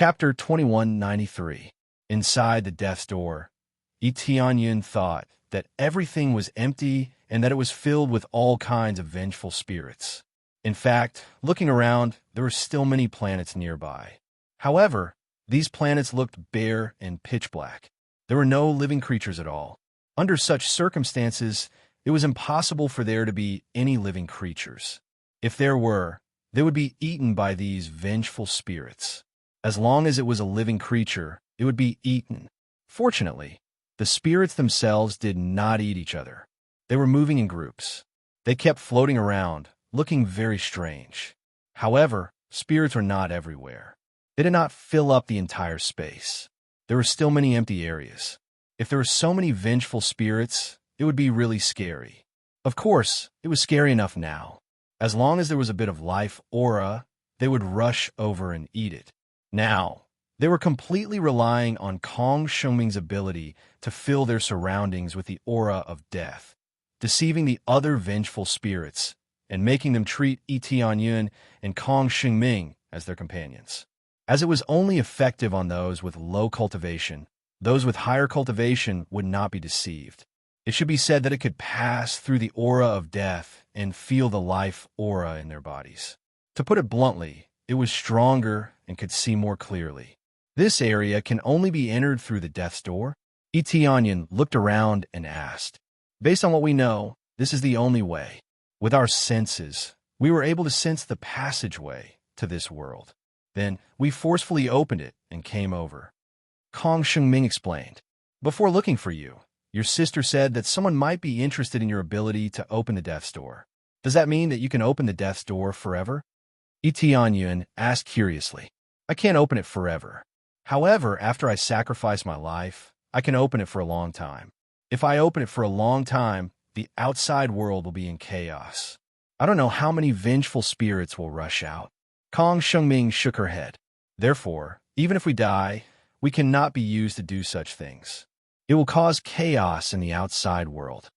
Chapter 2193. Inside the death's door, Tianyun thought that everything was empty and that it was filled with all kinds of vengeful spirits. In fact, looking around, there were still many planets nearby. However, these planets looked bare and pitch black. There were no living creatures at all. Under such circumstances, it was impossible for there to be any living creatures. If there were, they would be eaten by these vengeful spirits. As long as it was a living creature, it would be eaten. Fortunately, the spirits themselves did not eat each other. They were moving in groups. They kept floating around, looking very strange. However, spirits were not everywhere. They did not fill up the entire space. There were still many empty areas. If there were so many vengeful spirits, it would be really scary. Of course, it was scary enough now. As long as there was a bit of life aura, they would rush over and eat it. Now, they were completely relying on Kong Shengming's ability to fill their surroundings with the aura of death, deceiving the other vengeful spirits and making them treat Tianyun and Kong Shengming as their companions. As it was only effective on those with low cultivation, those with higher cultivation would not be deceived. It should be said that it could pass through the aura of death and feel the life aura in their bodies. To put it bluntly, it was stronger and could see more clearly. This area can only be entered through the death's door. Tianyun looked around and asked, "Based on what we know, this is the only way. With our senses, we were able to sense the passageway to this world. Then we forcefully opened it and came over." Kong Shengming explained, "Before looking for you, your sister said that someone might be interested in your ability to open the death's door. Does that mean that you can open the death's door forever?" Tianyun asked curiously. "I can't open it forever. However, after I sacrifice my life, I can open it for a long time. If I open it for a long time, the outside world will be in chaos. I don't know how many vengeful spirits will rush out." Kong Shengming shook her head. "Therefore, even if we die, we cannot be used to do such things. It will cause chaos in the outside world.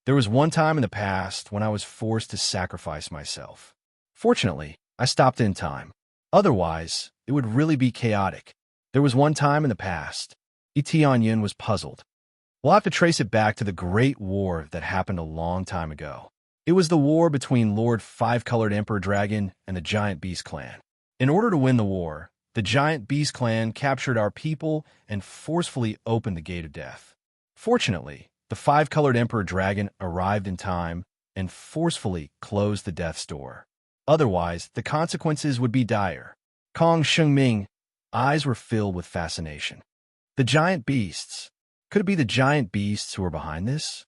There was one time in the past when I was forced to sacrifice myself. Fortunately, I stopped in time. Otherwise, it would really be chaotic. There was one time in the past." Tianyun was puzzled. "We'll have to trace it back to the Great War that happened a long time ago. It was the war between Lord Five-Colored Emperor Dragon and the Giant Beast Clan. In order to win the war, the Giant Beast Clan captured our people and forcefully opened the Gate of Death. Fortunately, the Five-Colored Emperor Dragon arrived in time and forcefully closed the Death's Door. Otherwise, the consequences would be dire." Kong Shengming's eyes were filled with fascination. "The giant beasts. Could it be the giant beasts who are behind this?"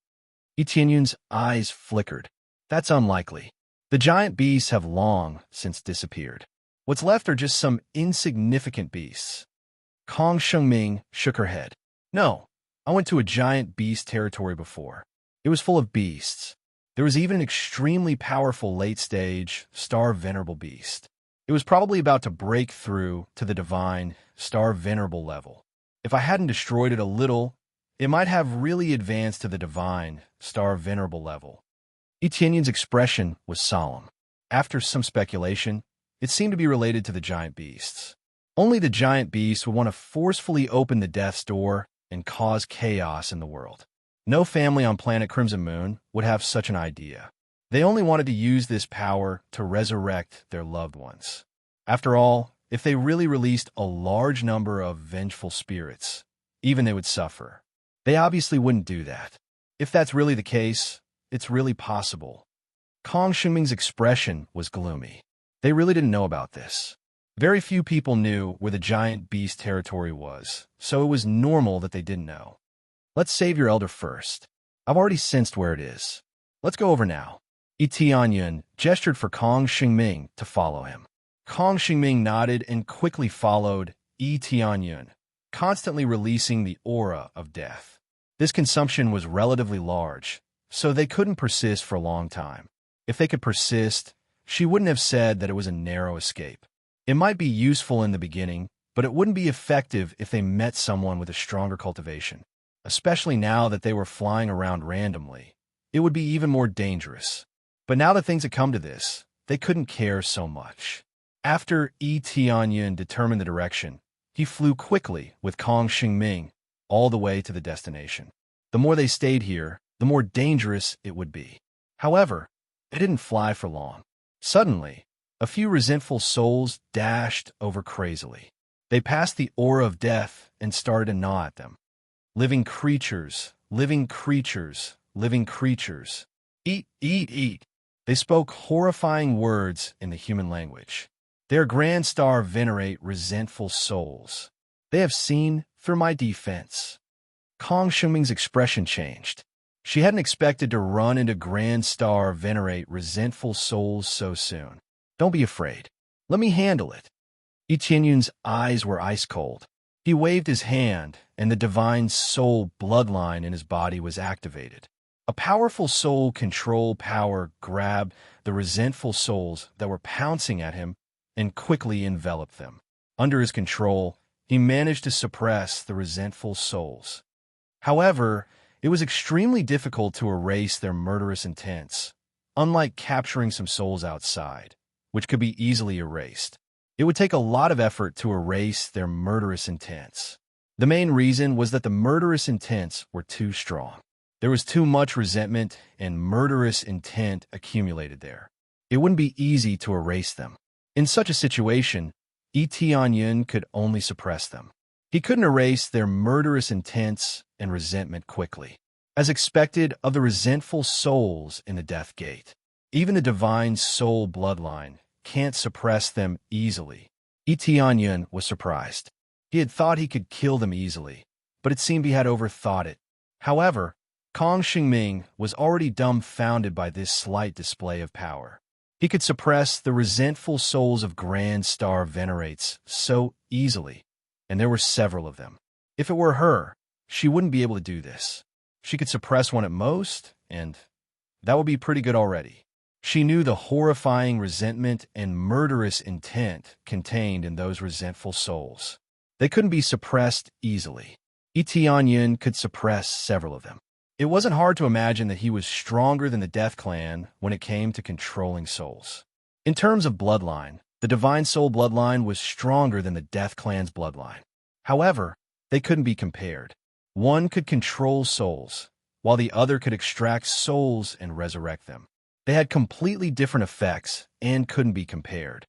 Tianyun's eyes flickered. "That's unlikely. The giant beasts have long since disappeared. What's left are just some insignificant beasts." Kong Shengming shook her head. "No, I went to a giant beast territory before. It was full of beasts. There was even an extremely powerful late-stage Star Venerable beast. It was probably about to break through to the divine Star Venerable level. If I hadn't destroyed it a little, it might have really advanced to the divine Star Venerable level." Tianyun's expression was solemn. After some speculation, it seemed to be related to the giant beasts. Only the giant beasts would want to forcefully open the death's door and cause chaos in the world. No family on planet Crimson Moon would have such an idea. They only wanted to use this power to resurrect their loved ones. After all, if they really released a large number of vengeful spirits, even they would suffer. They obviously wouldn't do that. If that's really the case, it's really possible. Kong Shengming's expression was gloomy. They really didn't know about this. Very few people knew where the giant beast territory was, so it was normal that they didn't know. "Let's save your elder first. I've already sensed where it is. Let's go over now." Tianyun gestured for Kong Shengming to follow him. Kong Shengming nodded and quickly followed Tianyun, constantly releasing the aura of death. This consumption was relatively large, so they couldn't persist for a long time. If they could persist, she wouldn't have said that it was a narrow escape. It might be useful in the beginning, but it wouldn't be effective if they met someone with a stronger cultivation. Especially now that they were flying around randomly, it would be even more dangerous. But now that things had come to this, they couldn't care so much. After Tianyun determined the direction, He flew quickly with Kong Xingming all the way to the destination. The more they stayed here, the more dangerous it would be. However, they didn't fly for long. Suddenly, a few resentful souls dashed over crazily. They passed the aura of death and started to gnaw at them. Living creatures, living creatures, living creatures. Eat, eat, eat. They spoke horrifying words in the human language. Their grand star venerate resentful souls. They have seen through my defense. Kong Xingming's expression changed. She hadn't expected to run into Grand Star venerate resentful souls so soon. Don't be afraid. Let me handle it. Yi Tianyun's eyes were ice cold. He waved his hand, and the divine soul bloodline in his body was activated. A powerful soul control power grabbed the resentful souls that were pouncing at him and quickly enveloped them. Under his control, he managed to suppress the resentful souls. However, it was extremely difficult to erase their murderous intents, unlike capturing some souls outside, which could be easily erased. It would take a lot of effort to erase their murderous intents. The main reason was that the murderous intents were too strong. There was too much resentment and murderous intent accumulated there. It wouldn't be easy to erase them. In such a situation, Yi Tianyun could only suppress them. He couldn't erase their murderous intents and resentment quickly, as expected of the resentful souls in the Death Gate. Even the divine soul bloodline can't suppress them easily. Yi Tianyun was surprised. He had thought he could kill them easily, but it seemed he had overthought it. However, Kong Xingming was already dumbfounded by this slight display of power. He could suppress the resentful souls of Grand Star venerates so easily, and there were several of them. If it were her, she wouldn't be able to do this. She could suppress one at most, and that would be pretty good already. She knew the horrifying resentment and murderous intent contained in those resentful souls. They couldn't be suppressed easily. Yi Tianyun could suppress several of them. It wasn't hard to imagine that he was stronger than the Death Clan when it came to controlling souls. In terms of bloodline, the Divine Soul bloodline was stronger than the Death Clan's bloodline. However, they couldn't be compared. One could control souls, while the other could extract souls and resurrect them. They had completely different effects and couldn't be compared.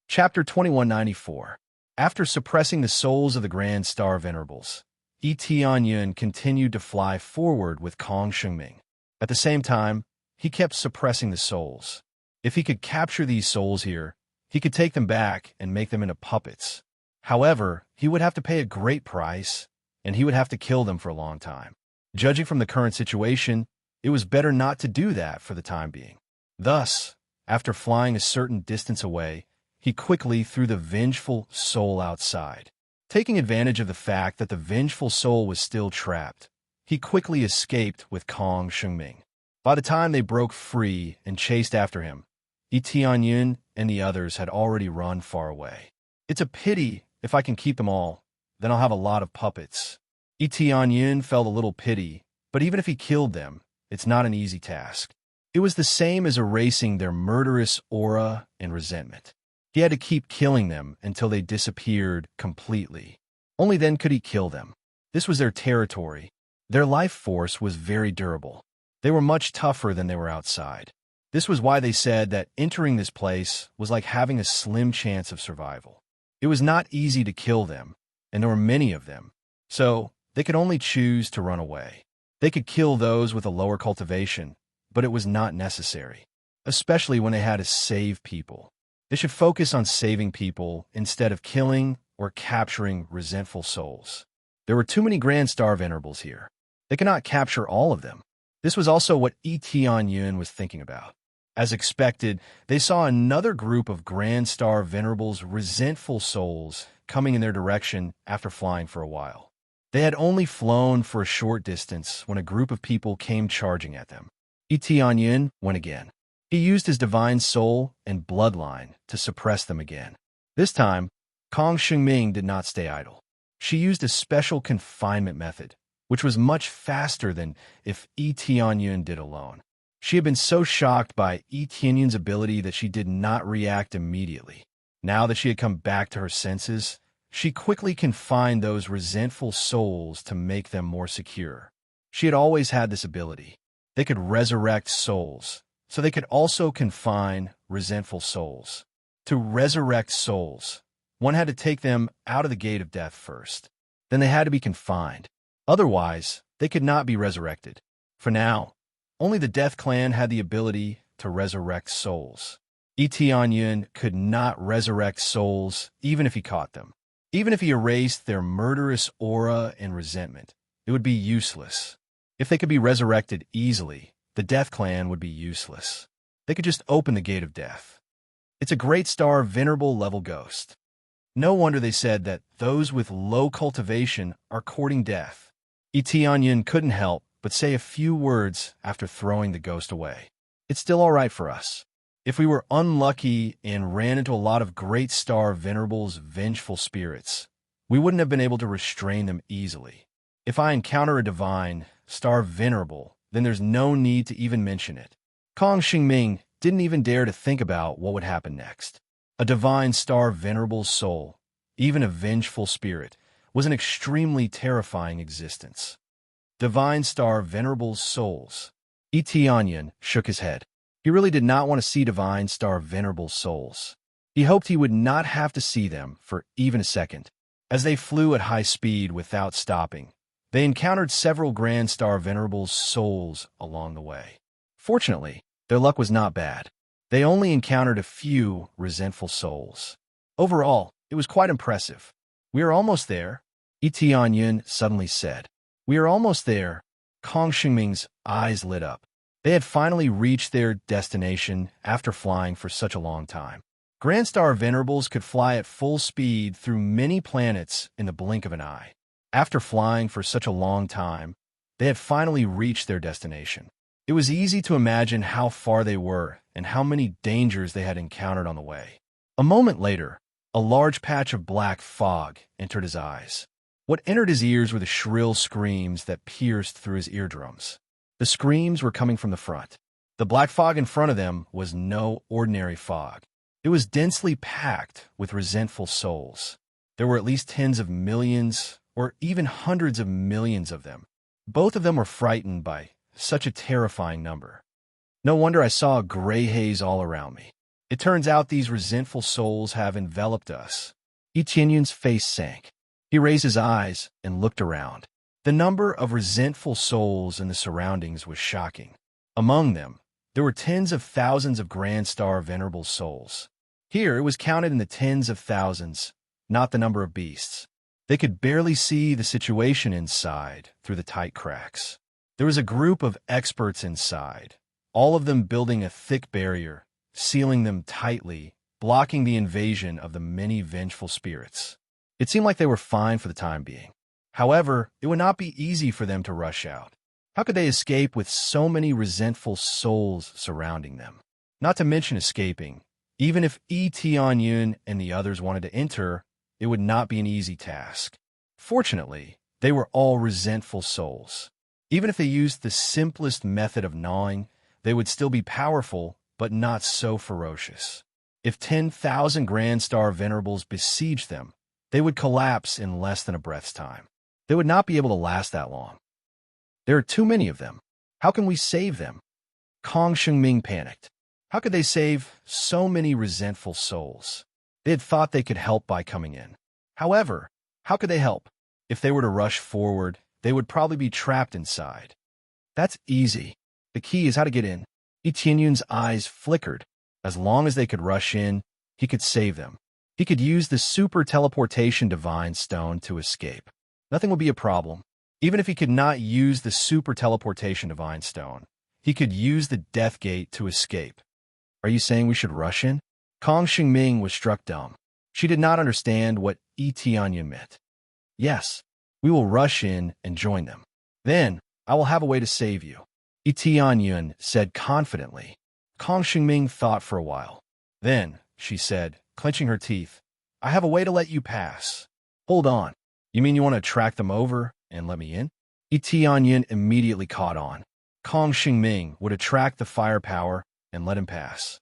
Chapter 2194. After suppressing the souls of the Grand Star Venerables, Yi Tianyun continued to fly forward with Kong Xingming. At the same time, he kept suppressing the souls. If he could capture these souls here, he could take them back and make them into puppets. However, he would have to pay a great price, and he would have to kill them for a long time. Judging from the current situation, it was better not to do that for the time being. Thus, after flying a certain distance away, he quickly threw the vengeful soul outside. Taking advantage of the fact that the vengeful soul was still trapped, he quickly escaped with Kong Xingming. By the time they broke free and chased after him, Yi Tianyun and the others had already run far away. It's a pity if I can keep them all, then I'll have a lot of puppets. Yi Tianyun felt a little pity, but even if he killed them, it's not an easy task. It was the same as erasing their murderous aura and resentment. He had to keep killing them until they disappeared completely. Only then could he kill them. This was their territory. Their life force was very durable. They were much tougher than they were outside. This was why they said that entering this place was like having a slim chance of survival. It was not easy to kill them, and there were many of them, so they could only choose to run away. They could kill those with a lower cultivation, but it was not necessary, especially when they had to save people. They should focus on saving people instead of killing or capturing resentful souls. There were too many Grand Star Venerables here. They could not capture all of them. This was also what Yi Tianyun was thinking about. As expected, they saw another group of Grand Star Venerables' resentful souls coming in their direction after flying for a while. They had only flown for a short distance when a group of people came charging at them. Yi Tianyun went again. He used his divine soul and bloodline to suppress them again. This time, Kong Xingming did not stay idle. She used a special confinement method, which was much faster than if Yi Tianyun did alone. She had been so shocked by Yi Tianyun's ability that she did not react immediately. Now that she had come back to her senses, she quickly confined those resentful souls to make them more secure. She had always had this ability. They could resurrect souls, so they could also confine resentful souls. To resurrect souls, one had to take them out of the gate of death first. Then they had to be confined. Otherwise, they could not be resurrected. For now, only the Death Clan had the ability to resurrect souls. Etienne could not resurrect souls even if he caught them. Even if he erased their murderous aura and resentment, it would be useless. If they could be resurrected easily, the Death Clan would be useless. They could just open the gate of death. It's a great star venerable level ghost. No wonder they said that those with low cultivation are courting death. Etienne couldn't help but say a few words after throwing the ghost away. It's still all right for us. If we were unlucky and ran into a lot of great star venerables' vengeful spirits, we wouldn't have been able to restrain them easily. If I encounter a divine star venerable, then there's no need to even mention it. Kong Xingming didn't even dare to think about what would happen next. A divine star venerable soul, even a vengeful spirit, was an extremely terrifying existence. Divine star venerable souls. Etienne shook his head. He really did not want to see divine star venerable souls. He hoped he would not have to see them for even a second. As they flew at high speed without stopping, they encountered several grand star venerable souls along the way. Fortunately, their luck was not bad. They only encountered a few resentful souls. Overall, it was quite impressive. "We are almost there," Etienne suddenly said. "We are almost there." Kong Xingming's eyes lit up. They had finally reached their destination after flying for such a long time. Grand Star Venerables could fly at full speed through many planets in the blink of an eye. After flying for such a long time, they had finally reached their destination. It was easy to imagine how far they were and how many dangers they had encountered on the way. A moment later, a large patch of black fog entered his eyes. What entered his ears were the shrill screams that pierced through his eardrums. The screams were coming from the front. The black fog in front of them was no ordinary fog. It was densely packed with resentful souls. There were at least tens of millions, or even hundreds of millions of them. Both of them were frightened by such a terrifying number. No wonder I saw a gray haze all around me. It turns out these resentful souls have enveloped us. Etienne's face sank. He raised his eyes and looked around. The number of resentful souls in the surroundings was shocking. Among them, there were tens of thousands of Grand Star Venerable souls. Here, it was counted in the tens of thousands, not the number of beasts. They could barely see the situation inside through the tight cracks. There was a group of experts inside, all of them building a thick barrier, sealing them tightly, blocking the invasion of the many vengeful spirits. It seemed like they were fine for the time being. However, it would not be easy for them to rush out. How could they escape with so many resentful souls surrounding them? Not to mention escaping. Even if Etienne and the others wanted to enter, it would not be an easy task. Fortunately, they were all resentful souls. Even if they used the simplest method of gnawing, they would still be powerful, but not so ferocious. If 10,000 Grand Star Venerables besieged them, they would collapse in less than a breath's time. They would not be able to last that long. There are too many of them. How can we save them? Kong Xingming panicked. How could they save so many resentful souls? They had thought they could help by coming in. However, how could they help? If they were to rush forward, they would probably be trapped inside. That's easy. The key is how to get in. Etienne's eyes flickered. As long as they could rush in, he could save them. He could use the super teleportation divine stone to escape. Nothing would be a problem. Even if he could not use the super teleportation divine stone, he could use the death gate to escape. Are you saying we should rush in? Kong Xingming was struck dumb. She did not understand what Etienne meant. Yes, we will rush in and join them. Then, I will have a way to save you, Etienne said confidently. Kong Xingming thought for a while. Then, she said, clenching her teeth, I have a way to let you pass. Hold on. You mean you want to attract them over and let me in? Etienne immediately caught on. Kong Xingming would attract the firepower and let him pass.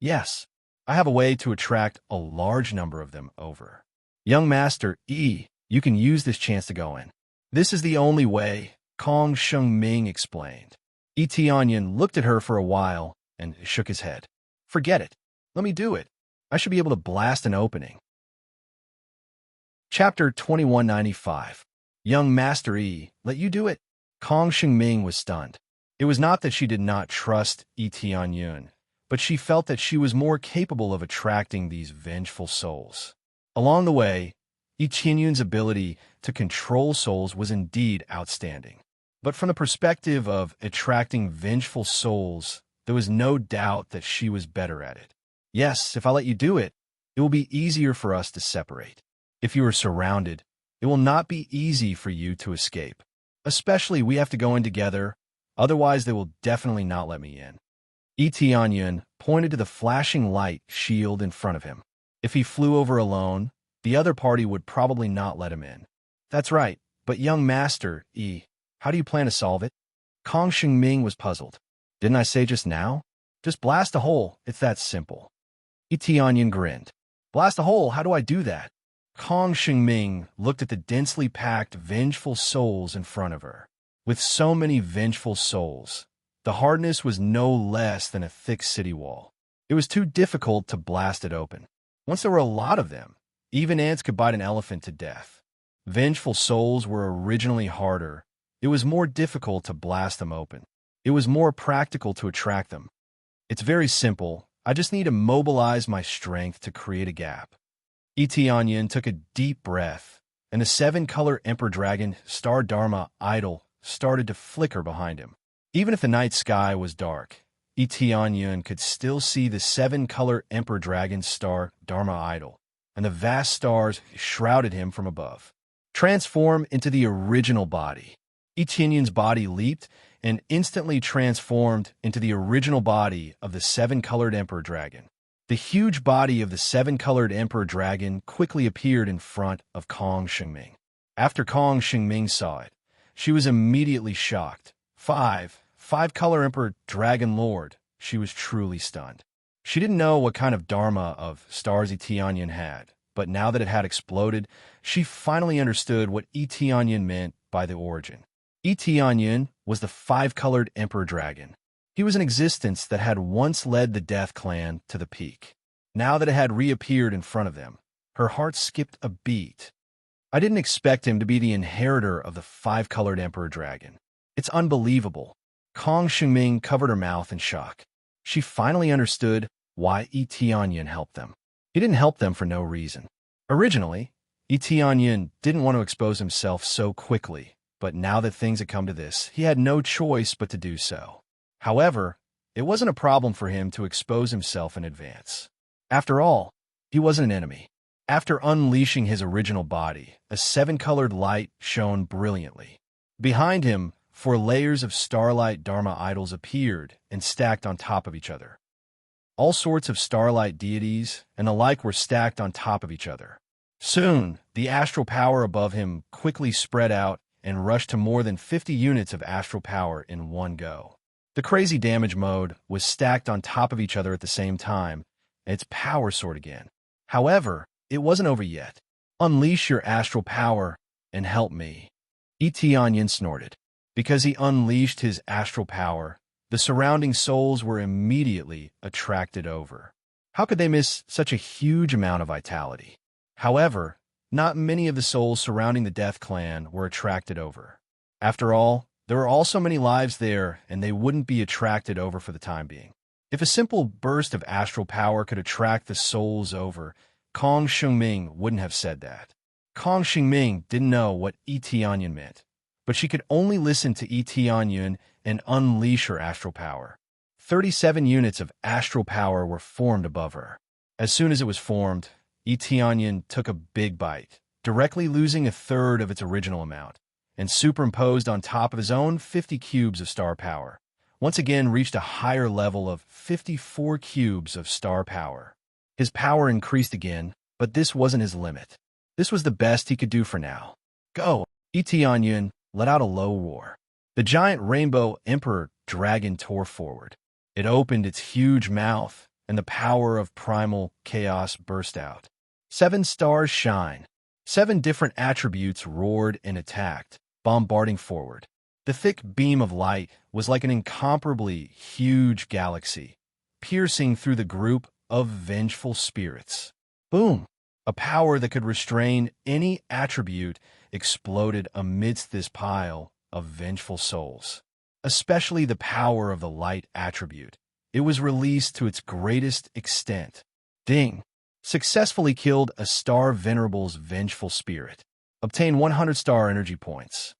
Yes, I have a way to attract a large number of them over. Young Master E, you can use this chance to go in. This is the only way, Kong Sheng Ming explained. Yi Tianyan looked at her for a while and shook his head. Forget it. Let me do it. I should be able to blast an opening. Chapter 2195. Young Master E, let you do it? Kong Sheng Ming was stunned. It was not that she did not trust Yi Tianyun, but she felt that she was more capable of attracting these vengeful souls. Along the way, Yi Tianyun's ability to control souls was indeed outstanding. But from the perspective of attracting vengeful souls, there was no doubt that she was better at it. Yes, if I let you do it, it will be easier for us to separate. If you are surrounded, it will not be easy for you to escape. Especially we have to go in together, otherwise they will definitely not let me in. Yi Tianyun pointed to the flashing light shield in front of him. If he flew over alone, the other party would probably not let him in. That's right, but young Master E, how do you plan to solve it? Kong Sheng Ming was puzzled. Didn't I say just now? Just blast a hole, it's that simple. Yi Tianyun grinned. Blast a hole, how do I do that? Kong Sheng Ming looked at the densely packed, vengeful souls in front of her. With so many vengeful souls, the hardness was no less than a thick city wall. It was too difficult to blast it open. Once there were a lot of them, even ants could bite an elephant to death. Vengeful souls were originally harder. It was more difficult to blast them open. It was more practical to attract them. It's very simple. I just need to mobilize my strength to create a gap. Yi Tianyan took a deep breath, and the seven-color Emperor Dragon Star Dharma idol started to flicker behind him. Even if the night sky was dark, Yi Tianyan could still see the seven-color Emperor Dragon Star Dharma idol, and the vast stars shrouded him from above. Transform into the original body. Yi Tianyan's body leaped and instantly transformed into the original body of the seven-colored Emperor Dragon. The huge body of the seven-colored Emperor Dragon quickly appeared in front of Kong Sheng Ming. After Kong Sheng Ming saw it, she was immediately shocked. Five-color Emperor Dragon Lord, she was truly stunned. She didn't know what kind of dharma of stars Yi Tianyan had, but now that it had exploded, she finally understood what Yi Tianyan meant by the origin. Yi Tianyan was the five-colored Emperor Dragon. He was an existence that had once led the Death Clan to the peak. Now that it had reappeared in front of them, her heart skipped a beat. I didn't expect him to be the inheritor of the five-colored Emperor Dragon. It's unbelievable. Kong Sheng Ming covered her mouth in shock. She finally understood why Yi Tianyan helped them. He didn't help them for no reason. Originally, Yi Tianyan didn't want to expose himself so quickly, but now that things had come to this, he had no choice but to do so. However, it wasn't a problem for him to expose himself in advance. After all, he wasn't an enemy. After unleashing his original body, a seven-colored light shone brilliantly. Behind him, 4 layers of starlight Dharma idols appeared and stacked on top of each other. All sorts of starlight deities and the like were stacked on top of each other. Soon, the astral power above him quickly spread out and rushed to more than 50 units of astral power in one go. The crazy damage mode was stacked on top of each other at the same time, and its power soared again. However, it wasn't over yet. Unleash your astral power and help me. Yi Tianyan snorted. Because he unleashed his astral power, the surrounding souls were immediately attracted over. How could they miss such a huge amount of vitality? However, not many of the souls surrounding the Death Clan were attracted over. After all, there were also many lives there, and they wouldn't be attracted over for the time being. If a simple burst of astral power could attract the souls over, Kong Sheng Ming wouldn't have said that. Kong Sheng Ming didn't know what Yi Tianyan meant, but she could only listen to Yi Tianyan and unleash her astral power. 37 units of astral power were formed above her. As soon as it was formed, Yi Tianyan took a big bite, directly losing a third of its original amount, and superimposed on top of his own 50 cubes of star power, once again reached a higher level of 54 cubes of star power. His power increased again, but this wasn't his limit. This was the best he could do for now. Go! Yi Tianyan let out a low roar. The giant rainbow Emperor Dragon tore forward. It opened its huge mouth, and the power of primal chaos burst out. 7 stars shine. 7 different attributes roared and attacked, bombarding forward. The thick beam of light was like an incomparably huge galaxy, piercing through the group of vengeful spirits. Boom! A power that could restrain any attribute exploded amidst this pile of vengeful souls. Especially the power of the light attribute. It was released to its greatest extent. Ding! Successfully killed a Star Venerable's vengeful spirit. Obtain 100 star energy points.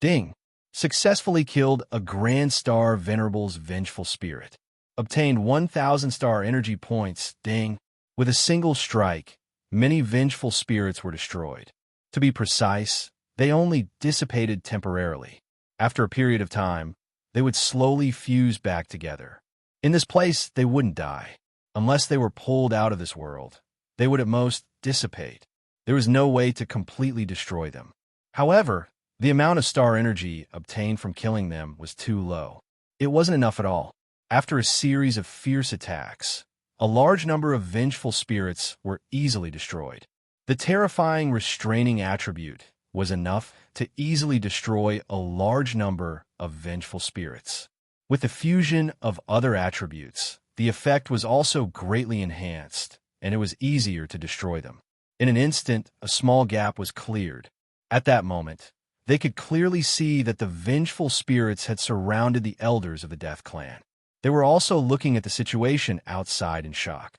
Ding! Successfully killed a Grand Star Venerable's vengeful spirit. Obtained 1,000 star energy points. Ding! With a single strike, many vengeful spirits were destroyed. To be precise, they only dissipated temporarily. After a period of time, they would slowly fuse back together. In this place, they wouldn't die. Unless they were pulled out of this world, they would at most dissipate. There was no way to completely destroy them. However, the amount of star energy obtained from killing them was too low. It wasn't enough at all. After a series of fierce attacks, a large number of vengeful spirits were easily destroyed. The terrifying restraining attribute was enough to easily destroy a large number of vengeful spirits. With the fusion of other attributes, the effect was also greatly enhanced, and it was easier to destroy them. In an instant, a small gap was cleared. At that moment, they could clearly see that the vengeful spirits had surrounded the elders of the Death Clan. They were also looking at the situation outside in shock.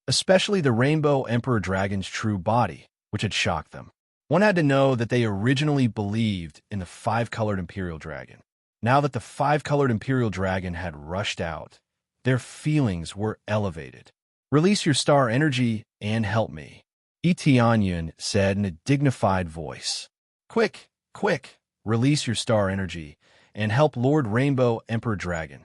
Especially the Rainbow Emperor Dragon's true body, which had shocked them. One had to know that they originally believed in the 5-colored Imperial Dragon. Now that the 5-colored Imperial Dragon had rushed out, their feelings were elevated. Release your star energy and help me, Tianyun said in a dignified voice. Quick, quick, release your star energy and help Lord Rainbow Emperor Dragon.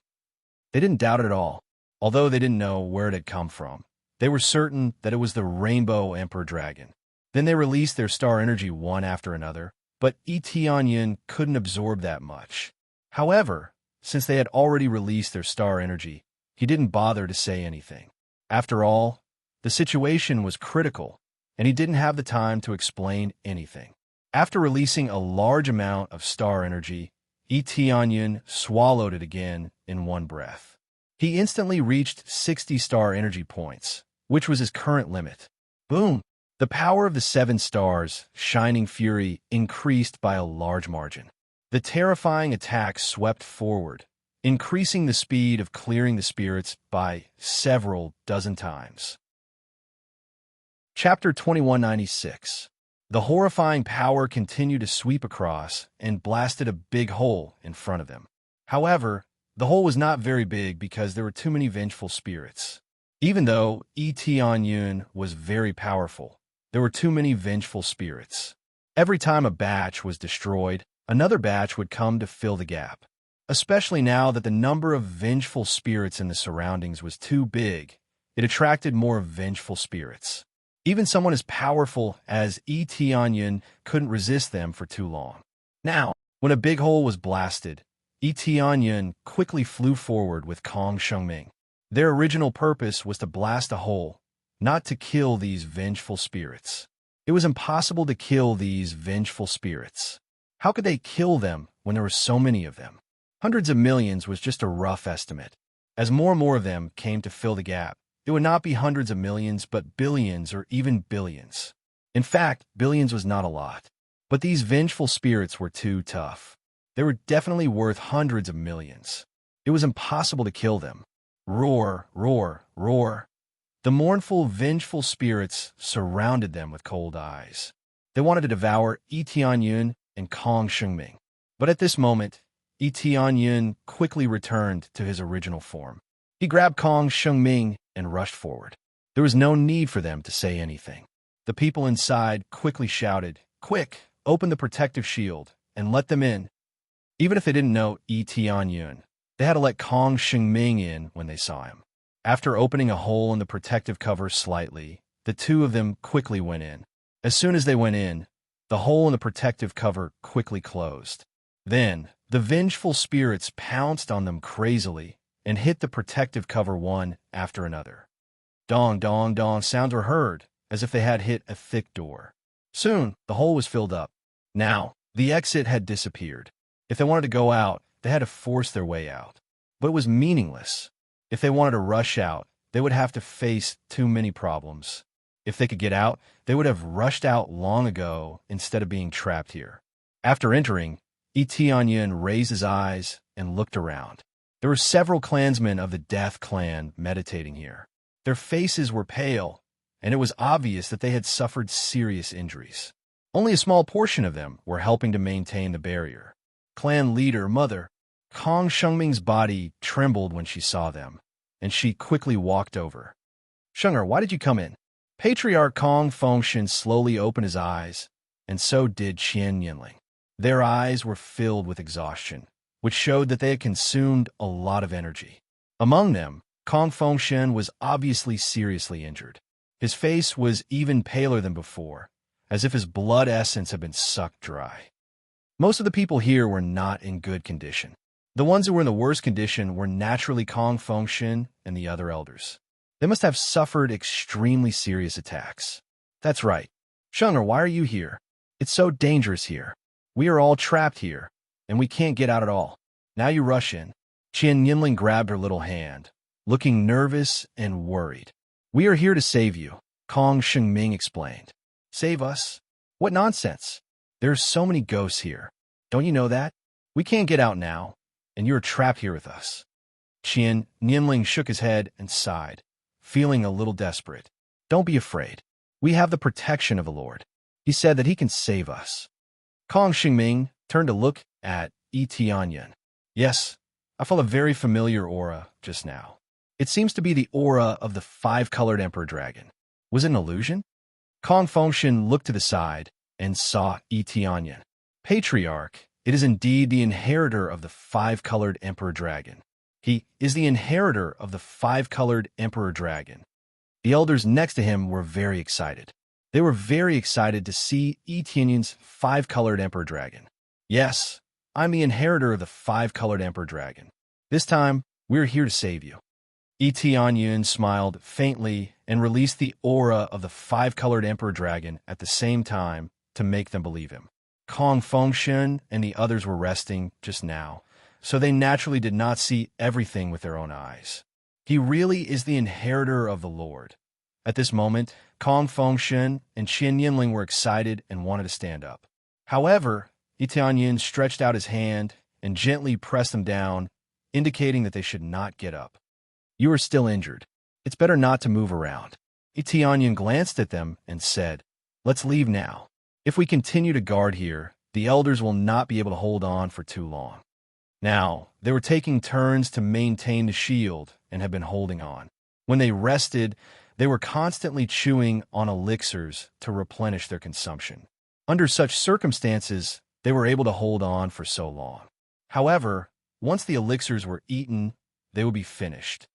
They didn't doubt it at all, although they didn't know where it had come from. They were certain that it was the Rainbow Emperor Dragon. Then they released their star energy one after another, but Tianyun couldn't absorb that much. However, since they had already released their star energy, he didn't bother to say anything. After all, the situation was critical, and he didn't have the time to explain anything. After releasing a large amount of star energy, Tianyun swallowed it again in one breath. He instantly reached 60 star energy points, which was his current limit. Boom! The power of the 7 stars, Shining Fury, increased by a large margin. The terrifying attack swept forward, increasing the speed of clearing the spirits by several dozen times. Chapter 2196. The horrifying power continued to sweep across and blasted a big hole in front of them. However, the hole was not very big because there were too many vengeful spirits. Even though Tianyun was very powerful, there were too many vengeful spirits. Every time a batch was destroyed, another batch would come to fill the gap. Especially now that the number of vengeful spirits in the surroundings was too big, it attracted more vengeful spirits. Even someone as powerful as Tianyun couldn't resist them for too long. Now, when a big hole was blasted, Tianyun quickly flew forward with Kong Shengming. Their original purpose was to blast a hole, not to kill these vengeful spirits. It was impossible to kill these vengeful spirits. How could they kill them when there were so many of them? Hundreds of millions was just a rough estimate. As more and more of them came to fill the gap, it would not be hundreds of millions, but billions or even billions. In fact, billions was not a lot. But these vengeful spirits were too tough. They were definitely worth hundreds of millions. It was impossible to kill them. Roar, roar, roar. The mournful, vengeful spirits surrounded them with cold eyes. They wanted to devour Tianyun and Kong Shengming. But at this moment, Tianyun quickly returned to his original form. He grabbed Kong Shengming and rushed forward. There was no need for them to say anything. The people inside quickly shouted, "Quick, open the protective shield and let them in." Even if they didn't know Tianyun, they had to let Kong Shengming in when they saw him. After opening a hole in the protective cover slightly, the two of them quickly went in. As soon as they went in, the hole in the protective cover quickly closed. Then, the vengeful spirits pounced on them crazily and hit the protective cover one after another. Dong, dong, dong sounds were heard, as if they had hit a thick door. Soon, the hole was filled up. Now, the exit had disappeared. If they wanted to go out, they had to force their way out. But it was meaningless. If they wanted to rush out, they would have to face too many problems. If they could get out, they would have rushed out long ago instead of being trapped here. After entering, Etianyin raised his eyes and looked around. There were several clansmen of the Death Clan meditating here. Their faces were pale, and it was obvious that they had suffered serious injuries. Only a small portion of them were helping to maintain the barrier. Clan leader, Mother, Kong Shengming's body trembled when she saw them, and she quickly walked over. Shenger, why did you come in? Patriarch Kong Fengshen slowly opened his eyes, and so did Qian Yinling. Their eyes were filled with exhaustion, which showed that they had consumed a lot of energy. Among them, Kong Fengshen was obviously seriously injured. His face was even paler than before, as if his blood essence had been sucked dry. Most of the people here were not in good condition. The ones who were in the worst condition were naturally Kong Fengshen and the other elders. They must have suffered extremely serious attacks. That's right. Shenger, why are you here? It's so dangerous here. We are all trapped here, and we can't get out at all. Now you rush in. Qian Yinling grabbed her little hand, looking nervous and worried. We are here to save you, Kong Shengming explained. Save us? What nonsense. There's so many ghosts here. Don't you know that? We can't get out now, and you're trapped here with us. Qian Yinling shook his head and sighed, feeling a little desperate. Don't be afraid. We have the protection of the Lord. He said that he can save us. Kong Shengming turned to look at Etianyin. Yes, I felt a very familiar aura just now. It seems to be the aura of the five-colored Emperor Dragon. Was it an illusion? Kong Fengshen looked to the side and saw Etianyin. Patriarch, it is indeed the inheritor of the five-colored Emperor Dragon. He is the inheritor of the five-colored Emperor Dragon. The elders next to him were very excited. They were very excited to see Etianyin's five-colored Emperor Dragon. Yes, I'm the inheritor of the five-colored Emperor Dragon. This time, we're here to save you. Etianyin smiled faintly and released the aura of the five-colored Emperor Dragon at the same time to make them believe him. Kong Fengshen and the others were resting just now, so they naturally did not see everything with their own eyes. He really is the inheritor of the Lord. At this moment, Kong Fengshen and Qian Yinling were excited and wanted to stand up. However, Etianyin stretched out his hand and gently pressed them down, indicating that they should not get up. You are still injured. It's better not to move around. Etianyin glanced at them and said, Let's leave now. If we continue to guard here, the elders will not be able to hold on for too long. Now, they were taking turns to maintain the shield and had been holding on. When they rested, they were constantly chewing on elixirs to replenish their consumption. Under such circumstances, they were able to hold on for so long. However, once the elixirs were eaten, they would be finished.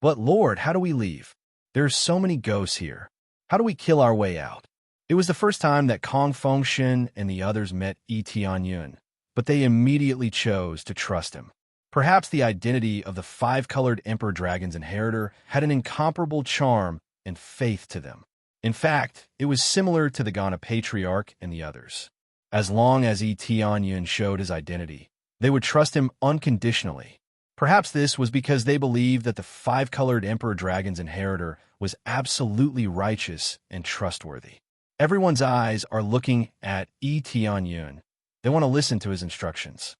But Lord, how do we leave? There are so many ghosts here. How do we kill our way out? It was the first time that Kong Fengshen and the others met Etianyin, but they immediately chose to trust him. Perhaps the identity of the five-colored Emperor Dragon's inheritor had an incomparable charm and faith to them. In fact, it was similar to the Ghana Patriarch and the others. As long as Etianyin showed his identity, they would trust him unconditionally. Perhaps this was because they believed that the five-colored Emperor Dragon's inheritor was absolutely righteous and trustworthy. Everyone's eyes are looking at Etianyin. They want to listen to his instructions.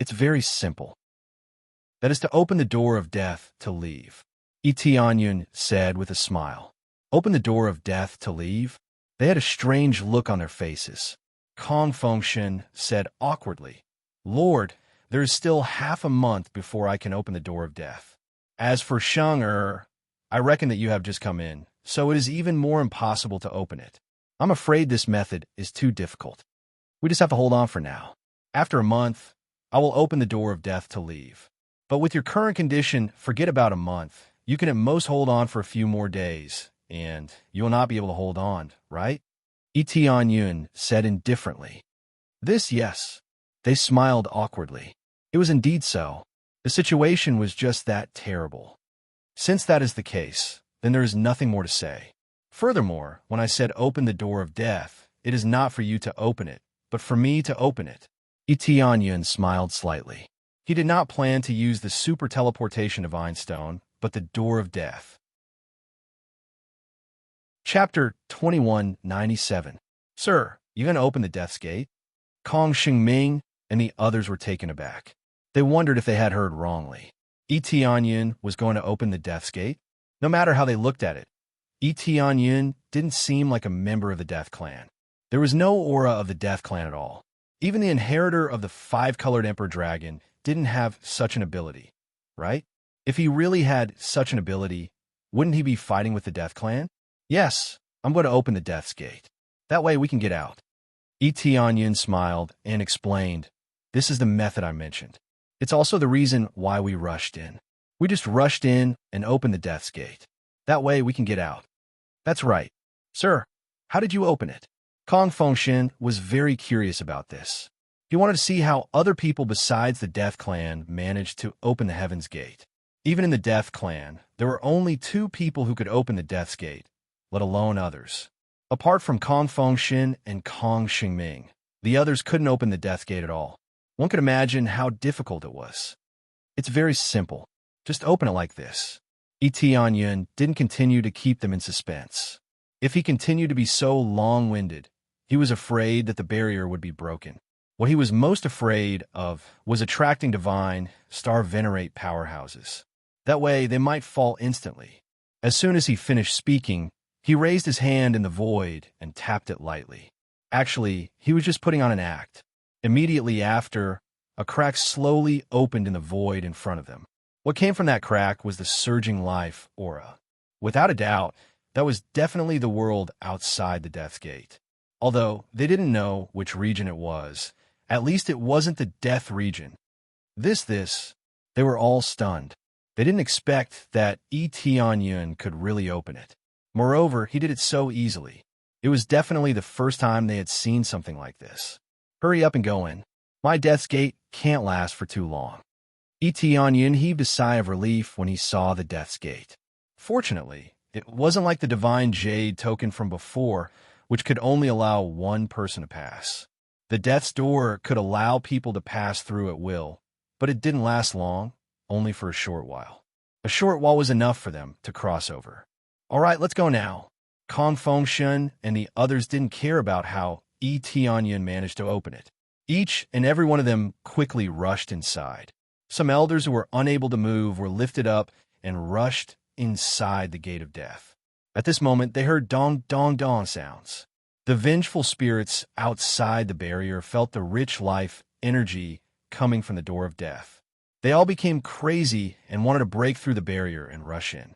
It's very simple. That is to open the door of death to leave. Etianyin said with a smile. Open the door of death to leave? They had a strange look on their faces. Kong Fengshen said awkwardly, Lord, there is still half a month before I can open the door of death. As for Shenger, I reckon that you have just come in, so it is even more impossible to open it. I'm afraid this method is too difficult. We just have to hold on for now. After a month, I will open the door of death to leave. But with your current condition, forget about a month. You can at most hold on for a few more days, and you will not be able to hold on, right? Etianyin said indifferently. This, yes. They smiled awkwardly. It was indeed so. The situation was just that terrible. Since that is the case, then there is nothing more to say. Furthermore, when I said open the door of death, it is not for you to open it, but for me to open it. Tianyun smiled slightly. He did not plan to use the super teleportation divine stone, but the door of death. Chapter 2197. Sir, you gonna open the death's gate? Kong Xingming and the others were taken aback. They wondered if they had heard wrongly. Tianyun was going to open the death's gate? No matter how they looked at it, Tianyun didn't seem like a member of the Death Clan. There was no aura of the Death Clan at all. Even the inheritor of the five-colored Emperor Dragon didn't have such an ability, right? If he really had such an ability, wouldn't he be fighting with the Death Clan? Yes, I'm going to open the Death's Gate. That way we can get out. Tianyun smiled and explained, this is the method I mentioned. It's also the reason why we rushed in. We just rushed in and opened the Death's Gate. That way we can get out. That's right. Sir, how did you open it? Kong Fengshen was very curious about this. He wanted to see how other people besides the Death Clan managed to open the Heaven's Gate. Even in the Death Clan, there were only 2 people who could open the Death's Gate, let alone others. Apart from Kong Fengshen and Kong Xingming, the others couldn't open the Death Gate at all. One could imagine how difficult it was. It's very simple. Just open it like this. Tianyun didn't continue to keep them in suspense. If he continued to be so long-winded, he was afraid that the barrier would be broken. What he was most afraid of was attracting divine, star-venerate powerhouses. That way, they might fall instantly. As soon as he finished speaking, he raised his hand in the void and tapped it lightly. Actually, he was just putting on an act. Immediately after, a crack slowly opened in the void in front of them. What came from that crack was the surging life aura. Without a doubt, that was definitely the world outside the Death's Gate. Although they didn't know which region it was, at least it wasn't the Death region. They were all stunned. They didn't expect that Tianyun could really open it. Moreover, he did it so easily. It was definitely the first time they had seen something like this. Hurry up and go in. My Death's Gate can't last for too long. Tianyun heaved a sigh of relief when he saw the Death's Gate. Fortunately, it wasn't like the divine jade token from before, which could only allow one person to pass. The Death's Door could allow people to pass through at will, but it didn't last long, only for a short while. A short while was enough for them to cross over. All right, let's go now. Kong Fengshen and the others didn't care about how Tianyun managed to open it. Each and every one of them quickly rushed inside. Some elders who were unable to move were lifted up and rushed inside the Gate of Death. At this moment, they heard dong, dong, dong sounds. The vengeful spirits outside the barrier felt the rich life energy coming from the Door of Death. They all became crazy and wanted to break through the barrier and rush in.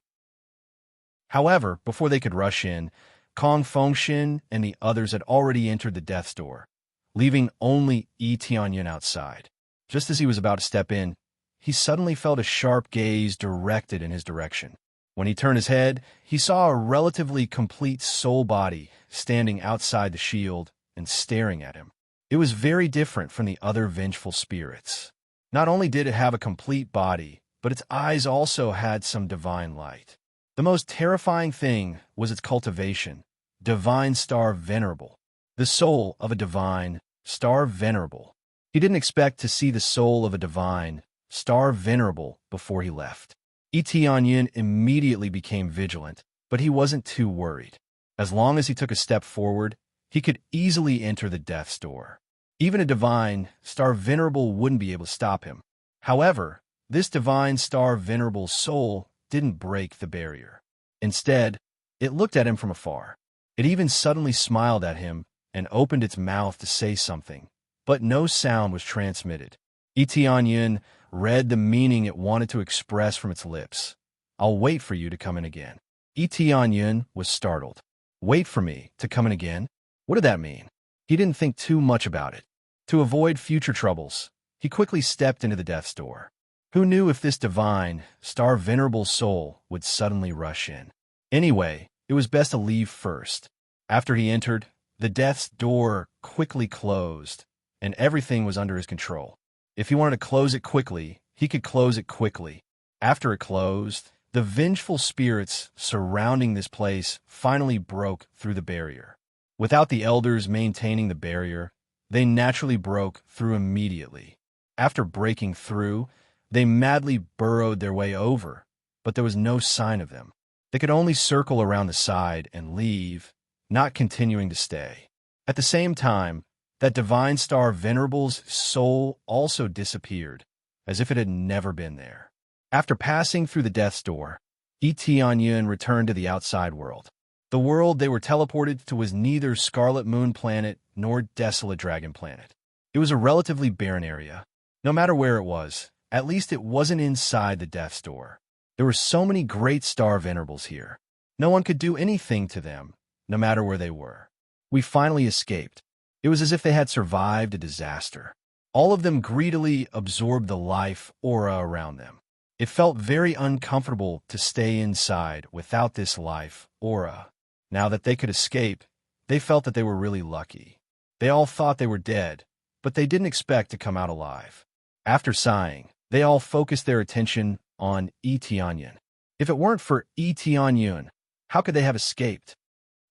However, before they could rush in, Kong Fengshen and the others had already entered the Death's Door, leaving only Tianyun outside. Just as he was about to step in, he suddenly felt a sharp gaze directed in his direction. When he turned his head, he saw a relatively complete soul body standing outside the shield and staring at him. It was very different from the other vengeful spirits. Not only did it have a complete body, but its eyes also had some divine light. The most terrifying thing was its cultivation, Divine Star Venerable, the soul of a divine Star Venerable. He didn't expect to see the soul of a divine Star Venerable before he left. Tianyun immediately became vigilant, but he wasn't too worried. As long as he took a step forward, he could easily enter the Death's Door. Even a divine Star Venerable wouldn't be able to stop him. However, this divine Star Venerable soul didn't break the barrier. Instead, it looked at him from afar. It even suddenly smiled at him and opened its mouth to say something, but no sound was transmitted. Tianyun read the meaning it wanted to express from its lips. I'll wait for you to come in again. Tianyun was startled. Wait for me to come in again? What did that mean? He didn't think too much about it. To avoid future troubles, he quickly stepped into the Death's Door. Who knew if this divine, Star Venerable soul would suddenly rush in? Anyway, it was best to leave first. After he entered, the Death's Door quickly closed, and everything was under his control. If he wanted to close it quickly, he could close it quickly. After it closed, the vengeful spirits surrounding this place finally broke through the barrier. Without the elders maintaining the barrier, they naturally broke through immediately. After breaking through, they madly burrowed their way over, but there was no sign of them. They could only circle around the side and leave, not continuing to stay. At the same time, that divine star Venerable's soul also disappeared, as if it had never been there. After passing through the death's door, Tianyun returned to the outside world. The world they were teleported to was neither Scarlet Moon Planet nor Desolate Dragon Planet. It was a relatively barren area. No matter where it was, at least it wasn't inside the death's door. There were so many great star venerables here. No one could do anything to them, no matter where they were. We finally escaped. It was as if they had survived a disaster. All of them greedily absorbed the life aura around them. It felt very uncomfortable to stay inside without this life aura. Now that they could escape, they felt that they were really lucky. They all thought they were dead, but they didn't expect to come out alive. After sighing, they all focused their attention on Tianyun. If it weren't for Tianyun, how could they have escaped?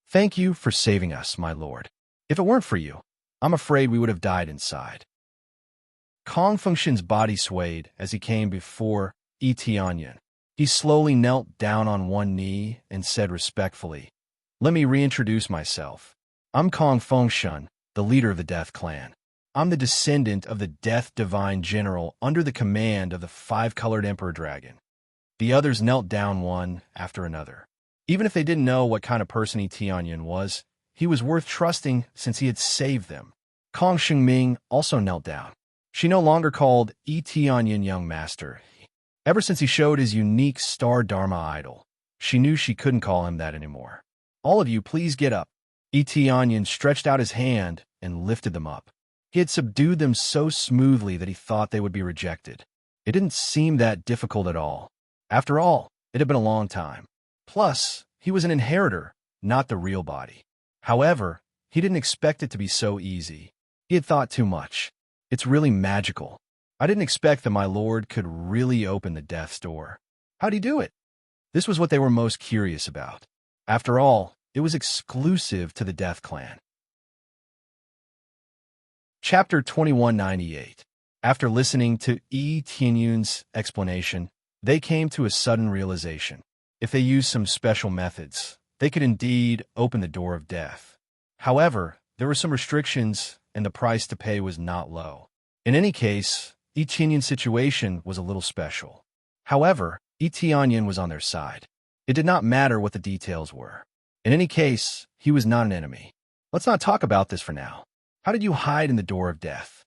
Thank you for saving us, my lord. If it weren't for you, I'm afraid we would have died inside. Kong Fengshen's body swayed as he came before Tianyun. He slowly knelt down on one knee and said respectfully, "Let me reintroduce myself. I'm Kong Fengshen, the leader of the Death Clan. I'm the descendant of the Death Divine General under the command of the five-colored Emperor Dragon." The others knelt down one after another. Even if they didn't know what kind of person Tianyun was, he was worth trusting since he had saved them. Kong Shengming also knelt down. She no longer called Tianyun young master. Ever since he showed his unique Star Dharma idol, she knew she couldn't call him that anymore. "All of you, please get up." Tianyun stretched out his hand and lifted them up. He had subdued them so smoothly that he thought they would be rejected. It didn't seem that difficult at all. After all, it had been a long time. Plus, he was an inheritor, not the real body. However, he didn't expect it to be so easy. He had thought too much. It's really magical. I didn't expect that my lord could really open the death's door. How'd he do it? This was what they were most curious about. After all, it was exclusive to the Death Clan. Chapter 2198. After listening to Tianyun's explanation, they came to a sudden realization. If they used some special methods, they could indeed open the door of death. However, there were some restrictions, and the price to pay was not low. In any case, Tianyun's situation was a little special. However, Tianyun was on their side. It did not matter what the details were. In any case, he was not an enemy. Let's not talk about this for now. How did you hide in the door of death?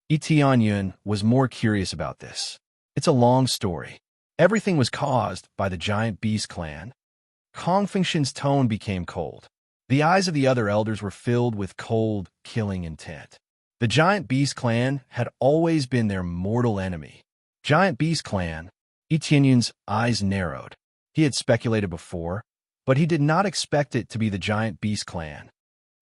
Tianyun was more curious about this. It's a long story. Everything was caused by the Giant Beast Clan. Kong Fengshen's tone became cold. The eyes of the other elders were filled with cold, killing intent. The Giant Beast Clan had always been their mortal enemy. Giant Beast Clan. Tianyun's eyes narrowed. He had speculated before, but he did not expect it to be the Giant Beast Clan.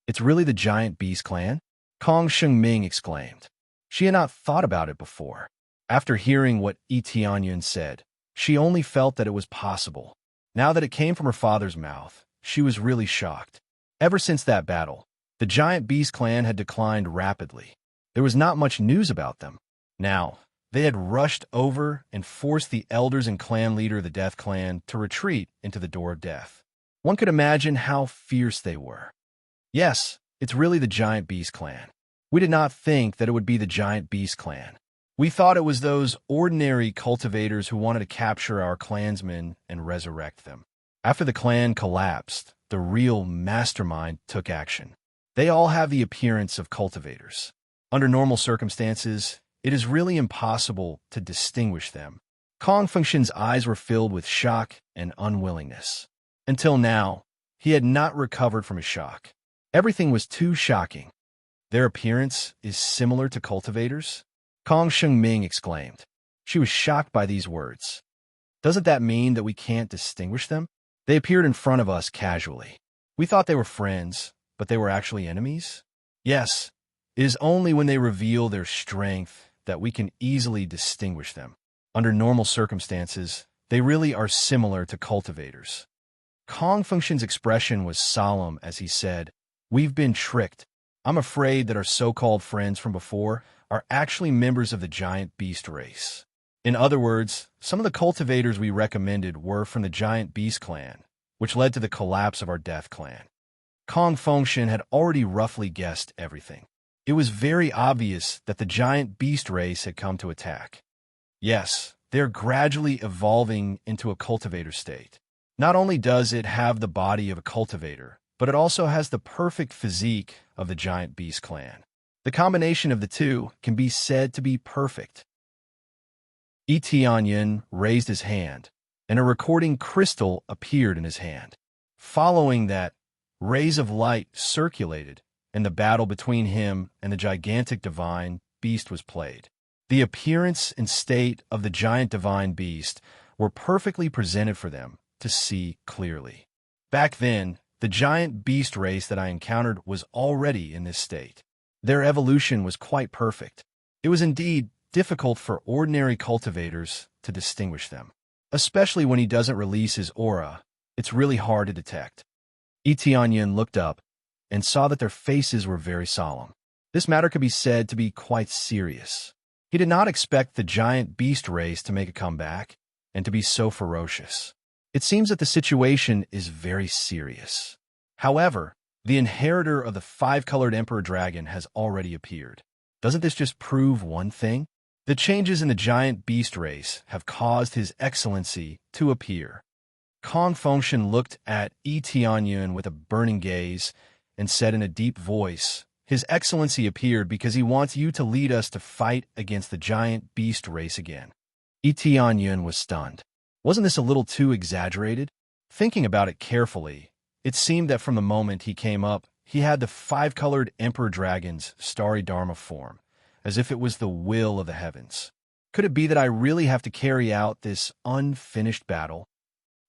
"It's really the Giant Beast Clan?" Kong Shengming exclaimed. She had not thought about it before. After hearing what Tianyun said, she only felt that it was possible. Now that it came from her father's mouth, she was really shocked. Ever since that battle, the Giant Beast Clan had declined rapidly. There was not much news about them. Now, they had rushed over and forced the elders and clan leader of the Death Clan to retreat into the Door of Death. One could imagine how fierce they were. Yes, it's really the Giant Beast Clan. We did not think that it would be the Giant Beast Clan. We thought it was those ordinary cultivators who wanted to capture our clansmen and resurrect them. After the clan collapsed, the real mastermind took action. They all have the appearance of cultivators. Under normal circumstances, it is really impossible to distinguish them. Kong Fengshen's eyes were filled with shock and unwillingness. Until now, he had not recovered from his shock. Everything was too shocking. "Their appearance is similar to cultivators?" Kong Shengming exclaimed. She was shocked by these words. "Doesn't that mean that we can't distinguish them? They appeared in front of us casually. We thought they were friends, but they were actually enemies? Yes, it is only when they reveal their strength that we can easily distinguish them. Under normal circumstances, they really are similar to cultivators. Kong Fengshen's expression was solemn as he said, "We've been tricked. I'm afraid that our so-called friends from before are actually members of the giant beast race." In other words, some of the cultivators we recommended were from the giant beast clan, which led to the collapse of our death clan. Kong Fengshen had already roughly guessed everything. It was very obvious that the giant beast race had come to attack. Yes, they're gradually evolving into a cultivator state. Not only does it have the body of a cultivator, but it also has the perfect physique of the giant beast clan. The combination of the two can be said to be perfect. Tianyin raised his hand, and a recording crystal appeared in his hand. Following that, rays of light circulated, and the battle between him and the gigantic divine beast was played. The appearance and state of the giant divine beast were perfectly presented for them to see clearly. Back then, the giant beast race that I encountered was already in this state. Their evolution was quite perfect. It was indeed difficult for ordinary cultivators to distinguish them. Especially when he doesn't release his aura, it's really hard to detect. Tianyin looked up and saw that their faces were very solemn. This matter could be said to be quite serious. He did not expect the giant beast race to make a comeback and to be so ferocious. It seems that the situation is very serious. However, the inheritor of the five-colored Emperor Dragon has already appeared. Doesn't this just prove one thing? The changes in the giant beast race have caused His Excellency to appear. Kong Fengshen looked at Tianyin with a burning gaze and said in a deep voice, "His Excellency appeared because he wants you to lead us to fight against the giant beast race again." Tianyin was stunned. Wasn't this a little too exaggerated? Thinking about it carefully, it seemed that from the moment he came up, he had the five-colored Emperor Dragon's starry Dharma form, as if it was the will of the heavens. Could it be that I really have to carry out this unfinished battle?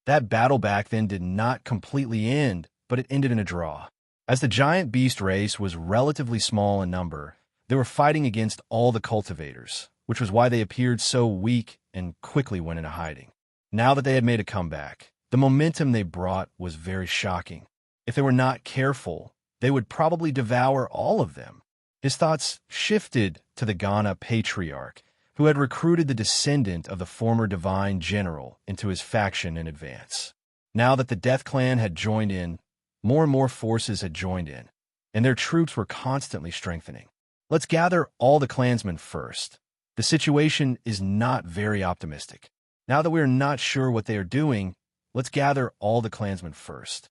That battle back then did not completely end, but it ended in a draw. As the giant beast race was relatively small in number, they were fighting against all the cultivators, which was why they appeared so weak and quickly went into hiding. Now that they had made a comeback, the momentum they brought was very shocking. If they were not careful, they would probably devour all of them. His thoughts shifted to the Ghana patriarch, who had recruited the descendant of the former divine general into his faction in advance. Now that the Death Clan had joined in, more and more forces had joined in, and their troops were constantly strengthening. Let's gather all the clansmen first. The situation is not very optimistic. Now that we are not sure what they are doing, let's gather all the clansmen first.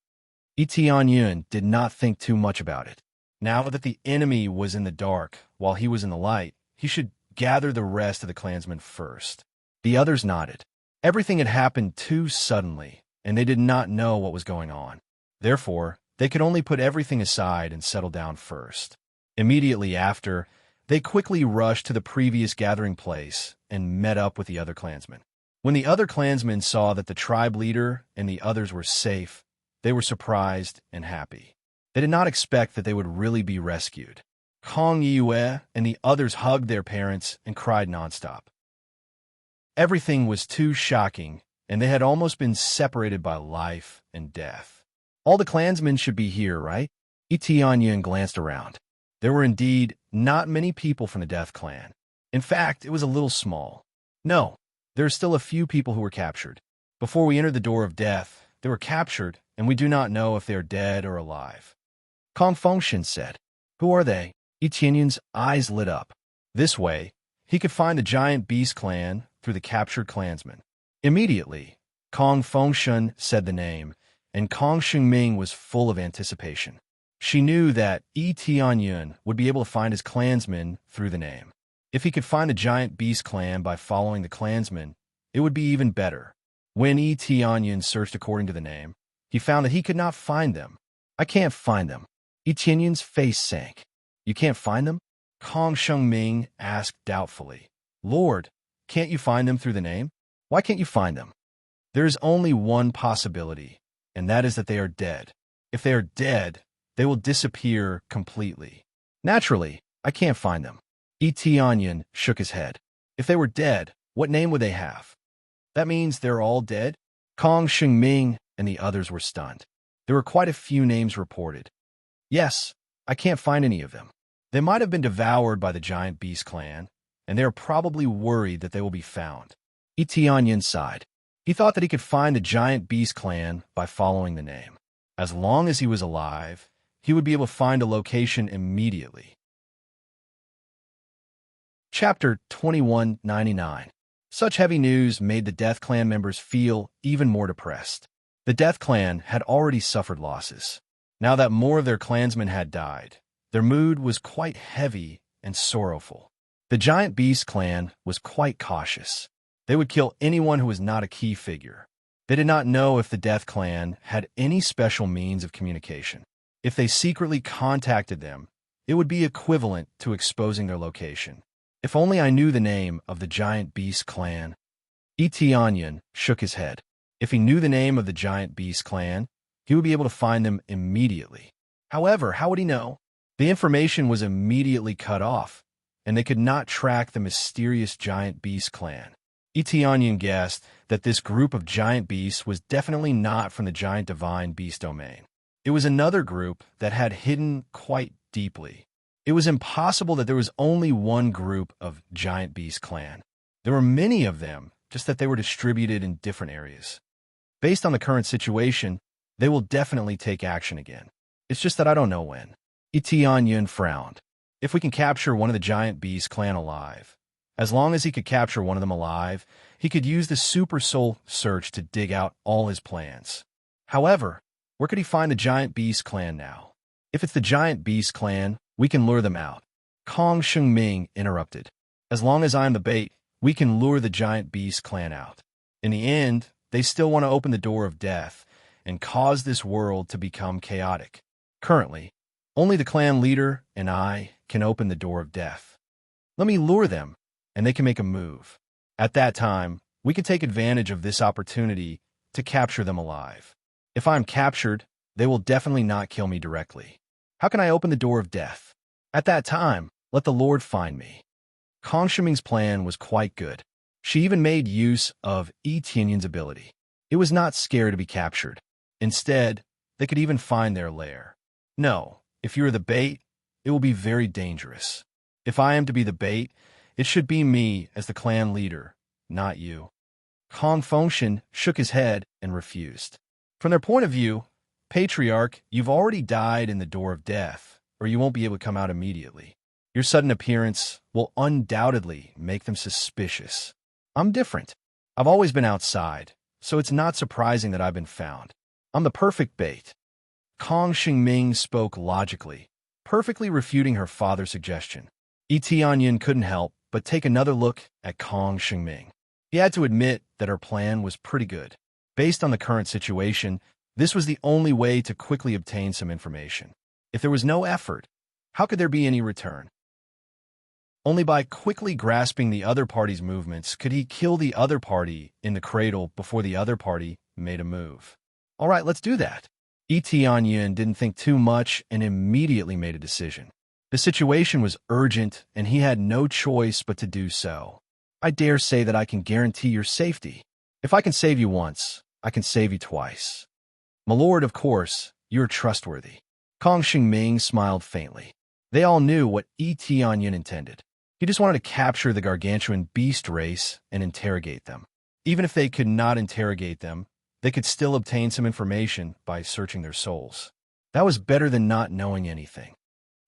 Tianyin did not think too much about it. Now that the enemy was in the dark while he was in the light, he should gather the rest of the clansmen first. The others nodded. Everything had happened too suddenly, and they did not know what was going on. Therefore, they could only put everything aside and settle down first. Immediately after, they quickly rushed to the previous gathering place and met up with the other clansmen. When the other clansmen saw that the tribe leader and the others were safe, they were surprised and happy. They did not expect that they would really be rescued. Kong Yue and the others hugged their parents and cried nonstop. Everything was too shocking, and they had almost been separated by life and death. All the clansmen should be here, right? Tianyin glanced around. There were indeed not many people from the Death Clan. In fact, it was a little small. No, there are still a few people who were captured. Before we entered the door of death, they were captured, and we do not know if they are dead or alive. Kong Fengshen said, "Who are they?" Tianyin's eyes lit up. This way, he could find the giant beast clan through the captured clansmen. Immediately, Kong Fengshen said the name, and Kong Shengming was full of anticipation. She knew that Tianyin would be able to find his clansmen through the name. If he could find the giant beast clan by following the clansmen, it would be even better. When Tianyin searched according to the name, he found that he could not find them. "I can't find them." Tianyin's face sank. "You can't find them?" Kong Shengming asked doubtfully. "Lord, can't you find them through the name? Why can't you find them?" "There is only one possibility, and that is that they are dead. If they are dead, they will disappear completely. Naturally, I can't find them." Tianyin shook his head. "If they were dead, What name would they have? That means they're all dead? Kong Shengming and the others were stunned. There were quite a few names reported. Yes, I can't find any of them. They might have been devoured by the giant beast clan, and they are probably worried that they will be found. Tianyin sighed. He thought that he could find the giant beast clan by following the name. As long as he was alive, he would be able to find a location immediately. Chapter 2199. Such heavy news made the Death Clan members feel even more depressed. The Death Clan had already suffered losses. Now that more of their clansmen had died, their mood was quite heavy and sorrowful. The Giant Beast clan was quite cautious. They would kill anyone who was not a key figure. They did not know if the Death Clan had any special means of communication. If they secretly contacted them, it would be equivalent to exposing their location. If only I knew the name of the Giant Beast clan. Tianyin shook his head. If he knew the name of the Giant Beast clan, he would be able to find them immediately. However, how would he know? The information was immediately cut off, and they could not track the mysterious Giant Beast clan. Tianyin guessed that this group of giant beasts was definitely not from the giant divine beast domain. It was another group that had hidden quite deeply. It was impossible that there was only one group of giant beast clan. There were many of them, just that they were distributed in different areas. Based on the current situation, they will definitely take action again. It's just that I don't know when. Tianyin frowned. If we can capture one of the giant beast clan alive, as long as he could capture one of them alive, he could use the Super Soul Search to dig out all his plans. However, where could he find the Giant Beast clan now? If it's the Giant Beast clan, we can lure them out. Kong Shengming interrupted. As long as I'm the bait, we can lure the Giant Beast clan out. In the end, they still want to open the door of death and cause this world to become chaotic. Currently, only the clan leader and I can open the door of death. Let me lure them, and they can make a move. At that time, we can take advantage of this opportunity to capture them alive. If I'm captured, they will definitely not kill me directly. How can I open the door of death? At that time, let the Lord find me. Kong Shiming's plan was quite good. She even made use of Tianyin's ability. It was not scary to be captured. Instead, they could even find their lair. No, if you are the bait, it will be very dangerous. If I am to be the bait, it should be me as the clan leader, not you. Kong Fengshen shook his head and refused. From their point of view, Patriarch, you've already died in the door of death, or you won't be able to come out immediately. Your sudden appearance will undoubtedly make them suspicious. I'm different. I've always been outside, so it's not surprising that I've been found. I'm the perfect bait. Kong Shengming spoke logically, perfectly refuting her father's suggestion. Tianyin couldn't help but take another look at Kong Shengming. He had to admit that her plan was pretty good. Based on the current situation, this was the only way to quickly obtain some information. If there was no effort, how could there be any return? Only by quickly grasping the other party's movements could he kill the other party in the cradle before the other party made a move. All right, let's do that. Tianyin didn't think too much and immediately made a decision. The situation was urgent, and he had no choice but to do so. I dare say that I can guarantee your safety. If I can save you once, I can save you twice. My lord, of course, you're trustworthy. Kong Shengming smiled faintly. They all knew what Tianyin intended. He just wanted to capture the gargantuan beast race and interrogate them. Even if they could not interrogate them, they could still obtain some information by searching their souls. That was better than not knowing anything.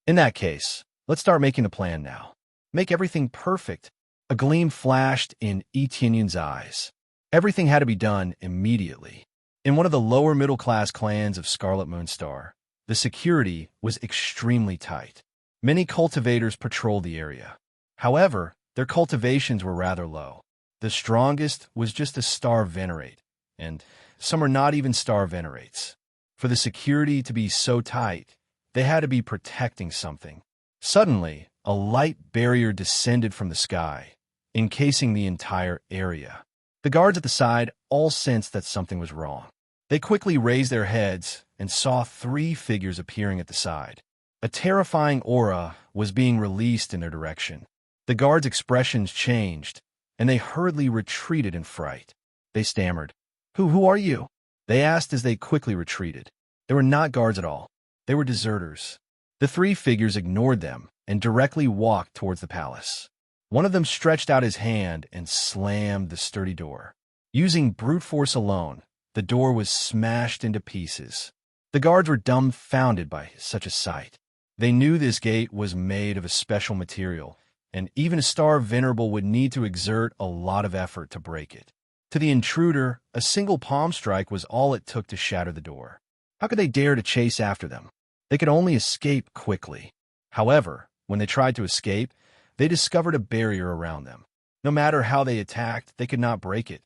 In that case, let's start making the plan now. Make everything perfect. A gleam flashed in Tianyin's eyes. Everything had to be done immediately. In one of the lower middle-class clans of Scarlet Moonstar, the security was extremely tight. Many cultivators patrolled the area. However, their cultivations were rather low. The strongest was just a star venerate, and some are not even star venerates. For the security to be so tight, they had to be protecting something. Suddenly, a light barrier descended from the sky, encasing the entire area. The guards at the side all sensed that something was wrong. They quickly raised their heads and saw 3 figures appearing at the side. A terrifying aura was being released in their direction. The guards' expressions changed, and they hurriedly retreated in fright. They stammered. Who are you?" they asked as they quickly retreated. They were not guards at all. They were deserters. The three figures ignored them and directly walked towards the palace. One of them stretched out his hand and slammed the sturdy door. Using brute force alone, the door was smashed into pieces. The guards were dumbfounded by such a sight. They knew this gate was made of a special material, and even a star venerable would need to exert a lot of effort to break it. To the intruder, a single palm strike was all it took to shatter the door. How could they dare to chase after them? They could only escape quickly. However, when they tried to escape, they discovered a barrier around them. No matter how they attacked, they could not break it.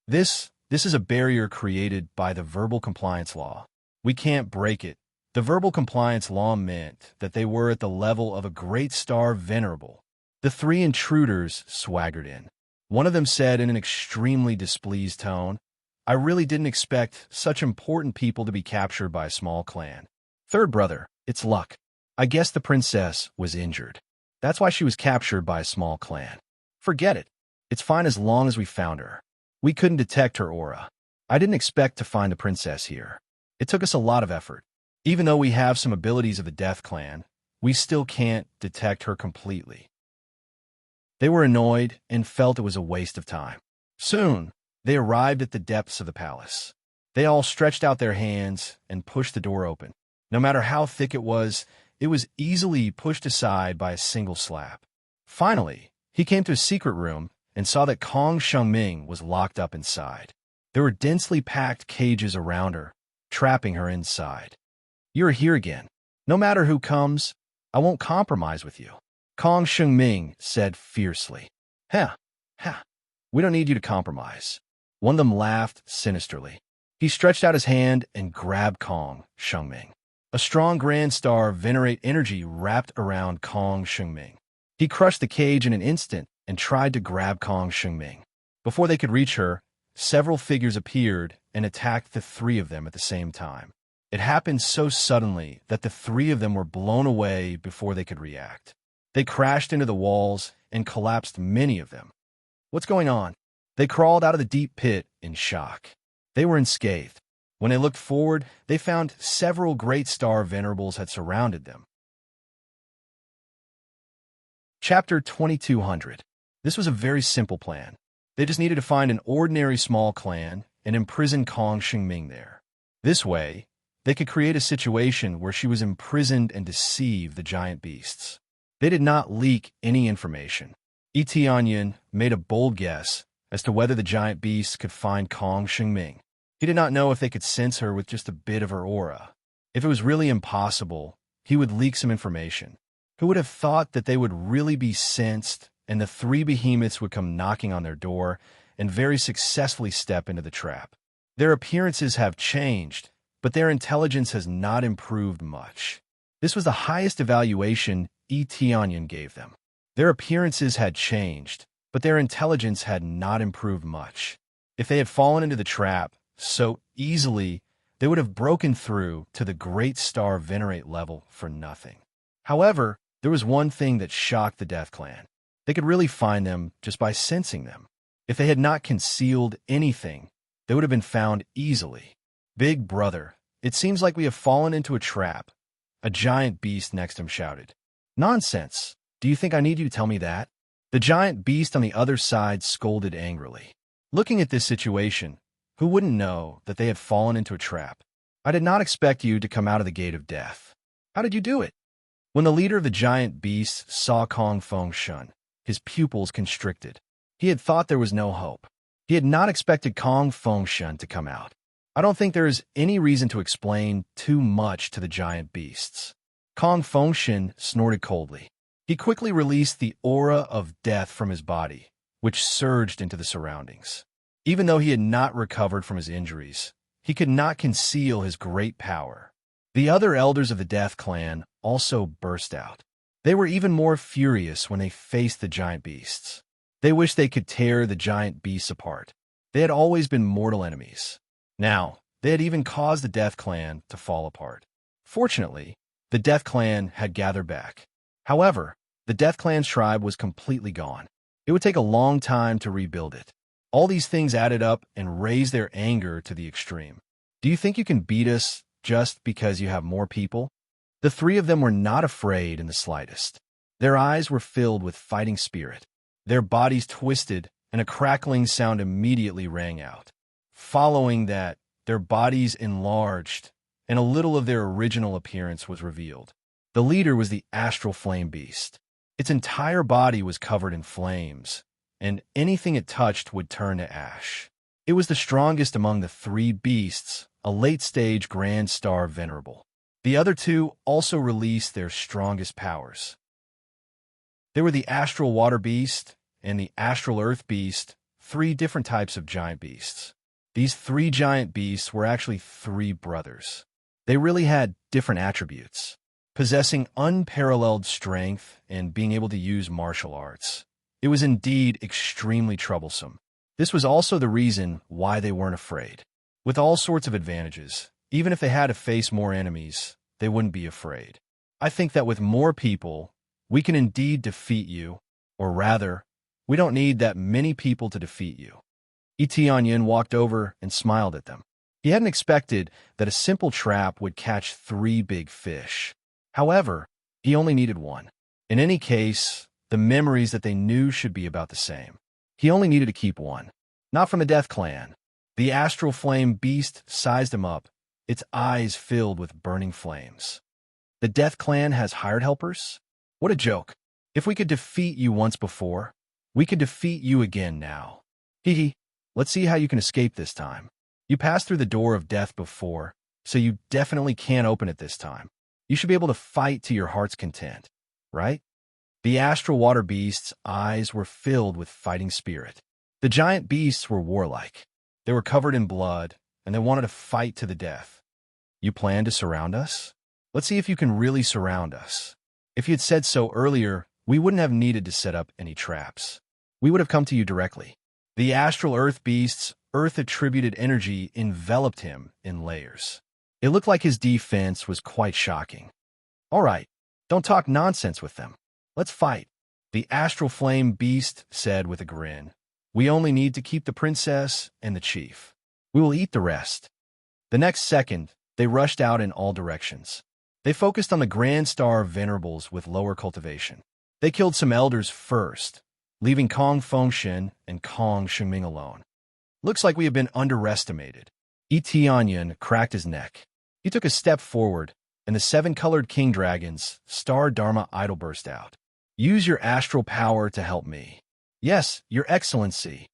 This is a barrier created by the verbal compliance law. We can't break it. The verbal compliance law meant that they were at the level of a great star venerable. The three intruders swaggered in. One of them said in an extremely displeased tone, "I really didn't expect such important people to be captured by a small clan. Third brother, it's luck. I guess the princess was injured. That's why she was captured by a small clan. Forget it. It's fine as long as we found her. We couldn't detect her aura. I didn't expect to find the princess here. It took us a lot of effort. Even though we have some abilities of the Death Clan, we still can't detect her completely." They were annoyed and felt it was a waste of time. Soon, they arrived at the depths of the palace. They all stretched out their hands and pushed the door open. No matter how thick it was easily pushed aside by a single slap. Finally, he came to a secret room and saw that Kong Shengming was locked up inside. There were densely packed cages around her, trapping her inside. "You're here again. No matter who comes, I won't compromise with you," Kong Shengming said fiercely. Ha! We don't need you to compromise." One of them laughed sinisterly. He stretched out his hand and grabbed Kong Shengming. A strong grand star venerate energy wrapped around Kong Shengming. He crushed the cage in an instant and tried to grab Kong Shengming. Before they could reach her, several figures appeared and attacked the three of them at the same time. It happened so suddenly that the three of them were blown away before they could react. They crashed into the walls and collapsed, many of them. "What's going on?" They crawled out of the deep pit in shock. They were unscathed. When they looked forward, they found several great star venerables had surrounded them. Chapter 2200. This was a very simple plan. They just needed to find an ordinary small clan and imprison Kong Shengming there. This way, they could create a situation where she was imprisoned and deceive the giant beasts. They did not leak any information. Tianyin made a bold guess as to whether the giant beasts could find Kong Shengming. He did not know if they could sense her with just a bit of her aura. If it was really impossible, he would leak some information. Who would have thought that they would really be sensed and the three behemoths would come knocking on their door and very successfully step into the trap? Their appearances have changed, but their intelligence has not improved much. This was the highest evaluation Tianyin gave them. Their appearances had changed, but their intelligence had not improved much. If they had fallen into the trap so easily, they would have broken through to the great star venerate level for nothing. However, there was one thing that shocked the Death Clan. They could really find them just by sensing them. If they had not concealed anything, they would have been found easily. "Big brother, it seems like we have fallen into a trap," a giant beast next to him shouted. "Nonsense. Do you think I need you to tell me that?" The giant beast on the other side scolded angrily. Looking at this situation, who wouldn't know that they had fallen into a trap? "I did not expect you to come out of the gate of death. How did you do it?" When the leader of the giant beasts saw Kong Fengshen, his pupils constricted. He had thought there was no hope. He had not expected Kong Fengshen to come out. I don't think there is any reason to explain too much to the giant beasts. Kong Fengshen snorted coldly. He quickly released the aura of death from his body, which surged into the surroundings. Even though he had not recovered from his injuries, he could not conceal his great power. The other elders of the Death Clan also burst out. They were even more furious when they faced the giant beasts. They wished they could tear the giant beasts apart. They had always been mortal enemies. Now, they had even caused the Death Clan to fall apart. Fortunately, the Death Clan had gathered back. However, the Death Clan's tribe was completely gone. It would take a long time to rebuild it. All these things added up and raised their anger to the extreme. Do you think you can beat us just because you have more people? The three of them were not afraid in the slightest. Their eyes were filled with fighting spirit. Their bodies twisted, and a crackling sound immediately rang out. Following that, their bodies enlarged, and a little of their original appearance was revealed. The leader was the astral flame beast. Its entire body was covered in flames, and anything it touched would turn to ash. It was the strongest among the three beasts, a late-stage grand star venerable. The other two also released their strongest powers. They were the astral water beast and the astral earth beast, three different types of giant beasts. These three giant beasts were actually three brothers. They really had different attributes, possessing unparalleled strength and being able to use martial arts. It was indeed extremely troublesome. This was also the reason why they weren't afraid. With all sorts of advantages, even if they had to face more enemies, they wouldn't be afraid. I think that with more people, we can indeed defeat you, or rather, we don't need that many people to defeat you. Tianyin walked over and smiled at them. He hadn't expected that a simple trap would catch three big fish. However, he only needed one. In any case, the memories that they knew should be about the same. He only needed to keep one. Not from the Death Clan. The astral flame beast sized him up, its eyes filled with burning flames. The Death Clan has hired helpers? What a joke. If we could defeat you once before, we could defeat you again now. Hee hee. Let's see how you can escape this time. You passed through the door of death before, so you definitely can't open it this time. You should be able to fight to your heart's content, right? The astral water beast's eyes were filled with fighting spirit. The giant beasts were warlike. They were covered in blood, and they wanted to fight to the death. You plan to surround us? Let's see if you can really surround us. If you had said so earlier, we wouldn't have needed to set up any traps. We would have come to you directly. The astral earth beast's earth-attributed energy enveloped him in layers. It looked like his defense was quite shocking. All right, don't talk nonsense with them. Let's fight, the astral flame beast said with a grin. We only need to keep the princess and the chief. We will eat the rest. The next second, they rushed out in all directions. They focused on the grand star venerables with lower cultivation. They killed some elders first, leaving Kong Fengshen and Kong Shengming alone. Looks like we have been underestimated. Tianyin cracked his neck. He took a step forward, and the seven-colored king dragon's star dharma idol burst out. Use your astral power to help me. Yes, your excellency.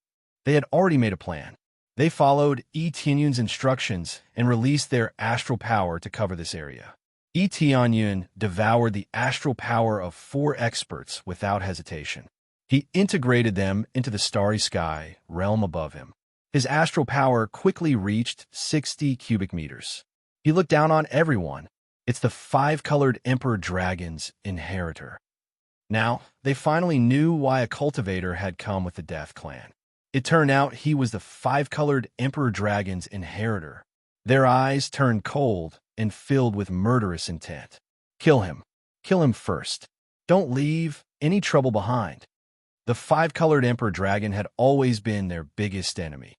They had already made a plan. They followed Tianyun's instructions and released their astral power to cover this area. Tianyun devoured the astral power of four experts without hesitation. He integrated them into the starry sky realm above him. His astral power quickly reached 60 cubic meters. He looked down on everyone. It's the five-colored Emperor Dragon's inheritor. Now, they finally knew why a cultivator had come with the Death Clan. It turned out he was the five-colored Emperor Dragon's inheritor. Their eyes turned cold and filled with murderous intent. Kill him. Kill him first. Don't leave any trouble behind. The five-colored Emperor Dragon had always been their biggest enemy.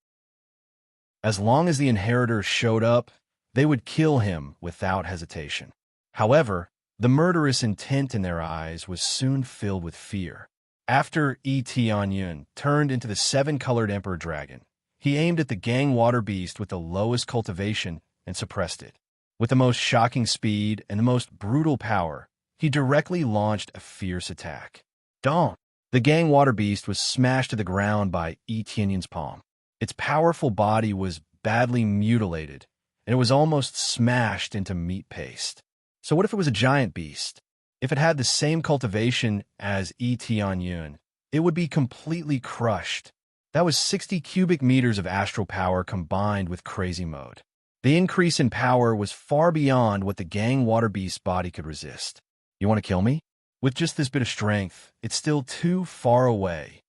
As long as the inheritor showed up, they would kill him without hesitation. However, the murderous intent in their eyes was soon filled with fear. After Tianyun turned into the seven-colored Emperor Dragon, he aimed at the Gang Water Beast with the lowest cultivation and suppressed it. With the most shocking speed and the most brutal power, he directly launched a fierce attack. Don't! The Gang Water Beast was smashed to the ground by Tianyun's palm. Its powerful body was badly mutilated, and it was almost smashed into meat paste. So what if it was a giant beast? If it had the same cultivation as Tianyun, it would be completely crushed. That was 60 cubic meters of astral power combined with crazy mode. The increase in power was far beyond what the Gang Water Beast's body could resist. You want to kill me? With just this bit of strength, it's still too far away.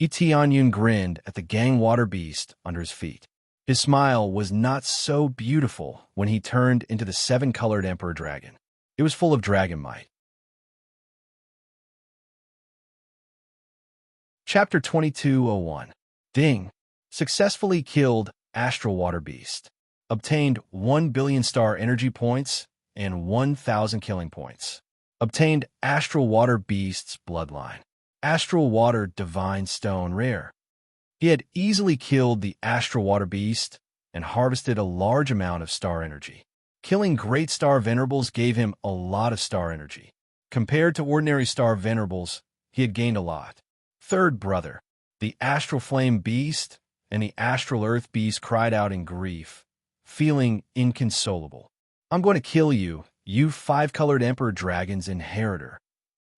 Tianyun grinned at the Gang Water Beast under his feet. His smile was not so beautiful when he turned into the seven-colored Emperor Dragon. It was full of dragon might. Chapter 2201. Ding. Successfully killed Astral Water Beast. Obtained 1 billion star energy points and 1,000 killing points. Obtained Astral Water Beast's bloodline. Astral Water Divine Stone Rare. He had easily killed the Astral Water Beast and harvested a large amount of star energy. Killing Great Star Venerables gave him a lot of star energy. Compared to ordinary star Venerables, he had gained a lot. Third brother, the Astral Flame Beast and the Astral Earth Beast cried out in grief, feeling inconsolable. I'm going to kill you, you five-colored Emperor Dragon's inheritor.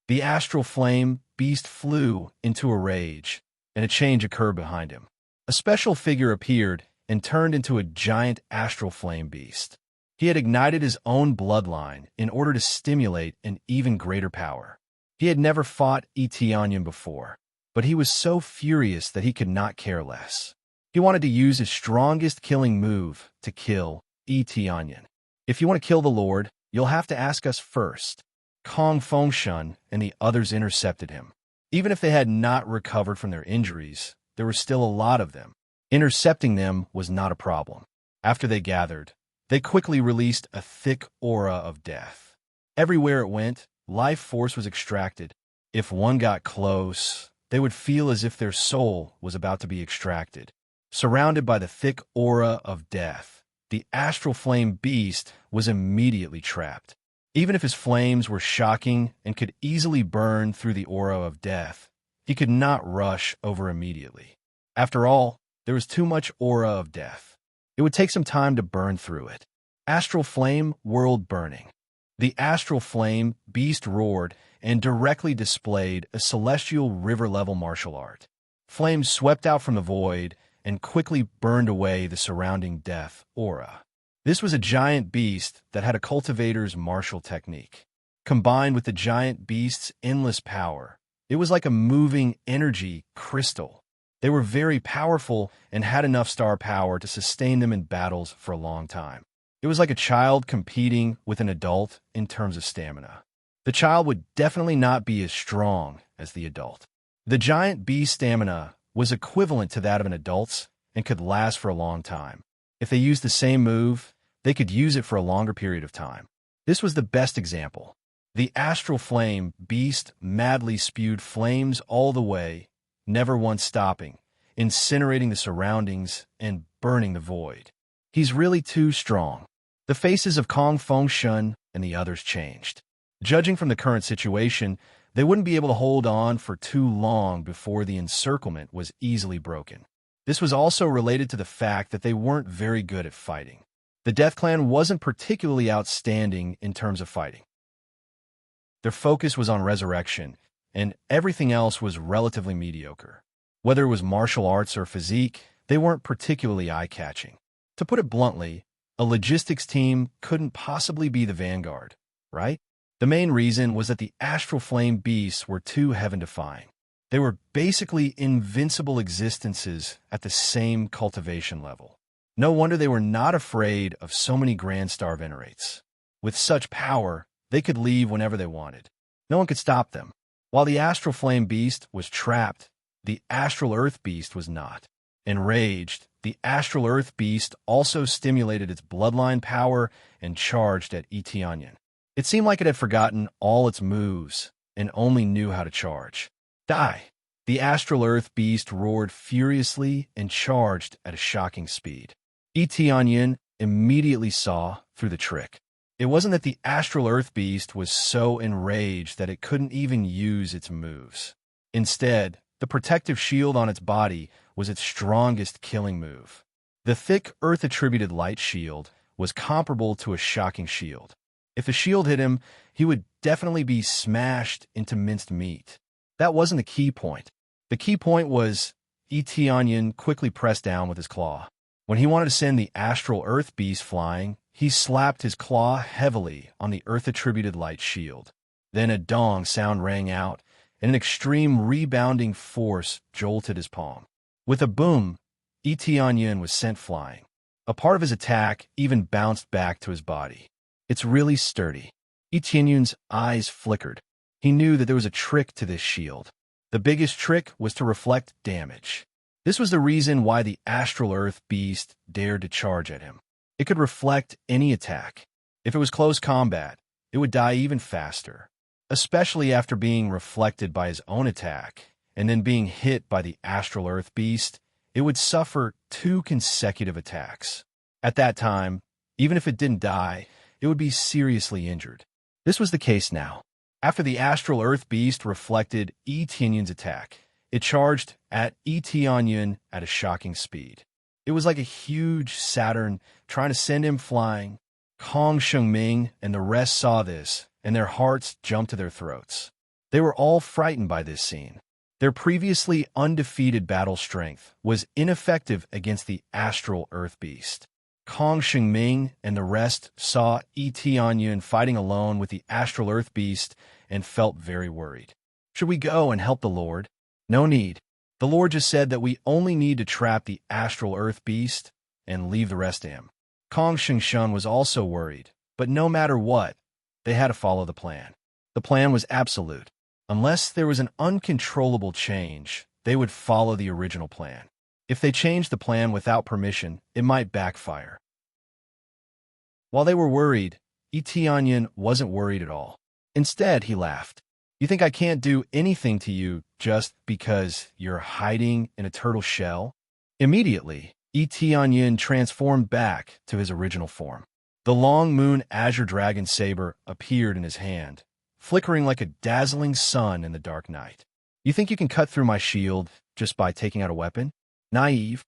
The Astral Flame Beast flew into a rage, and a change occurred behind him. A special figure appeared and turned into a giant Astral Flame Beast. He had ignited his own bloodline in order to stimulate an even greater power. He had never fought Eteonian before, but he was so furious that he could not care less. He wanted to use his strongest killing move to kill Eteonian. If you want to kill the Lord, you'll have to ask us first. Kong Fengshun and the others intercepted him. Even if they had not recovered from their injuries, there were still a lot of them. Intercepting them was not a problem. After they gathered, they quickly released a thick aura of death. Everywhere it went, life force was extracted. If one got close, they would feel as if their soul was about to be extracted. Surrounded by the thick aura of death, the Astral Flame Beast was immediately trapped. Even if his flames were shocking and could easily burn through the aura of death, he could not rush over immediately. After all, there was too much aura of death. It would take some time to burn through it. Astral Flame World Burning. The Astral Flame Beast roared and directly displayed a celestial river-level martial art. Flames swept out from the void and quickly burned away the surrounding death aura. This was a giant beast that had a cultivator's martial technique. Combined with the giant beast's endless power, it was like a moving energy crystal. They were very powerful and had enough star power to sustain them in battles for a long time. It was like a child competing with an adult in terms of stamina. The child would definitely not be as strong as the adult. The giant beast's stamina was equivalent to that of an adult's and could last for a long time. If they used the same move, they could use it for a longer period of time. This was the best example. The Astral Flame Beast madly spewed flames all the way, never once stopping, incinerating the surroundings and burning the void. He's really too strong. The faces of Kong Fengshun and the others changed. Judging from the current situation, they wouldn't be able to hold on for too long before the encirclement was easily broken. This was also related to the fact that they weren't very good at fighting. The Death Clan wasn't particularly outstanding in terms of fighting. Their focus was on resurrection, and everything else was relatively mediocre. Whether it was martial arts or physique, they weren't particularly eye-catching. To put it bluntly, a logistics team couldn't possibly be the vanguard, right? The main reason was that the Astral Flame Beasts were too heaven-defying. They were basically invincible existences at the same cultivation level. No wonder they were not afraid of so many Grand Star Venerates. With such power, they could leave whenever they wanted. No one could stop them. While the Astral Flame Beast was trapped, the Astral Earth Beast was not. Enraged, the Astral Earth Beast also stimulated its bloodline power and charged at Eteonian. It seemed like it had forgotten all its moves and only knew how to charge. Die! The Astral Earth Beast roared furiously and charged at a shocking speed. Eteonian immediately saw through the trick. It wasn't that the Astral Earth Beast was so enraged that it couldn't even use its moves. Instead, the protective shield on its body was its strongest killing move. The thick Earth-attributed light shield was comparable to a shocking shield. If a shield hit him, he would definitely be smashed into minced meat. That wasn't the key point. The key point was Eteonian quickly pressed down with his claw. When he wanted to send the Astral Earth Beast flying, he slapped his claw heavily on the Earth-attributed light shield. Then a dong sound rang out, and an extreme rebounding force jolted his palm. With a boom, Eteonian was sent flying. A part of his attack even bounced back to his body. It's really sturdy. Eteonian's eyes flickered. He knew that there was a trick to this shield. The biggest trick was to reflect damage. This was the reason why the astral earth beast dared to charge at him. It could reflect any attack. If it was close combat, it would die even faster, especially after being reflected by his own attack and then being hit by the astral earth beast. It would suffer 2 consecutive attacks. At that time, even if it didn't die, it would be seriously injured. This was the case now. After the astral earth beast reflected Tianyun's attack, it charged at Tianyun at a shocking speed. It was like a huge Saturn trying to send him flying. Kong Shengming and the rest saw this, and their hearts jumped to their throats. They were all frightened by this scene. Their previously undefeated battle strength was ineffective against the astral earth beast. Kong Shengming and the rest saw Tianyun fighting alone with the astral earth beast and felt very worried. Should we go and help the Lord? No need. The Lord just said that we only need to trap the astral earth beast and leave the rest to him. Kong Shengshun was also worried, but no matter what, they had to follow the plan. The plan was absolute. Unless there was an uncontrollable change, they would follow the original plan. If they changed the plan without permission, it might backfire. While they were worried, Tianyun wasn't worried at all. Instead, he laughed. You think I can't do anything to you just because you're hiding in a turtle shell? Immediately, Tianyun transformed back to his original form. The long moon azure dragon saber appeared in his hand, flickering like a dazzling sun in the dark night. You think you can cut through my shield just by taking out a weapon? Naive.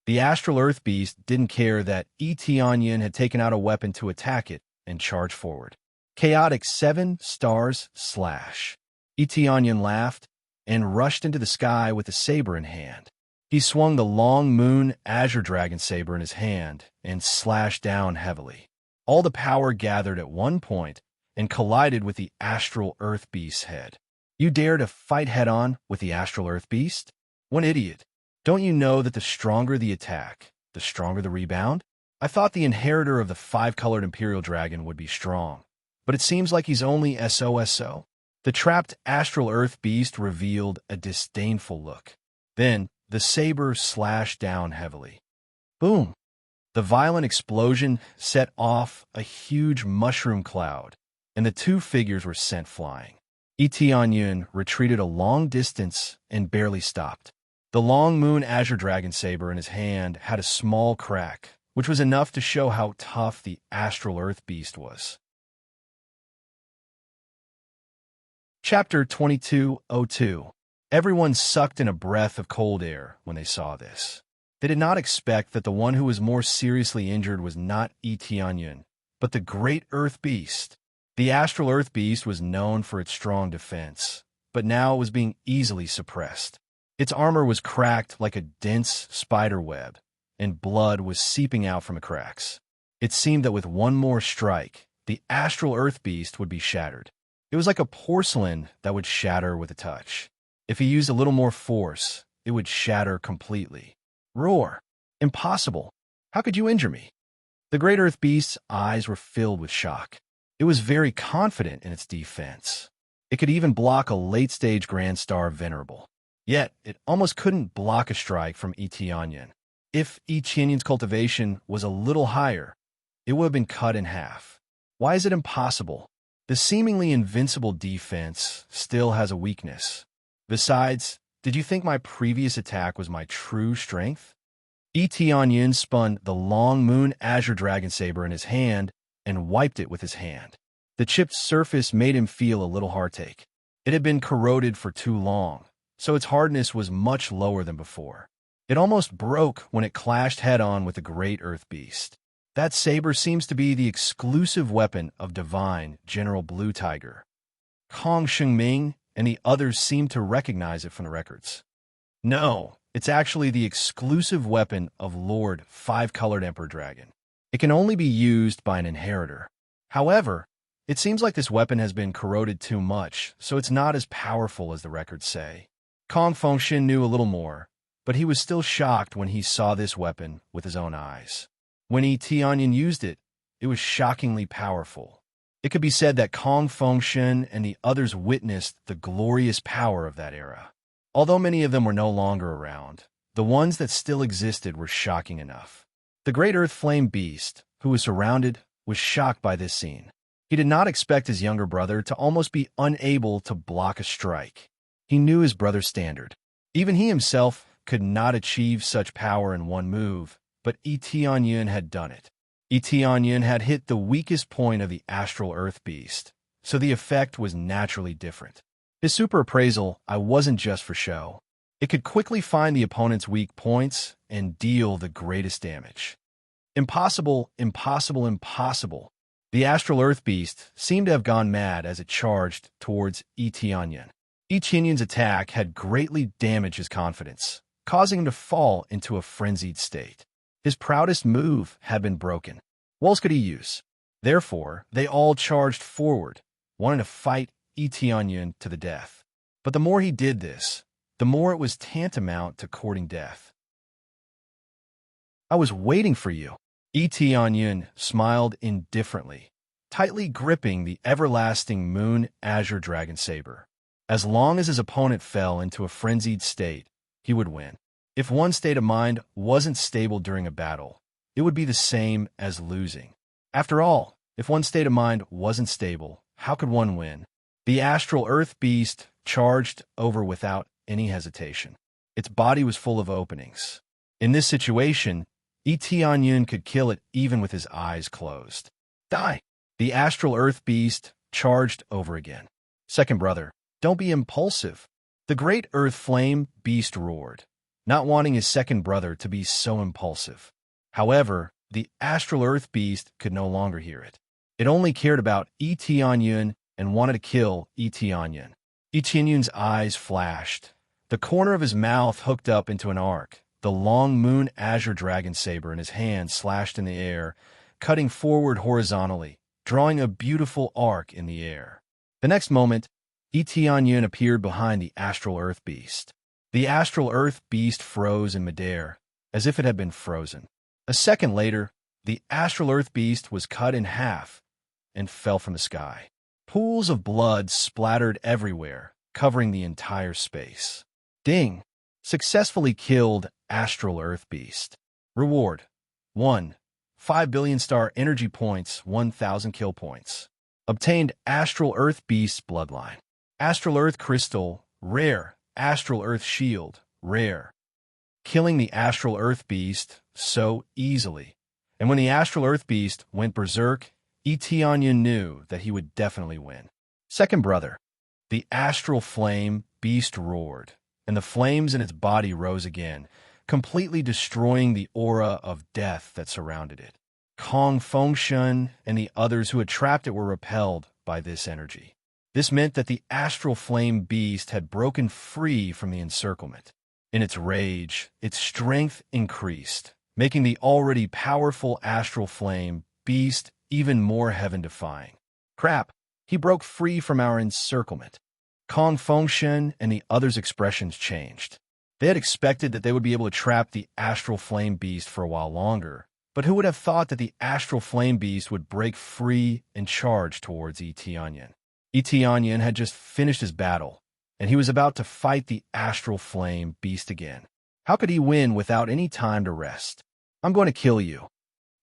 The astral earth beast didn't care that Tianyun had taken out a weapon to attack it and charged forward. Chaotic 7 stars slash. Tianyun laughed and rushed into the sky with the saber in hand. He swung the long moon azure dragon saber in his hand and slashed down heavily. All the power gathered at one point and collided with the astral earth beast's head. You dare to fight head-on with the astral earth beast? What idiot. Don't you know that the stronger the attack, the stronger the rebound? I thought the inheritor of the 5-colored imperial dragon would be strong, but it seems like he's only SOSO. The trapped astral earth beast revealed a disdainful look. Then, the saber slashed down heavily. Boom! The violent explosion set off a huge mushroom cloud, and the 2 figures were sent flying. Tianyun retreated a long distance and barely stopped. The long moon azure dragon saber in his hand had a small crack, which was enough to show how tough the astral earth beast was. Chapter 2202. Everyone sucked in a breath of cold air when they saw this. They did not expect that the one who was more seriously injured was not Tianyun, but the great earth beast. The astral earth beast was known for its strong defense, but now it was being easily suppressed. Its armor was cracked like a dense spider web, and blood was seeping out from the cracks. It seemed that with one more strike, the astral earth beast would be shattered. It was like a porcelain that would shatter with a touch. If he used a little more force, it would shatter completely. Roar! Impossible! How could you injure me? The great earth beast's eyes were filled with shock. It was very confident in its defense. It could even block a late-stage Grand Star Venerable. Yet, it almost couldn't block a strike from Tianyun. If Tianyun's cultivation was a little higher, it would have been cut in half. Why is it impossible? The seemingly invincible defense still has a weakness. Besides, did you think my previous attack was my true strength? Tianyun spun the long moon azure dragon saber in his hand and wiped it with his hand. The chipped surface made him feel a little heartache. It had been corroded for too long, so its hardness was much lower than before. It almost broke when it clashed head-on with the great earth beast. That saber seems to be the exclusive weapon of divine General Blue Tiger. Kong Shengming and the others seem to recognize it from the records. No, it's actually the exclusive weapon of Lord 5-colored Emperor Dragon. It can only be used by an inheritor. However, it seems like this weapon has been corroded too much, so it's not as powerful as the records say. Kong Fengshin knew a little more, but he was still shocked when he saw this weapon with his own eyes. When Tianyun used it, it was shockingly powerful. It could be said that Kong Fengshin and the others witnessed the glorious power of that era. Although many of them were no longer around, the ones that still existed were shocking enough. The great Earth Flame Beast, who was surrounded, was shocked by this scene. He did not expect his younger brother to almost be unable to block a strike. He knew his brother's standard. Even he himself could not achieve such power in one move, but Etienne had done it. Etienne had hit the weakest point of the astral Earth Beast, so the effect was naturally different. His super appraisal, I wasn't just for show. It could quickly find the opponent's weak points and deal the greatest damage. Impossible, impossible, impossible. The astral Earth Beast seemed to have gone mad as it charged towards Etienne. Etienne's attack had greatly damaged his confidence, causing him to fall into a frenzied state. His proudest move had been broken. What else could he use? Therefore, they all charged forward, wanting to fight Etienne to the death. But the more he did this, the more it was tantamount to courting death. "I was waiting for you." Etienne smiled indifferently, tightly gripping the everlasting moon azure dragon saber. As long as his opponent fell into a frenzied state, he would win. If one state of mind wasn't stable during a battle, it would be the same as losing. After all, if one state of mind wasn't stable, how could one win? The astral Earth Beast charged over without any hesitation. Its body was full of openings. In this situation, Etienne could kill it even with his eyes closed. Die! The astral Earth Beast charged over again. "Second brother, don't be impulsive." The great Earth Flame Beast roared, not wanting his second brother to be so impulsive. However, the astral Earth Beast could no longer hear it. It only cared about Etienne and wanted to kill Etienne. Etienne's eyes flashed. The corner of his mouth hooked up into an arc. The long moon azure dragon saber in his hand slashed in the air, cutting forward horizontally, drawing a beautiful arc in the air. The next moment, Etienne appeared behind the astral Earth Beast. The astral Earth Beast froze in midair, as if it had been frozen. A second later, the astral Earth Beast was cut in half and fell from the sky. Pools of blood splattered everywhere, covering the entire space. Ding! Successfully killed astral Earth Beast. Reward: 1. 5 billion star energy points, 1,000 kill points. Obtained astral Earth Beast bloodline. Astral Earth Crystal, rare. Astral Earth Shield, rare. Killing the astral Earth Beast so easily. And when the astral Earth Beast went berserk, Etienne knew that he would definitely win. Second brother. The astral flame beast roared, and the flames in its body rose again, completely destroying the aura of death that surrounded it. Kong Fengshen and the others who had trapped it were repelled by this energy. This meant that the astral flame beast had broken free from the encirclement. In its rage, its strength increased, making the already powerful astral flame beast even more heaven-defying. Crap, he broke free from our encirclement. Kong Fengshen and the others' expressions changed. They had expected that they would be able to trap the astral flame beast for a while longer, but who would have thought that the astral flame beast would break free and charge towards Etienne? Etienne had just finished his battle, and he was about to fight the astral flame beast again. How could he win without any time to rest? "I'm going to kill you."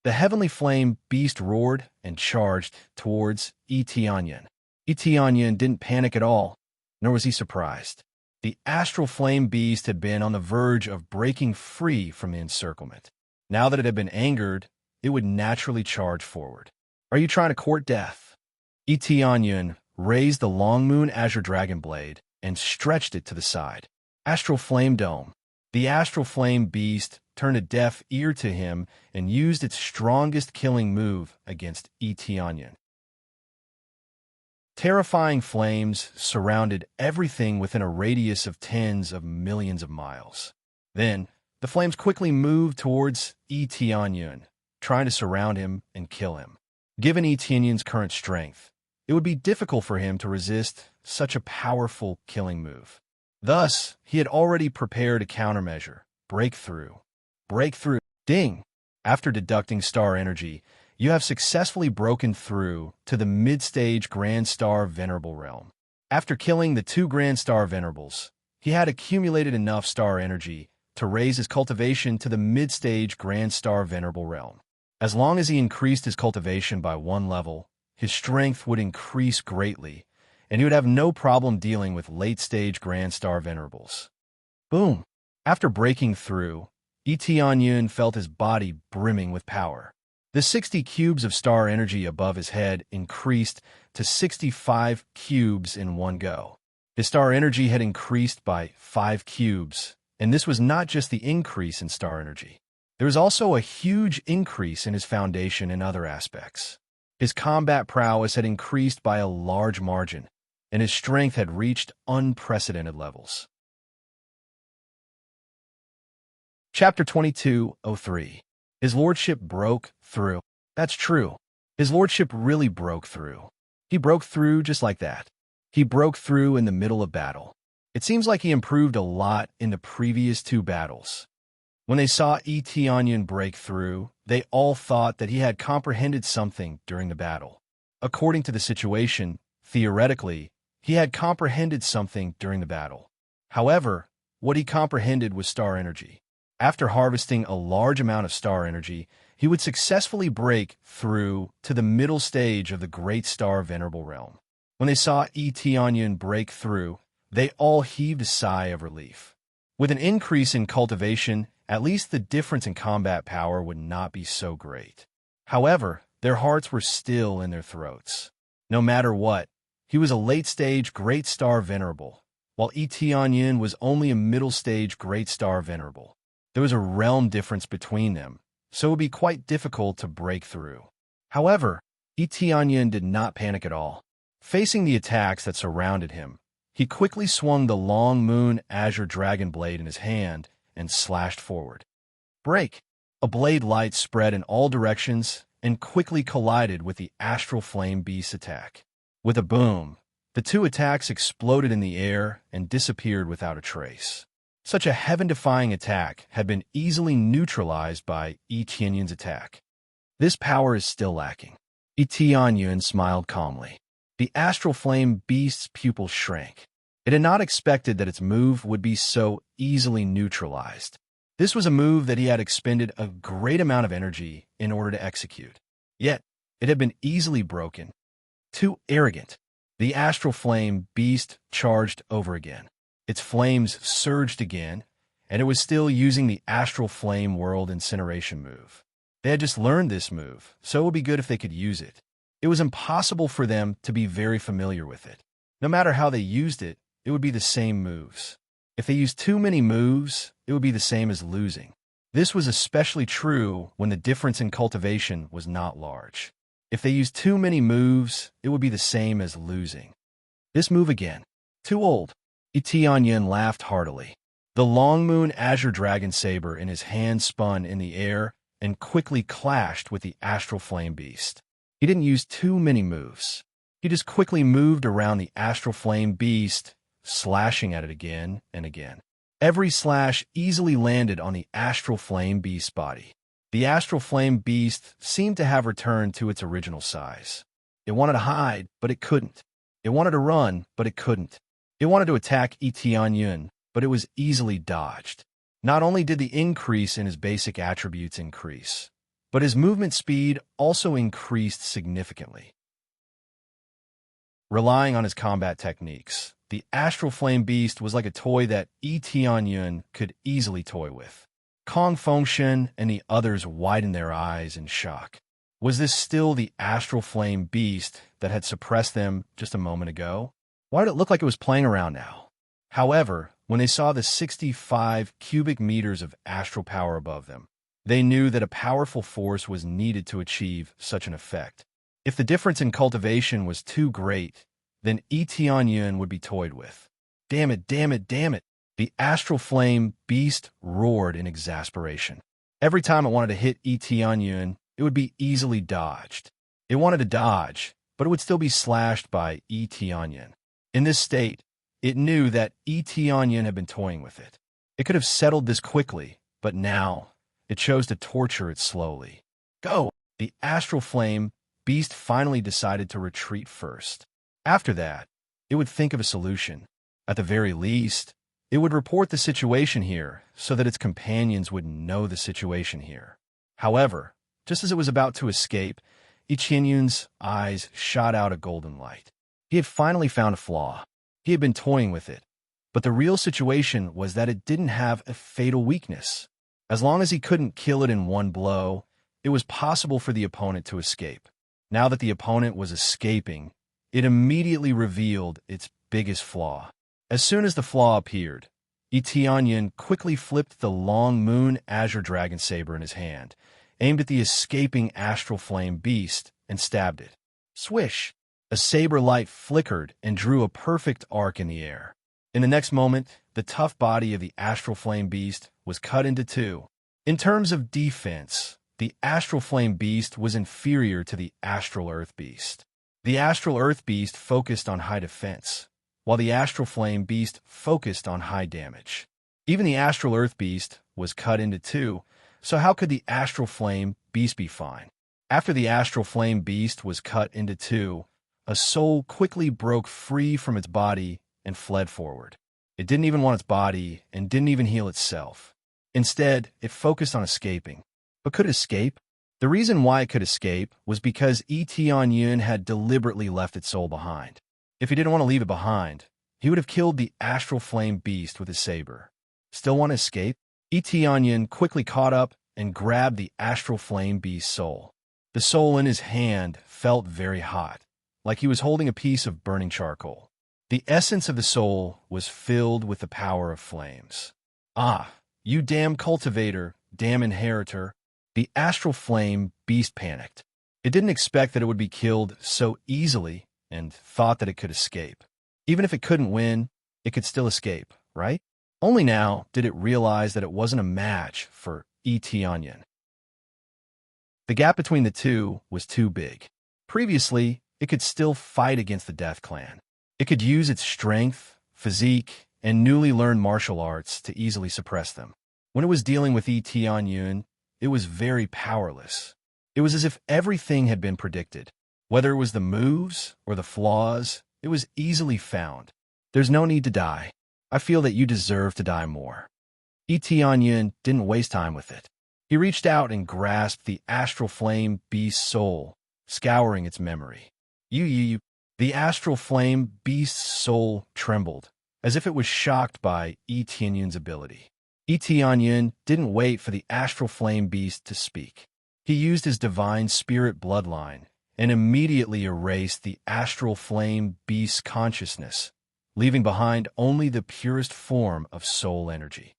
The heavenly flame beast roared and charged towards Etienne. Etienne didn't panic at all, nor was he surprised. The astral flame beast had been on the verge of breaking free from the encirclement. Now that it had been angered, it would naturally charge forward. "Are you trying to court death?" Etienne raised the long moon azure dragon blade and stretched it to the side. Astral flame dome. The astral flame beast turned a deaf ear to him and used its strongest killing move against Etienne. Terrifying flames surrounded everything within a radius of tens of millions of miles. Then, the flames quickly moved towards Etienne, trying to surround him and kill him. Given Etienne's current strength, it would be difficult for him to resist such a powerful killing move. Thus, he had already prepared a countermeasure. Breakthrough. Breakthrough. Ding! After deducting star energy, you have successfully broken through to the mid-stage Grand Star Venerable realm. After killing the 2 Grand Star Venerables, he had accumulated enough star energy to raise his cultivation to the mid-stage Grand Star Venerable realm. As long as he increased his cultivation by one level, his strength would increase greatly, and he would have no problem dealing with late-stage Grand Star Venerables. Boom! After breaking through, Yun felt his body brimming with power. The 60 cubes of star energy above his head increased to 65 cubes in one go. His star energy had increased by 5 cubes, and this was not just the increase in star energy. There was also a huge increase in his foundation and other aspects. His combat prowess had increased by a large margin, and his strength had reached unprecedented levels. Chapter 22:03. His Lordship broke through. That's true. His Lordship really broke through. He broke through just like that. He broke through in the middle of battle. It seems like he improved a lot in the previous 2 battles. When they saw Yun break through, they all thought that he had comprehended something during the battle. According to the situation, theoretically, he had comprehended something during the battle. However, what he comprehended was star energy. After harvesting a large amount of star energy, he would successfully break through to the middle stage of the Great Star Venerable Realm. When they saw Yun break through, they all heaved a sigh of relief. With an increase in cultivation, at least the difference in combat power would not be so great. However, their hearts were still in their throats. No matter what, he was a late-stage Great Star Venerable, while Yun was only a middle-stage Great Star Venerable. There was a realm difference between them, so it would be quite difficult to break through. However, Yun did not panic at all. Facing the attacks that surrounded him, he quickly swung the long moon azure dragon blade in his hand and slashed forward. Break! A blade light spread in all directions and quickly collided with the astral flame beast attack. With a boom, the 2 attacks exploded in the air and disappeared without a trace. Such a heaven-defying attack had been easily neutralized by Yun's attack. This power is still lacking. Yun smiled calmly. The astral flame beast's pupils shrank. It had not expected that its move would be so easily neutralized. This was a move that he had expended a great amount of energy in order to execute. Yet, it had been easily broken. Too arrogant. The astral flame beast charged over again. Its flames surged again, and it was still using the astral flame world incineration move. They had just learned this move, so it would be good if they could use it. It was impossible for them to be very familiar with it. No matter how they used it, it would be the same moves. If they used too many moves, it would be the same as losing. This was especially true when the difference in cultivation was not large. If they used too many moves, it would be the same as losing. This move again. Too old. Yun laughed heartily. The long moon azure dragon saber in his hand spun in the air and quickly clashed with the astral flame beast. He didn't use too many moves. He just quickly moved around the astral flame beast, slashing at it again and again. Every slash easily landed on the astral flame beast's body. The astral flame beast seemed to have returned to its original size. It wanted to hide, but it couldn't. It wanted to run, but it couldn't. It wanted to attack Yun, but it was easily dodged. Not only did the increase in his basic attributes increase, but his movement speed also increased significantly. Relying on his combat techniques, the astral flame beast was like a toy that Yun could easily toy with. Kong Fengshen and the others widened their eyes in shock. Was this still the astral flame beast that had suppressed them just a moment ago? Why did it look like it was playing around now? However, when they saw the 65 cubic meters of astral power above them, they knew that a powerful force was needed to achieve such an effect. If the difference in cultivation was too great, then Yun would be toyed with. Damn it, damn it, damn it! The astral flame beast roared in exasperation. Every time it wanted to hit Yun, it would be easily dodged. It wanted to dodge, but it would still be slashed by Yun. In this state, it knew that Yun had been toying with it. It could have settled this quickly, but now it chose to torture it slowly. Go! The astral flame beast finally decided to retreat first. After that, it would think of a solution. At the very least, It would report the situation here so that its companions would know the situation here. However, just as it was about to escape, Etienne's eyes shot out a golden light. He had finally found a flaw. He had been toying with it. But the real situation was that it didn't have a fatal weakness. As long as he couldn't kill it in one blow, it was possible for the opponent to escape. Now that the opponent was escaping, it immediately revealed its biggest flaw. As soon as the flaw appeared, Etienne quickly flipped the long moon azure dragon saber in his hand, aimed at the escaping astral flame beast, and stabbed it. Swish! A saber light flickered and drew a perfect arc in the air. In the next moment, the tough body of the astral flame beast was cut into two. In terms of defense, the astral flame beast was inferior to the astral earth beast. The astral earth beast focused on high defense, while the astral flame beast focused on high damage. Even the astral earth beast was cut into two, so how could the astral flame beast be fine? After the astral flame beast was cut into two, a soul quickly broke free from its body and fled forward. It didn't even want its body and didn't even heal itself. Instead, it focused on escaping. But could it escape? The reason why it could escape was because Etienne had deliberately left its soul behind. If he didn't want to leave it behind, he would have killed the astral flame beast with his saber. Still want to escape? Etienne quickly caught up and grabbed the astral flame beast's soul. The soul in his hand felt very hot, like he was holding a piece of burning charcoal. The essence of the soul was filled with the power of flames. Ah, you damn cultivator, damn inheritor. The astral flame beast panicked. It didn't expect that it would be killed so easily and thought that it could escape. Even if it couldn't win, it could still escape, right? Only now did it realize that it wasn't a match for Etienne. The gap between the two was too big. Previously, it could still fight against the Death Clan. It could use its strength, physique, and newly learned martial arts to easily suppress them. When it was dealing with Etienne, it was very powerless. It was as if everything had been predicted. Whether it was the moves or the flaws, it was easily found. There's no need to die. I feel that you deserve to die more. Etienne didn't waste time with it. He reached out and grasped the astral flame beast's soul, scouring its memory. The astral flame beast's soul trembled, as if it was shocked by Etienne's ability. Etienne didn't wait for the astral flame beast to speak. He used his divine spirit bloodline and immediately erased the astral flame beast's consciousness, leaving behind only the purest form of soul energy.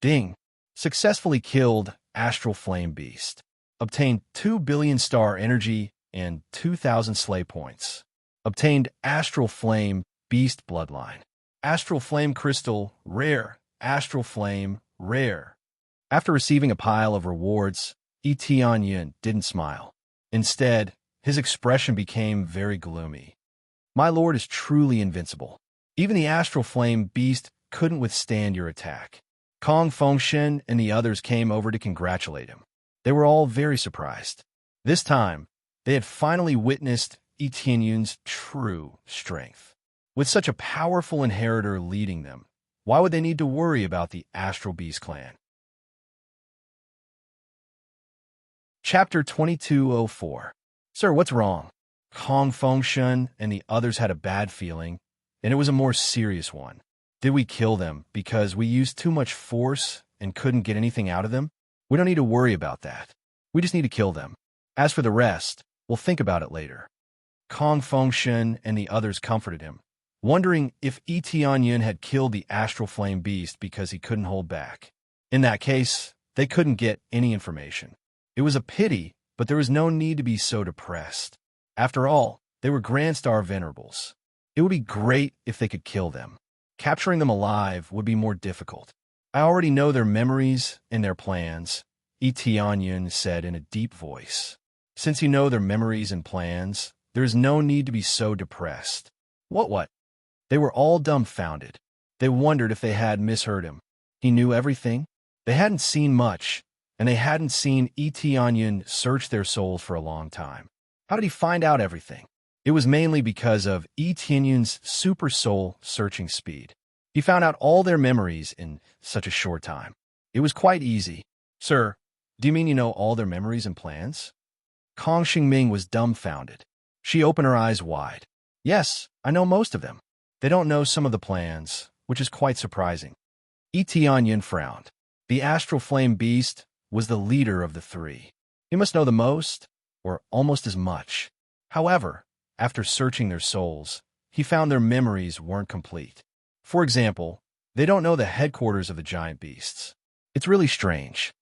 Ding! Successfully killed astral flame beast. Obtained 2 billion star energy and 2,000 slay points. Obtained astral flame beast bloodline. Astral flame crystal, rare. Astral flame, rare. After receiving a pile of rewards, Etienne didn't smile. Instead, his expression became very gloomy. My lord is truly invincible. Even the astral flame beast couldn't withstand your attack. Kong Fengshen and the others came over to congratulate him. They were all very surprised. This time, they had finally witnessed Etienne's true strength. With such a powerful inheritor leading them, why would they need to worry about the Astral Beast clan? Chapter 2204. Sir, what's wrong? Kong Fengshen and the others had a bad feeling, and it was a more serious one. Did we kill them because we used too much force and couldn't get anything out of them? We don't need to worry about that. We just need to kill them. As for the rest, we'll think about it later. Kong Fengshen and the others comforted him, wondering if Etienne had killed the astral flame beast because he couldn't hold back. In that case, they couldn't get any information. It was a pity, but there was no need to be so depressed. After all, they were Grand Star Venerables. It would be great if they could kill them. Capturing them alive would be more difficult. I already know their memories and their plans, Etienne said in a deep voice. Since you know their memories and plans, there is no need to be so depressed. What? They were all dumbfounded. They wondered if they had misheard him. He knew everything. They hadn't seen much, and they hadn't seen Etienne search their souls for a long time. How did he find out everything? It was mainly because of Etienne's super soul searching speed. He found out all their memories in such a short time. It was quite easy. Sir, do you mean you know all their memories and plans? Kong Xingming was dumbfounded. She opened her eyes wide. Yes, I know most of them. They don't know some of the plans, which is quite surprising. Yi Tianyin frowned. The astral flame beast was the leader of the three. He must know the most, or almost as much. However, after searching their souls, he found their memories weren't complete. For example, they don't know the headquarters of the giant beasts. It's really strange.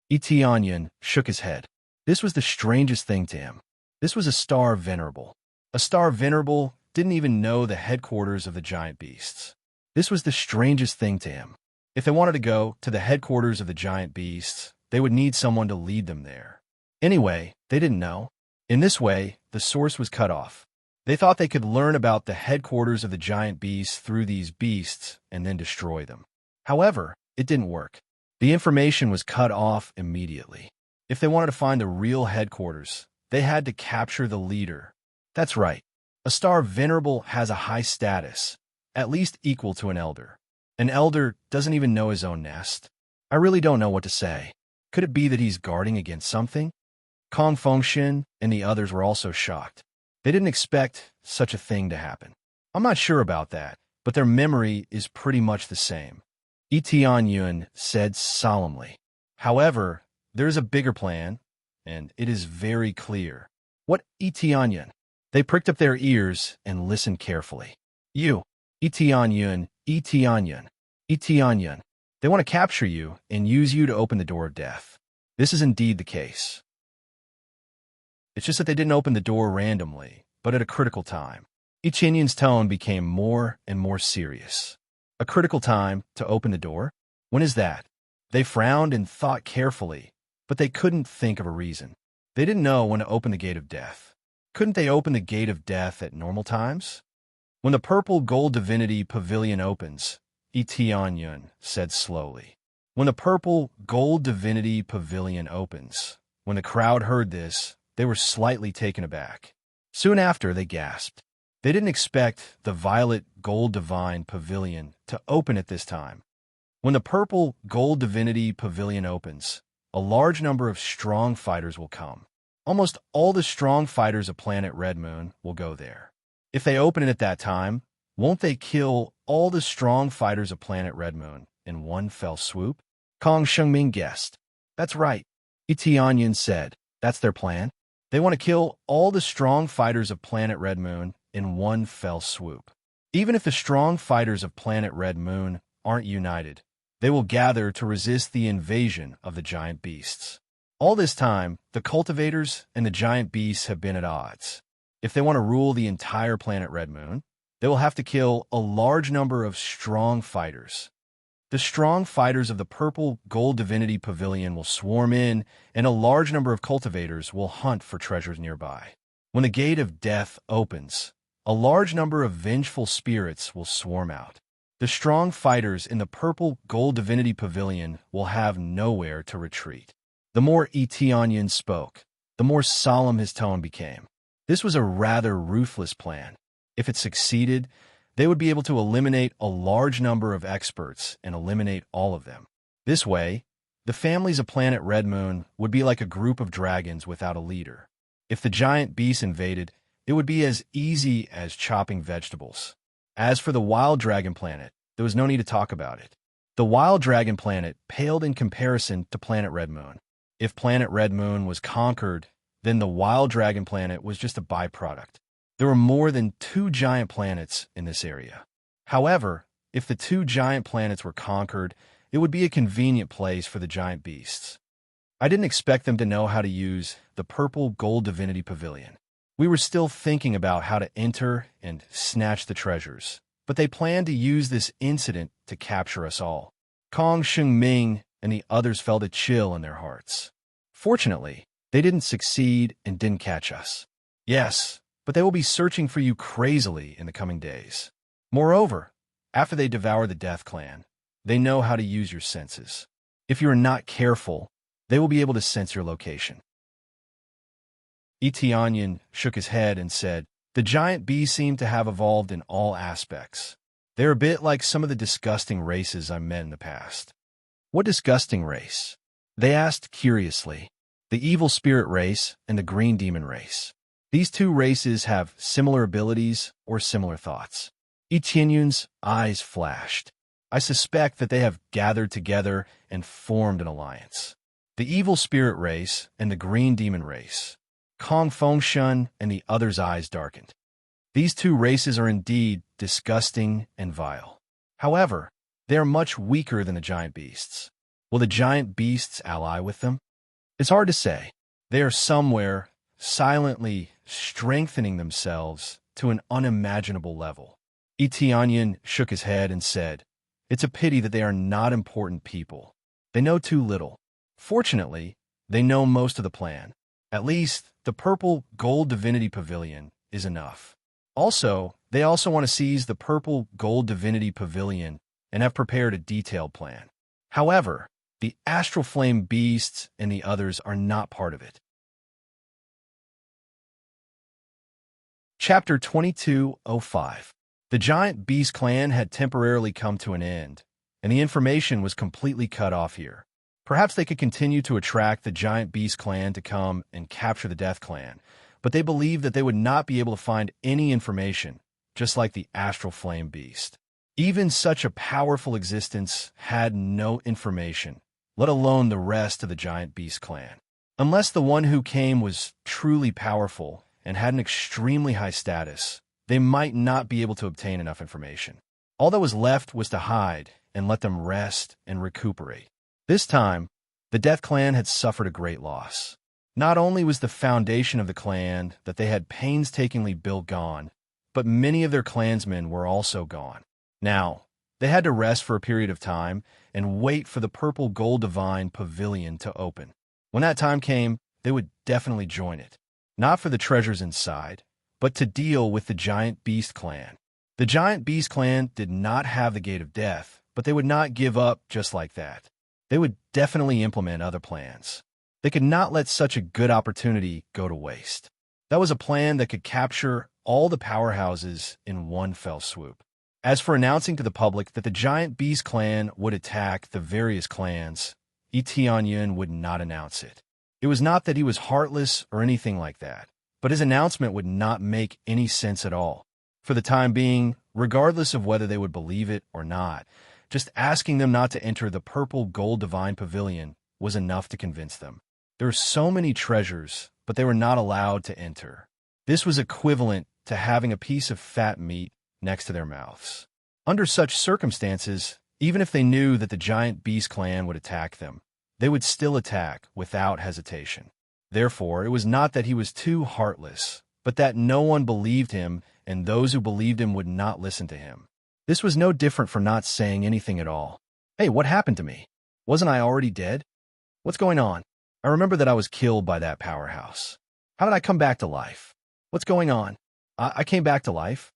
Yi Tianyin shook his head. This was the strangest thing to him. This was a star venerable. A star venerable didn't even know the headquarters of the giant beasts. This was the strangest thing to him. If they wanted to go to the headquarters of the giant beasts, they would need someone to lead them there. Anyway, they didn't know. In this way, the source was cut off. They thought they could learn about the headquarters of the giant beasts through these beasts and then destroy them. However, it didn't work. The information was cut off immediately. If they wanted to find the real headquarters, they had to capture the leader. That's right. A star venerable has a high status, at least equal to an elder. An elder doesn't even know his own nest. I really don't know what to say. Could it be that he's guarding against something? Kong Fengshen and the others were also shocked. They didn't expect such a thing to happen. I'm not sure about that, but their memory is pretty much the same. Yi Tianyin said solemnly. However, there is a bigger plan, and it is very clear. What, Yi Tianyin? They pricked up their ears and listened carefully. You, Yi Tianyin, Yi Tianyin, Yi Tianyin. They want to capture you and use you to open the door of death. This is indeed the case. It's just that they didn't open the door randomly, but at a critical time. Yi Tianyin's tone became more and more serious. A critical time to open the door? When is that? They frowned and thought carefully, but they couldn't think of a reason. They didn't know when to open the gate of death. Couldn't they open the gate of death at normal times? When the purple gold divinity pavilion opens, Yi Tianyin said slowly. When the purple gold divinity pavilion opens. When the crowd heard this, they were slightly taken aback. Soon after, they gasped. They didn't expect the violet gold divine pavilion to open at this time. When the purple gold divinity pavilion opens, a large number of strong fighters will come. Almost all the strong fighters of planet Red Moon will go there. If they open it at that time, won't they kill all the strong fighters of planet Red Moon in one fell swoop? Kong Shengming guessed. That's right. Yi Tianyin said. That's their plan. They want to kill all the strong fighters of planet Red Moon in one fell swoop. Even if the strong fighters of planet Red Moon aren't united, they will gather to resist the invasion of the giant beasts. All this time, the cultivators and the giant beasts have been at odds. If they want to rule the entire planet Red Moon, they will have to kill a large number of strong fighters. The strong fighters of the purple gold divinity pavilion will swarm in, and a large number of cultivators will hunt for treasures nearby. When the gate of death opens, a large number of vengeful spirits will swarm out. The strong fighters in the purple gold divinity pavilion will have nowhere to retreat. The more Yi Tianyin spoke, the more solemn his tone became. This was a rather ruthless plan. If it succeeded, they would be able to eliminate a large number of experts and eliminate all of them. This way, the families of planet Red Moon would be like a group of dragons without a leader. If the giant beasts invaded, it would be as easy as chopping vegetables. As for the wild dragon planet, there was no need to talk about it. The wild dragon planet paled in comparison to planet Red Moon. If planet Red Moon was conquered, then the wild dragon planet was just a byproduct. There were more than 2 giant planets in this area. However, if the 2 giant planets were conquered, it would be a convenient place for the giant beasts. I didn't expect them to know how to use the purple gold divinity pavilion. We were still thinking about how to enter and snatch the treasures, but they planned to use this incident to capture us all. Kong Shengming and the others felt a chill in their hearts. Fortunately, they didn't succeed and didn't catch us. Yes, but they will be searching for you crazily in the coming days. Moreover, after they devour the Death Clan, they know how to use your senses. If you are not careful, they will be able to sense your location. Yi Tianyin shook his head and said, the giant bees seem to have evolved in all aspects. They're a bit like some of the disgusting races I met in the past. What disgusting race? They asked curiously. The evil spirit race and the green demon race. These two races have similar abilities or similar thoughts. Etienne's eyes flashed. I suspect that they have gathered together and formed an alliance. The evil spirit race and the green demon race. Kong Fengshun and the other's eyes darkened. These two races are indeed disgusting and vile. However, they are much weaker than the giant beasts. Will the giant beasts ally with them? It's hard to say. They are somewhere silently strengthening themselves to an unimaginable level. Etienne shook his head and said, "It's a pity that they are not important people. They know too little. Fortunately, they know most of the plan. At least, the purple gold divinity pavilion is enough. They also want to seize the purple gold divinity pavilion and have prepared a detailed plan. However, the astral flame beasts and the others are not part of it." Chapter 2205. The giant beast clan had temporarily come to an end, and the information was completely cut off here. Perhaps they could continue to attract the giant beast clan to come and capture the death clan, but they believed that they would not be able to find any information, just like the astral flame beast. Even such a powerful existence had no information, let alone the rest of the giant beast clan. Unless the one who came was truly powerful and had an extremely high status, they might not be able to obtain enough information. All that was left was to hide and let them rest and recuperate. This time, the Death Clan had suffered a great loss. Not only was the foundation of the clan that they had painstakingly built gone, but many of their clansmen were also gone. Now, they had to rest for a period of time and wait for the purple gold divine pavilion to open. When that time came, they would definitely join it. Not for the treasures inside, but to deal with the giant beast clan. The giant beast clan did not have the gate of death, but they would not give up just like that. They would definitely implement other plans. They could not let such a good opportunity go to waste. That was a plan that could capture all the powerhouses in one fell swoop. As for announcing to the public that the giant beast clan would attack the various clans, Etienne would not announce it. It was not that he was heartless or anything like that, but his announcement would not make any sense at all. For the time being, regardless of whether they would believe it or not, just asking them not to enter the purple gold divine pavilion was enough to convince them. There were so many treasures, but they were not allowed to enter. This was equivalent to having a piece of fat meat next to their mouths. Under such circumstances, even if they knew that the giant beast clan would attack them, they would still attack without hesitation. Therefore, it was not that he was too heartless, but that no one believed him, and those who believed him would not listen to him. This was no different from not saying anything at all. Hey, what happened to me? Wasn't I already dead? What's going on? I remember that I was killed by that powerhouse. How did I come back to life? What's going on? I came back to life?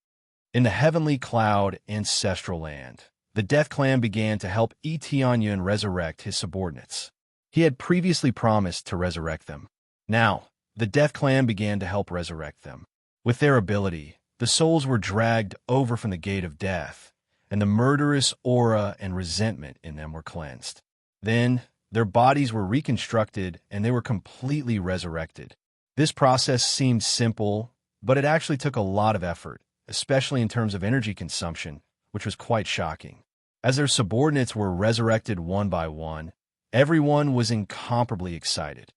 In the heavenly cloud ancestral land, the Death Clan began to help Etienne resurrect his subordinates. He had previously promised to resurrect them. Now, the Death Clan began to help resurrect them. With their ability, the souls were dragged over from the gate of death, and the murderous aura and resentment in them were cleansed. Then, their bodies were reconstructed and they were completely resurrected. This process seemed simple, but it actually took a lot of effort, especially in terms of energy consumption, which was quite shocking. As their subordinates were resurrected one by one, everyone was incomparably excited.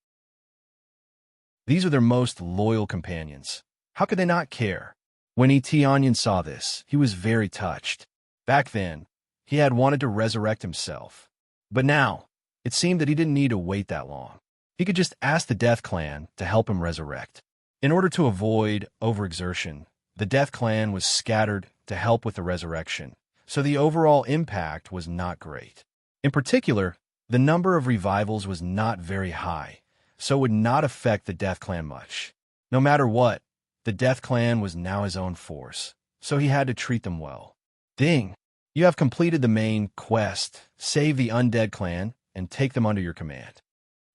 These are their most loyal companions. How could they not care? When Etienne saw this, he was very touched. Back then, he had wanted to resurrect himself. But now, it seemed that he didn't need to wait that long. He could just ask the Death Clan to help him resurrect. In order to avoid overexertion, the Death Clan was scattered to help with the resurrection, so the overall impact was not great. In particular, the number of revivals was not very high, so it would not affect the Death Clan much. No matter what, the Death Clan was now his own force, so he had to treat them well. Ding! You have completed the main quest, save the Undead Clan, and take them under your command.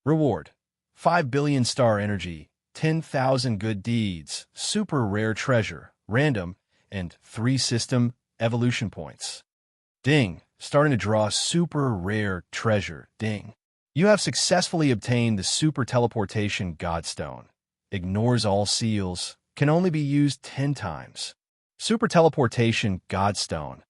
Reward: 5 billion star energy, 10,000 good deeds, super rare treasure, random, and 3 system evolution points. Ding, starting to draw super rare treasure. Ding. You have successfully obtained the super teleportation godstone. Ignores all seals, can only be used 10 times. Super teleportation godstone.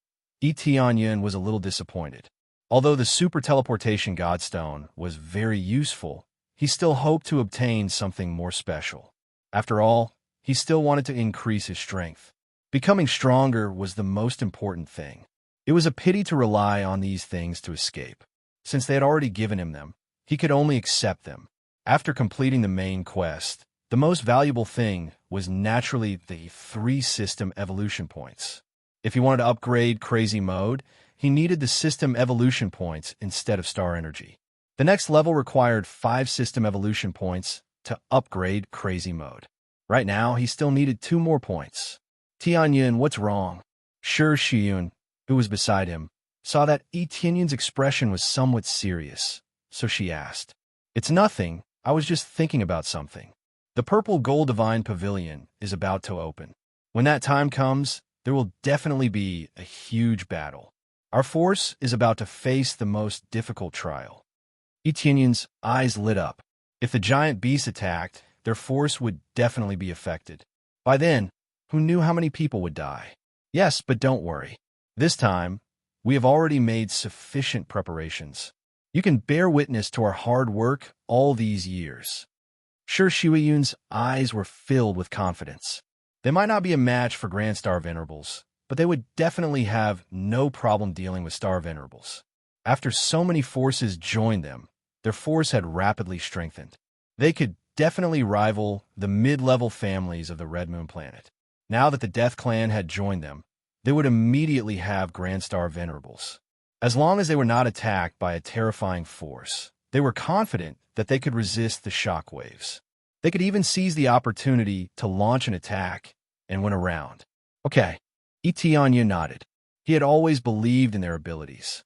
Etianyun was a little disappointed. Although the super teleportation godstone was very useful, he still hoped to obtain something more special. After all, he still wanted to increase his strength. Becoming stronger was the most important thing. It was a pity to rely on these things to escape. Since they had already given him them, he could only accept them. After completing the main quest, the most valuable thing was naturally the 3 system evolution points. If he wanted to upgrade Crazy Mode, he needed the system evolution points instead of star energy. The next level required 5 system evolution points to upgrade Crazy Mode. Right now, he still needed 2 more points. Tianyun, what's wrong? Sure Shiyun, who was beside him, saw that Etianyun's expression was somewhat serious, so she asked, "It's nothing, I was just thinking about something. The Purple Gold Divine Pavilion is about to open. When that time comes, there will definitely be a huge battle. Our force is about to face the most difficult trial." Etianyun's eyes lit up. If the giant beast attacked, their force would definitely be affected. By then, who knew how many people would die? Yes, but don't worry. This time, we have already made sufficient preparations. You can bear witness to our hard work all these years. Sure Shuiyun's eyes were filled with confidence. They might not be a match for Grand Star Venerables, but they would definitely have no problem dealing with Star Venerables. After so many forces joined them, their force had rapidly strengthened. They could definitely rival the mid-level families of the Red Moon planet. Now that the Death Clan had joined them, they would immediately have Grand Star Venerables. As long as they were not attacked by a terrifying force, they were confident that they could resist the shockwaves. They could even seize the opportunity to launch an attack and win a round. Okay, Etianya nodded. He had always believed in their abilities.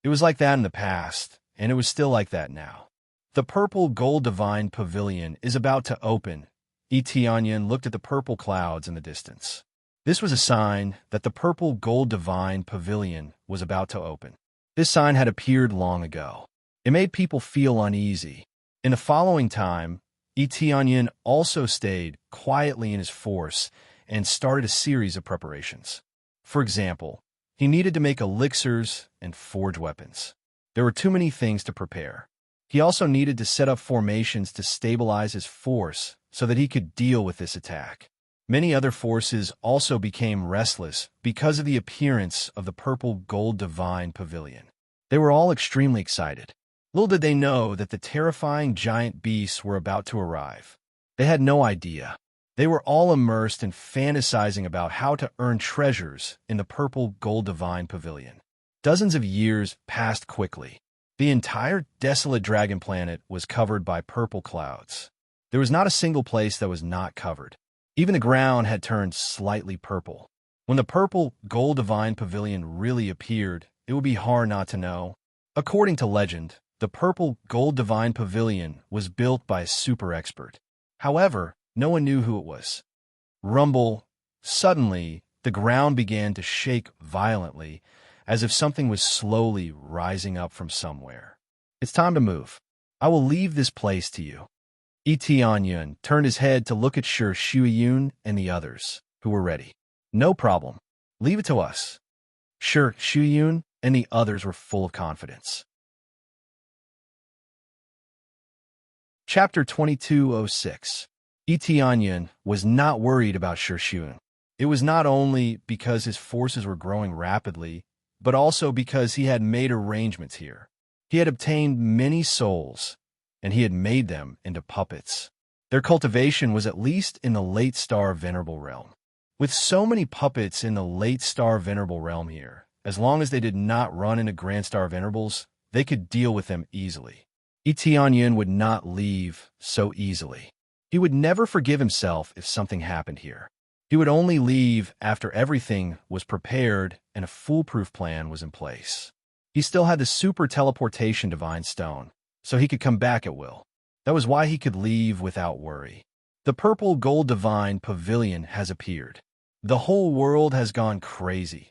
It was like that in the past, and it was still like that now. The Purple Gold Divine Pavilion is about to open. Etianya looked at the purple clouds in the distance. This was a sign that the Purple Gold Divine Pavilion was about to open. This sign had appeared long ago. It made people feel uneasy. In the following time, Etianya also stayed quietly in his force and started a series of preparations. For example, he needed to make elixirs and forge weapons. There were too many things to prepare. He also needed to set up formations to stabilize his force so that he could deal with this attack. Many other forces also became restless because of the appearance of the Purple Gold Divine Pavilion. They were all extremely excited. Little did they know that the terrifying giant beasts were about to arrive. They had no idea. They were all immersed in fantasizing about how to earn treasures in the Purple Gold Divine Pavilion. Dozens of years passed quickly. The entire desolate dragon planet was covered by purple clouds. There was not a single place that was not covered. Even the ground had turned slightly purple. When the Purple Gold Divine Pavilion really appeared, it would be hard not to know. According to legend, the Purple Gold Divine Pavilion was built by a super expert. However, no one knew who it was. Rumble. Suddenly, the ground began to shake violently, as if something was slowly rising up from somewhere. It's time to move. I will leave this place to you. Etianyun turned his head to look at Sure Shuiyun and the others, who were ready. No problem. Leave it to us. Sure Shuiyun and the others were full of confidence. Chapter 2206. Etianyun was not worried about Sure Shuiyun. It was not only because his forces were growing rapidly, but also because he had made arrangements here. He had obtained many souls, and he had made them into puppets. Their cultivation was at least in the Late Star Venerable realm. With so many puppets in the Late Star Venerable realm here, as long as they did not run into Grand Star Venerables, they could deal with them easily. Etianyun would not leave so easily. He would never forgive himself if something happened here. He would only leave after everything was prepared and a foolproof plan was in place. He still had the super teleportation divine stone, so he could come back at will. That was why he could leave without worry. The Purple Gold Divine Pavilion has appeared. The whole world has gone crazy.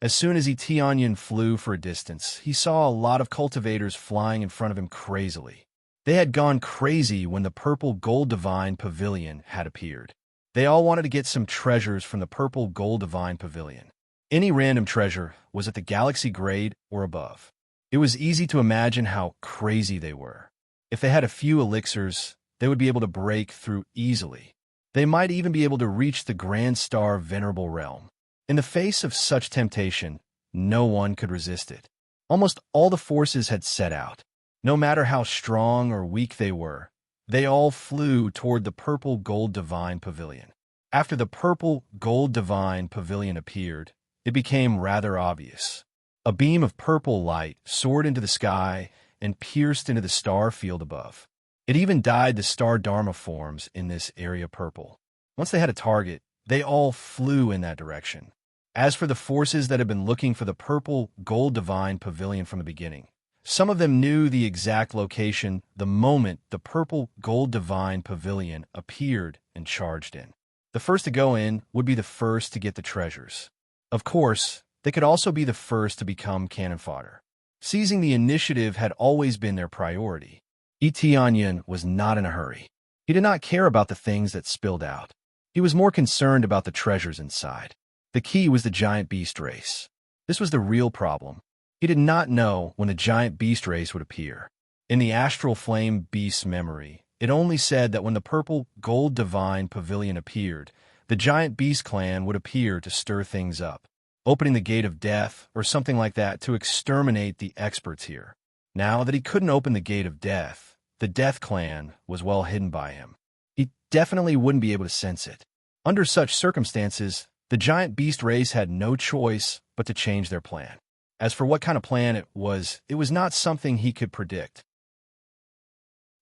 As soon as Tianyin flew for a distance, he saw a lot of cultivators flying in front of him crazily. They had gone crazy when the purple gold divine pavilion had appeared. They all wanted to get some treasures from the purple gold divine pavilion. Any random treasure, was at the galaxy grade or above. It was easy to imagine how crazy they were. If they had a few elixirs, they would be able to break through easily. They might even be able to reach the Grand Star Venerable Realm. In the face of such temptation, no one could resist it. Almost all the forces had set out. No matter how strong or weak they all flew toward the purple gold divine pavilion. After the purple gold divine pavilion appeared, it became rather obvious. A beam of purple light soared into the sky and pierced into the star field above. It even dyed the star dharma forms in this area purple. Once they had a target, they all flew in that direction. As for the forces that had been looking for the purple gold divine pavilion from the beginning, some of them knew the exact location the moment the purple gold divine pavilion appeared and charged in. The first to go in would be the first to get the treasures. Of course, they could also be the first to become cannon fodder. Seizing the initiative had always been their priority. Tianyin was not in a hurry. He did not care about the things that spilled out. He was more concerned about the treasures inside. The key was the giant beast race. This was the real problem. He did not know when the giant beast race would appear. In the astral flame beast's memory, it only said that when the purple gold divine pavilion appeared, the giant beast clan would appear to stir things up, opening the gate of death or something like that to exterminate the experts here. Now that he couldn't open the gate of death, the death clan was well hidden by him. He definitely wouldn't be able to sense it. Under such circumstances, the giant beast race had no choice but to change their plan. As for what kind of plan it was not something he could predict.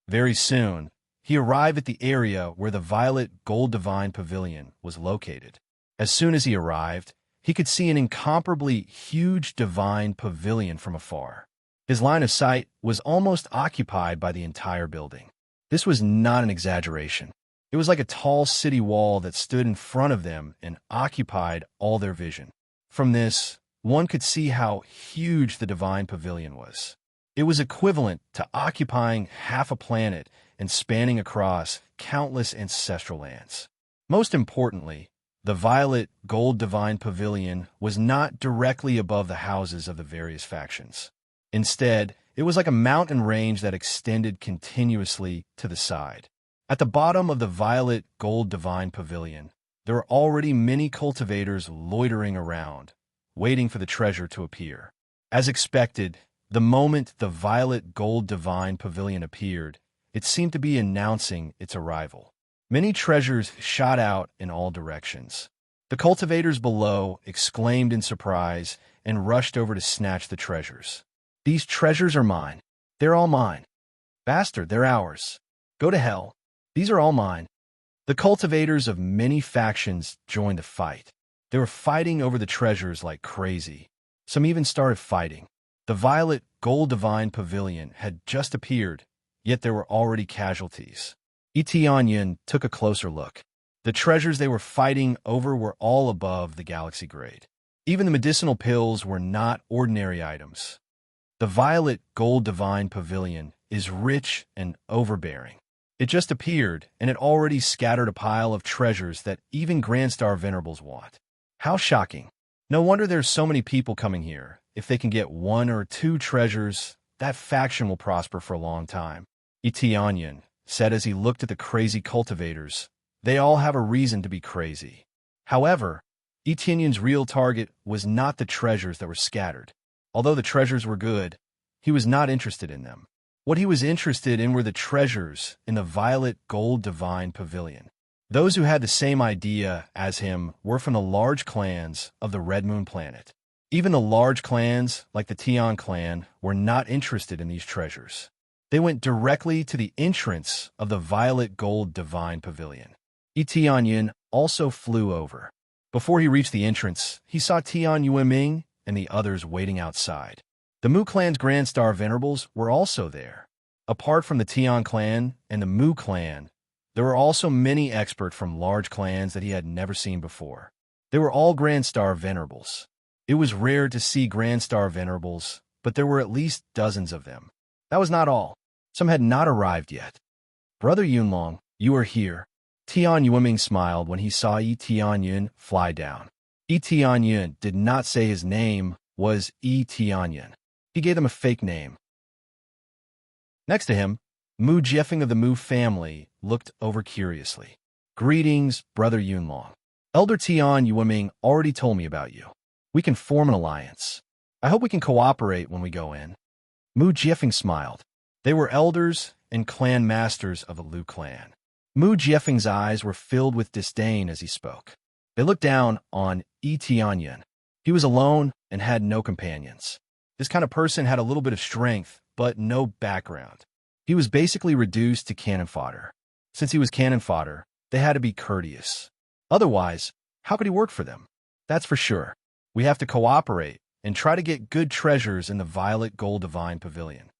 Very soon, he arrived at the area where the violet gold divine pavilion was located. As soon as he arrived, he could see an incomparably huge divine pavilion from afar. His line of sight was almost occupied by the entire building. This was not an exaggeration. It was like a tall city wall that stood in front of them and occupied all their vision. From this, one could see how huge the divine pavilion was. It was equivalent to occupying half a planet and spanning across countless ancestral lands. Most importantly, the violet gold divine pavilion was not directly above the houses of the various factions. Instead, it was like a mountain range that extended continuously to the side. At the bottom of the violet gold divine pavilion, there were already many cultivators loitering around, waiting for the treasure to appear. As expected, the moment the violet gold divine pavilion appeared, it seemed to be announcing its arrival. Many treasures shot out in all directions. The cultivators below exclaimed in surprise and rushed over to snatch the treasures. "These treasures are mine. They're all mine. Bastard, they're ours. Go to hell. These are all mine." The cultivators of many factions joined the fight. They were fighting over the treasures like crazy. Some even started fighting. The violet gold divine pavilion had just appeared, yet there were already casualties. Tianyin took a closer look. The treasures they were fighting over were all above the galaxy grade. Even the medicinal pills were not ordinary items. The violet gold divine pavilion is rich and overbearing. It just appeared, and it already scattered a pile of treasures that even Grand Star Venerables want. How shocking. No wonder there's so many people coming here. If they can get one or two treasures, that faction will prosper for a long time. Tianyin said as he looked at the crazy cultivators. They all have a reason to be crazy. However, Tianyin's real target was not the treasures that were scattered. Although the treasures were good, he was not interested in them. What he was interested in were the treasures in the violet gold divine pavilion. Those who had the same idea as him were from the large clans of the Red Moon planet. Even the large clans, like the Tian clan, were not interested in these treasures. They went directly to the entrance of the violet gold divine pavilion. Tianyin also flew over. Before he reached the entrance, he saw Tian Yueming and the others waiting outside. The Mu clan's Grand Star Venerables were also there. Apart from the Tian clan and the Mu clan, there were also many experts from large clans that he had never seen before. They were all Grand Star Venerables. It was rare to see Grand Star Venerables, but there were at least dozens of them. That was not all. Some had not arrived yet. Brother Yunlong, you are here. Tian Yueming smiled when he saw Yi Tianyun fly down. Yi Tianyun did not say his name was Yi Tianyun. He gave them a fake name. Next to him, Mu Jiefeng of the Mu family looked over curiously. Greetings, Brother Yunlong. Elder Tian Yueming already told me about you. We can form an alliance. I hope we can cooperate when we go in. Mu Jiefeng smiled. They were elders and clan masters of the Lu clan. Mu Jiefeng's eyes were filled with disdain as he spoke. They looked down on Yi Tianyun. He was alone and had no companions. This kind of person had a little bit of strength, but no background. He was basically reduced to cannon fodder. Since he was cannon fodder, they had to be courteous. Otherwise, how could he work for them? That's for sure. We have to cooperate and try to get good treasures in the Violet Gold Divine Pavilion.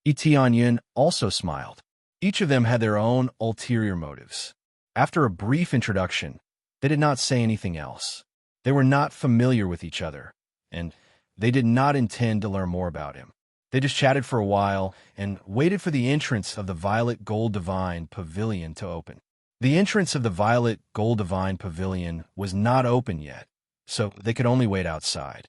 Yi Tianyun also smiled. Each of them had their own ulterior motives. After a brief introduction, they did not say anything else. They were not familiar with each other, and they did not intend to learn more about him. They just chatted for a while and waited for the entrance of the Violet Gold Divine Pavilion to open. The entrance of the Violet Gold Divine Pavilion was not open yet, so they could only wait outside.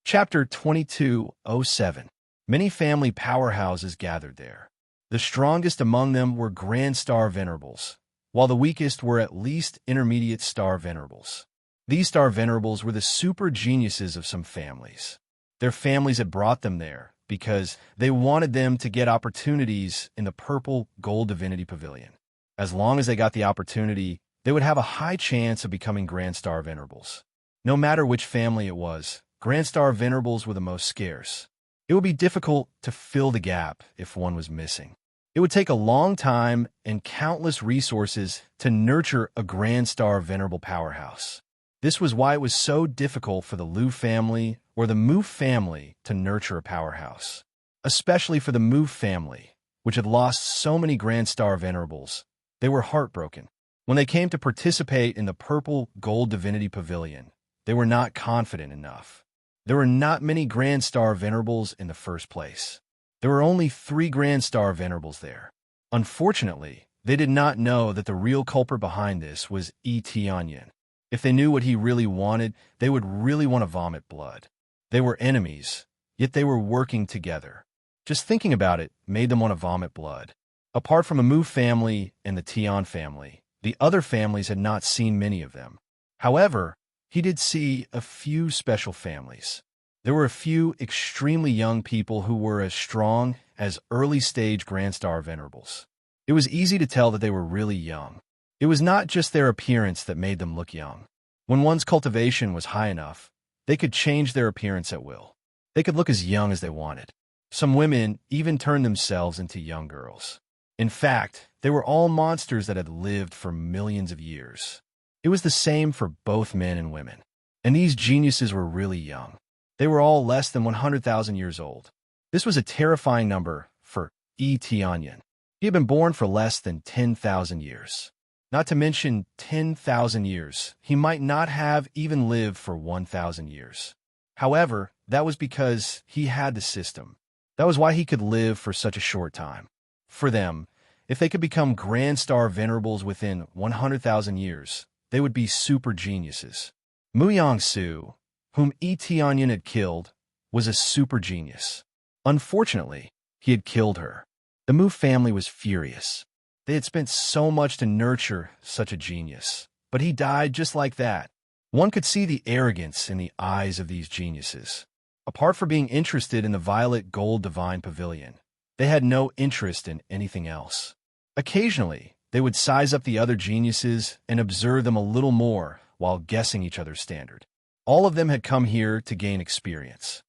Chapter 2207. Many family powerhouses gathered there. The strongest among them were Grand Star Venerables, while the weakest were at least Intermediate Star Venerables. These Star Venerables were the super geniuses of some families. Their families had brought them there because they wanted them to get opportunities in the Purple Gold Divinity Pavilion. As long as they got the opportunity, they would have a high chance of becoming Grand Star Venerables. No matter which family it was, Grand Star Venerables were the most scarce. It would be difficult to fill the gap if one was missing. It would take a long time and countless resources to nurture a Grand Star Venerable powerhouse. This was why it was so difficult for the Lu family or the Mu family to nurture a powerhouse. Especially for the Mu family, which had lost so many Grand Star Venerables. They were heartbroken. When they came to participate in the Purple Gold Divinity Pavilion, they were not confident enough. There were not many Grand Star Venerables in the first place. There were only 3 Grand Star Venerables there. Unfortunately, they did not know that the real culprit behind this was Yi Tianyun. If they knew what he really wanted, they would really want to vomit blood. They were enemies, yet they were working together. Just thinking about it made them want to vomit blood. Apart from the Mu family and the Tian family, the other families had not seen many of them. However, he did see a few special families. There were a few extremely young people who were as strong as early-stage Grand Star Venerables. It was easy to tell that they were really young. It was not just their appearance that made them look young. When one's cultivation was high enough, they could change their appearance at will. They could look as young as they wanted. Some women even turned themselves into young girls. In fact, they were all monsters that had lived for millions of years. It was the same for both men and women. And these geniuses were really young. They were all less than 100,000 years old. This was a terrifying number for Yi Tianyun. He had been born for less than 10,000 years. Not to mention 10,000 years. He might not have even lived for 1,000 years. However, that was because he had the system. That was why he could live for such a short time. For them, if they could become Grand Star Venerables within 100,000 years, they would be super geniuses. Mu Yangsu, whom Yi Tianyun had killed, was a super genius. Unfortunately, he had killed her. The Mu family was furious. They had spent so much to nurture such a genius, but he died just like that. One could see the arrogance in the eyes of these geniuses. Apart from being interested in the Violet Gold Divine Pavilion, they had no interest in anything else. Occasionally, they would size up the other geniuses and observe them a little more while guessing each other's standard. All of them had come here to gain experience.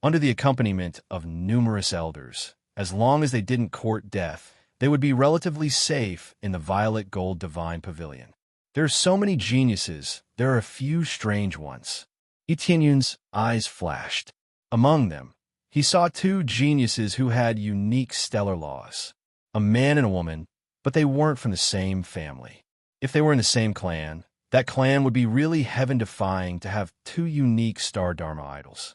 Under the accompaniment of numerous elders, as long as they didn't court death, they would be relatively safe in the Violet Gold Divine Pavilion. There are so many geniuses, there are a few strange ones. Yi Tianyun's eyes flashed. Among them, he saw 2 geniuses who had unique stellar laws. A man and a woman, but they weren't from the same family. If they were in the same clan, that clan would be really heaven-defying to have two unique star Dharma idols.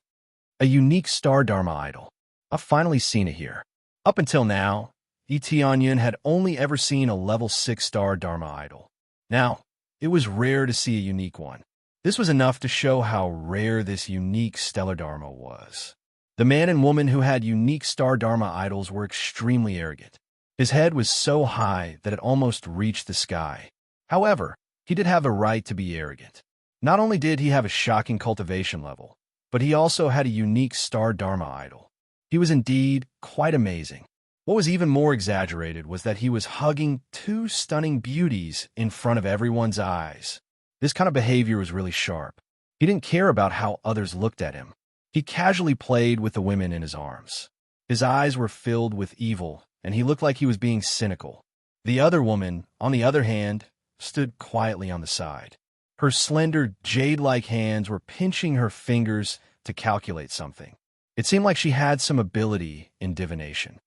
A unique star Dharma idol. I've finally seen it here. Up until now, Tianyun had only ever seen a level 6 star Dharma idol. Now, it was rare to see a unique one. This was enough to show how rare this unique stellar Dharma was. The man and woman who had unique star Dharma idols were extremely arrogant. His head was so high that it almost reached the sky. However, he did have a right to be arrogant. Not only did he have a shocking cultivation level, but he also had a unique star Dharma idol. He was indeed quite amazing. What was even more exaggerated was that he was hugging two stunning beauties in front of everyone's eyes. This kind of behavior was really sharp. He didn't care about how others looked at him. He casually played with the women in his arms. His eyes were filled with evil, and he looked like he was being cynical. The other woman, on the other hand, stood quietly on the side. Her slender, jade-like hands were pinching her fingers to calculate something. It seemed like she had some ability in divination.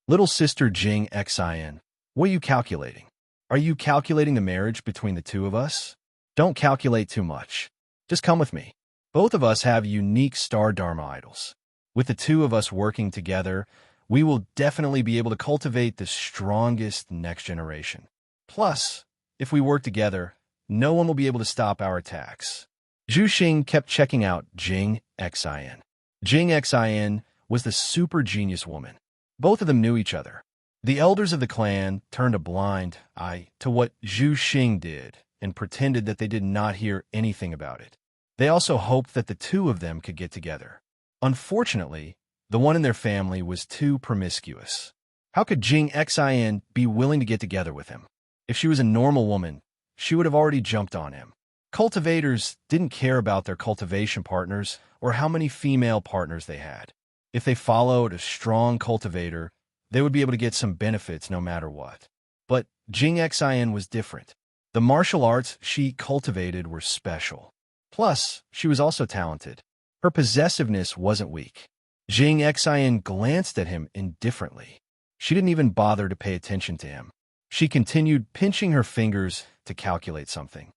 Little sister Jing Xin, what are you calculating? Are you calculating the marriage between the two of us? Don't calculate too much. Just come with me. Both of us have unique star Dharma idols. With the two of us working together, we will definitely be able to cultivate the strongest next generation. Plus, if we work together, no one will be able to stop our attacks. Zhu Xing kept checking out Jing Xin. Jing Xin was the super genius woman. Both of them knew each other. The elders of the clan turned a blind eye to what Zhu Xing did and pretended that they did not hear anything about it. They also hoped that the two of them could get together. Unfortunately, the one in their family was too promiscuous. How could Jing Xin be willing to get together with him? If she was a normal woman, she would have already jumped on him. Cultivators didn't care about their cultivation partners or how many female partners they had. If they followed a strong cultivator, they would be able to get some benefits no matter what. But Jing Xin was different. The martial arts she cultivated were special. Plus, she was also talented. Her possessiveness wasn't weak. Jing Xin glanced at him indifferently. She didn't even bother to pay attention to him. She continued pinching her fingers to calculate something.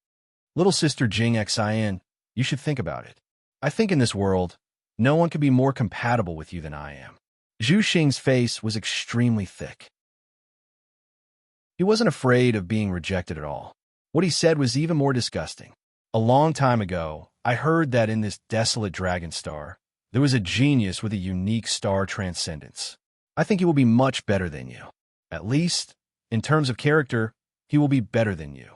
Little sister Jing Xin, you should think about it. I think in this world, no one could be more compatible with you than I am. Zhu Xing's face was extremely thick. He wasn't afraid of being rejected at all. What he said was even more disgusting. A long time ago, I heard that in this desolate dragon star, there was a genius with a unique star transcendence. I think he will be much better than you. At least, in terms of character, he will be better than you.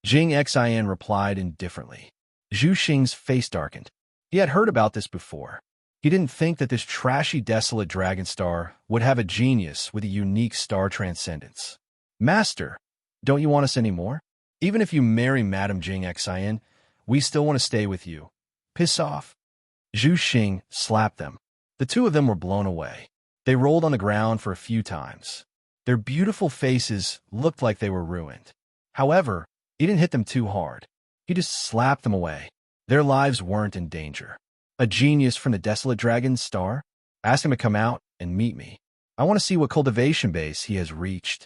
Jing Xin replied indifferently. Zhu Xing's face darkened. He had heard about this before. He didn't think that this trashy, desolate dragon star would have a genius with a unique star transcendence. Master, don't you want us anymore? Even if you marry Madame Jing Xin, we still want to stay with you. Piss off. Zhu Xing slapped them. The two of them were blown away. They rolled on the ground for a few times. Their beautiful faces looked like they were ruined. However, he didn't hit them too hard. He just slapped them away. Their lives weren't in danger. A genius from the desolate dragon star? Ask him to come out and meet me. I want to see what cultivation base he has reached.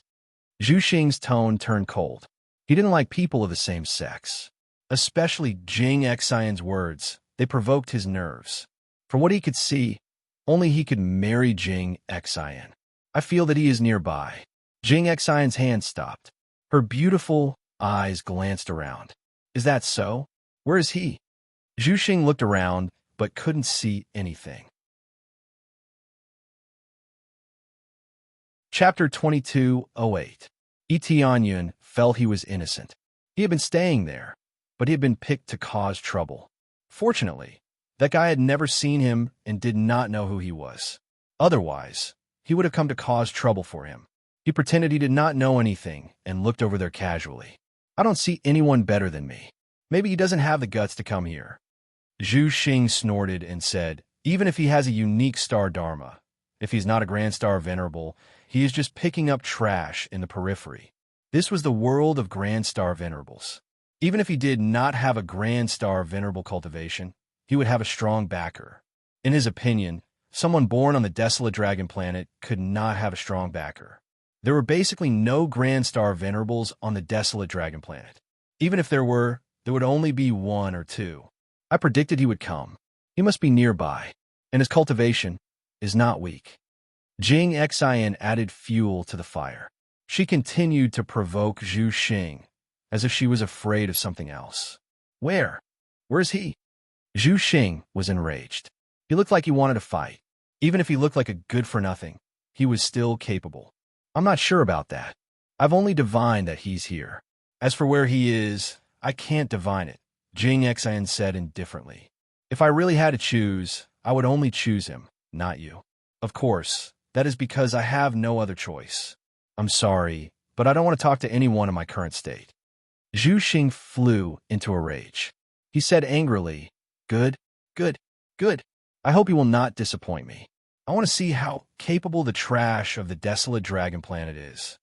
Zhu Xing's tone turned cold. He didn't like people of the same sex. Especially Jing Xion's words. They provoked his nerves. From what he could see, only he could marry Jing Xion. I feel that he is nearby. Jing Xion's hand stopped. Her beautiful eyes glanced around. Is that so? Where is he? Zhu Xing looked around, but couldn't see anything. Chapter 2208. Tianyun felt he was innocent. He had been staying there, but he had been picked to cause trouble. Fortunately, that guy had never seen him and did not know who he was. Otherwise, he would have come to cause trouble for him. He pretended he did not know anything and looked over there casually. I don't see anyone better than me. Maybe he doesn't have the guts to come here. Zhu Xing snorted and said, even if he has a unique star Dharma, if he's not a Grand Star Venerable, he is just picking up trash in the periphery. This was the world of Grand Star Venerables. Even if he did not have a Grand Star Venerable cultivation, he would have a strong backer. In his opinion, someone born on the desolate dragon planet could not have a strong backer. There were basically no Grand Star Venerables on the desolate dragon planet. Even if there were, there would only be one or two. I predicted he would come. He must be nearby, and his cultivation is not weak. Jing Xin added fuel to the fire. She continued to provoke Zhu Xing, as if she was afraid of something else. Where? Where's he? Zhu Xing was enraged. He looked like he wanted to fight. Even if he looked like a good-for-nothing, he was still capable. I'm not sure about that. I've only divined that he's here. As for where he is, I can't divine it, Jing Xin said indifferently. If I really had to choose, I would only choose him, not you. Of course, that is because I have no other choice. I'm sorry, but I don't want to talk to anyone in my current state. Zhu Xing flew into a rage. He said angrily, Good, good, good. I hope you will not disappoint me. I want to see how capable the trash of the desolate dragon planet is.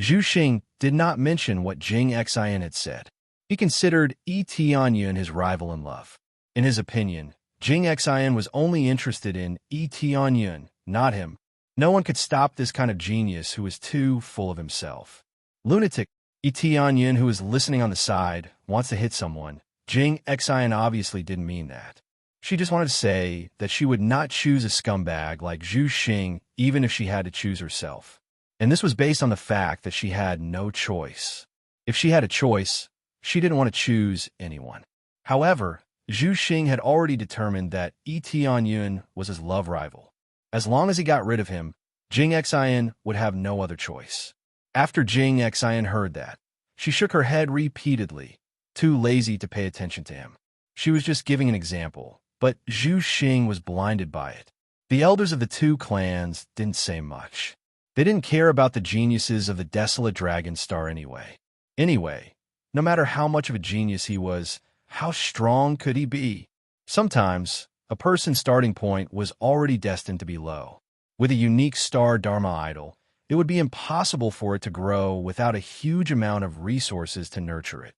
Zhu Xing did not mention what Jing Xin had said. He considered Yi Tianyun his rival in love. In his opinion, Jing Xin was only interested in Yi Tianyun, not him. No one could stop this kind of genius who was too full of himself. Lunatic. Yi Tianyun, who is listening on the side, wants to hit someone. Jing Xin obviously didn't mean that. She just wanted to say that she would not choose a scumbag like Zhu Xing even if she had to choose herself. And this was based on the fact that she had no choice. If she had a choice, she didn't want to choose anyone. However, Zhu Xing had already determined that Yi Tianyun was his love rival. As long as he got rid of him, Jing Xin would have no other choice. After Jing Xin heard that, she shook her head repeatedly, too lazy to pay attention to him. She was just giving an example, but Zhu Xing was blinded by it. The elders of the two clans didn't say much. They didn't care about the geniuses of the desolate dragon star anyway. Anyway, no matter how much of a genius he was, how strong could he be? Sometimes, a person's starting point was already destined to be low. With a unique star Dharma idol, it would be impossible for it to grow without a huge amount of resources to nurture it.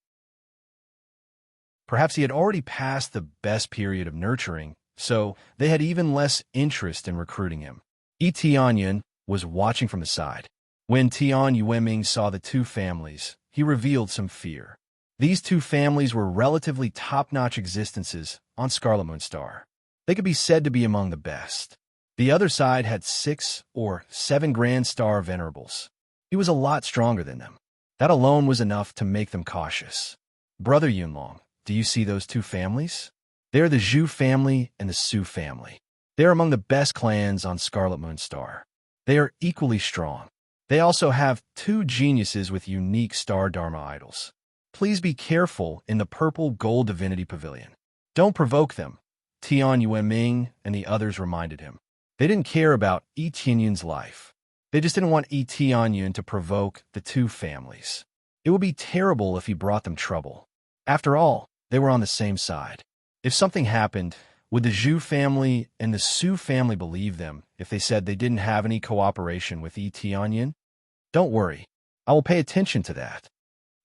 Perhaps he had already passed the best period of nurturing, so they had even less interest in recruiting him. Yi Tianyun was watching from the side. When Tian Yueming saw the two families, he revealed some fear. These two families were relatively top-notch existences on Scarlet Moon Star. They could be said to be among the best. The other side had 6 or 7 Grand Star Venerables. He was a lot stronger than them. That alone was enough to make them cautious. Brother Yunlong, do you see those two families? They are the Zhu family and the Su family. They are among the best clans on Scarlet Moon Star. They are equally strong. They also have 2 geniuses with unique star Dharma idols. Please be careful in the purple gold divinity pavilion. Don't provoke them, Tian Yueming and the others reminded him. They didn't care about Yi Tianyun's life. They just didn't want Yi Tianyun to provoke the 2 families. It would be terrible if he brought them trouble. After all, they were on the same side. If something happened, would the Zhu family and the Su family believe them if they said they didn't have any cooperation with Yi Tianyun? Don't worry, I will pay attention to that.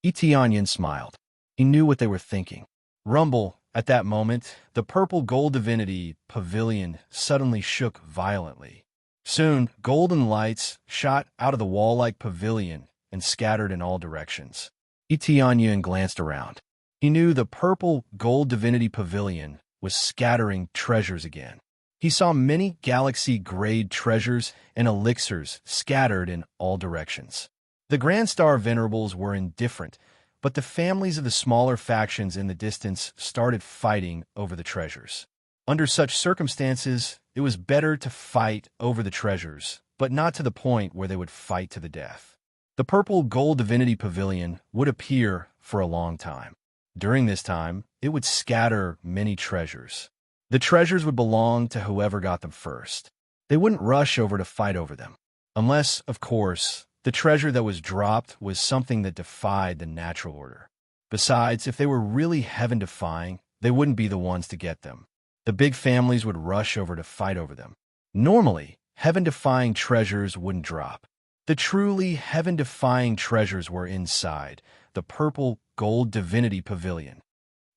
Yi Tianyun smiled. He knew what they were thinking. Rumble, at that moment, the purple gold divinity pavilion suddenly shook violently. Soon, golden lights shot out of the wall-like pavilion and scattered in all directions. Yi Tianyun glanced around. He knew the purple gold divinity pavilion was scattering treasures again. He saw many galaxy-grade treasures and elixirs scattered in all directions. The Grand Star Venerables were indifferent, but the families of the smaller factions in the distance started fighting over the treasures. Under such circumstances, it was better to fight over the treasures, but not to the point where they would fight to the death. The purple gold divinity pavilion would appear for a long time. During this time, it would scatter many treasures. The treasures would belong to whoever got them first. They wouldn't rush over to fight over them. Unless, of course, the treasure that was dropped was something that defied the natural order. Besides, if they were really heaven-defying, they wouldn't be the ones to get them. The big families would rush over to fight over them. Normally, heaven-defying treasures wouldn't drop. The truly heaven-defying treasures were inside the purple gold divinity pavilion.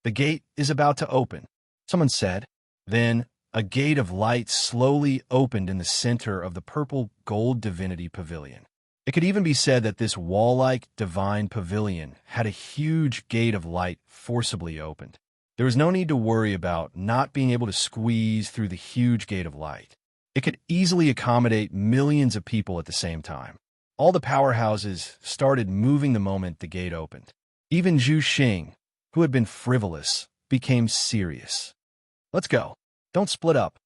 The gate is about to open, someone said. Then, a gate of light slowly opened in the center of the purple gold divinity pavilion. It could even be said that this wall-like divine pavilion had a huge gate of light forcibly opened. There was no need to worry about not being able to squeeze through the huge gate of light. It could easily accommodate millions of people at the same time. All the powerhouses started moving the moment the gate opened. Even Zhu Xing, who had been frivolous, became serious. Let's go. Don't split up.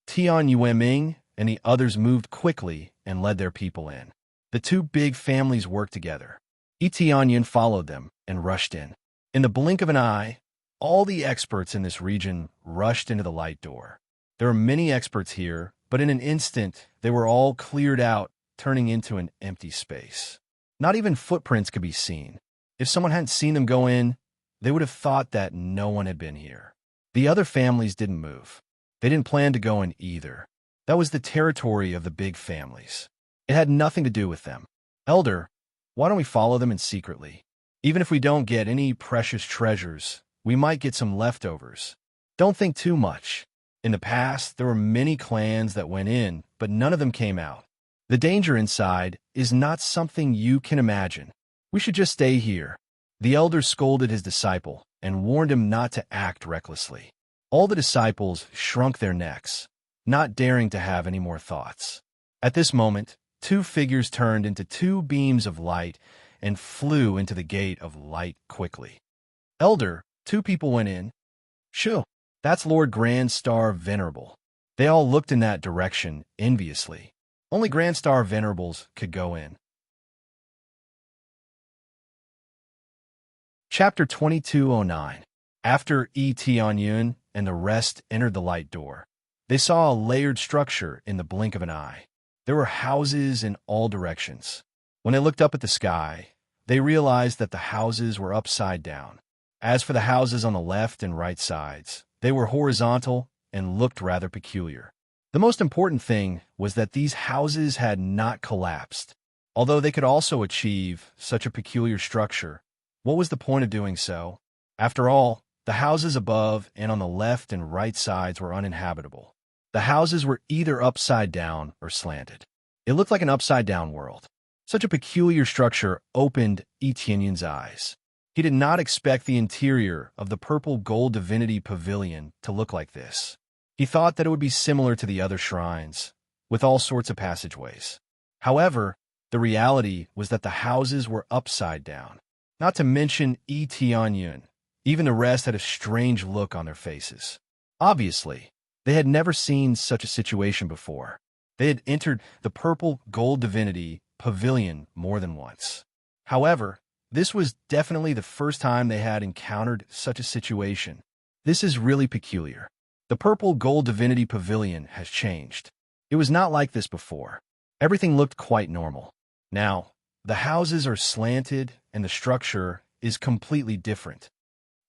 Tian Yueming and the others moved quickly and led their people in. The two big families worked together. Tianyan followed them and rushed in. In the blink of an eye, all the experts in this region rushed into the light door. There are many experts here, but in an instant, they were all cleared out, turning into an empty space. Not even footprints could be seen. If someone hadn't seen them go in, they would have thought that no one had been here. The other families didn't move. They didn't plan to go in either. That was the territory of the big families. It had nothing to do with them. Elder, why don't we follow them in secretly? Even if we don't get any precious treasures, we might get some leftovers. Don't think too much. In the past, there were many clans that went in, but none of them came out. The danger inside is not something you can imagine. We should just stay here. The elder scolded his disciple and warned him not to act recklessly. All the disciples shrunk their necks, not daring to have any more thoughts. At this moment, two figures turned into two beams of light and flew into the gate of light quickly. Elder, two people went in. Shoo, that's Lord Grand Star Venerable. They all looked in that direction enviously. Only Grand Star Venerables could go in. Chapter 2209. After Tianyun and the rest entered the light door, they saw a layered structure in the blink of an eye. There were houses in all directions. When they looked up at the sky, they realized that the houses were upside down. As for the houses on the left and right sides, they were horizontal and looked rather peculiar. The most important thing was that these houses had not collapsed. Although they could also achieve such a peculiar structure, what was the point of doing so? After all, the houses above and on the left and right sides were uninhabitable. The houses were either upside down or slanted. It looked like an upside-down world. Such a peculiar structure opened Etienne's eyes. He did not expect the interior of the purple gold divinity pavilion to look like this. He thought that it would be similar to the other shrines, with all sorts of passageways. However, the reality was that the houses were upside down. Not to mention Tianyun. Even the rest had a strange look on their faces. Obviously, they had never seen such a situation before. They had entered the purple gold divinity pavilion more than once. However, this was definitely the first time they had encountered such a situation. This is really peculiar. The purple gold divinity pavilion has changed. It was not like this before. Everything looked quite normal. Now, the houses are slanted and the structure is completely different.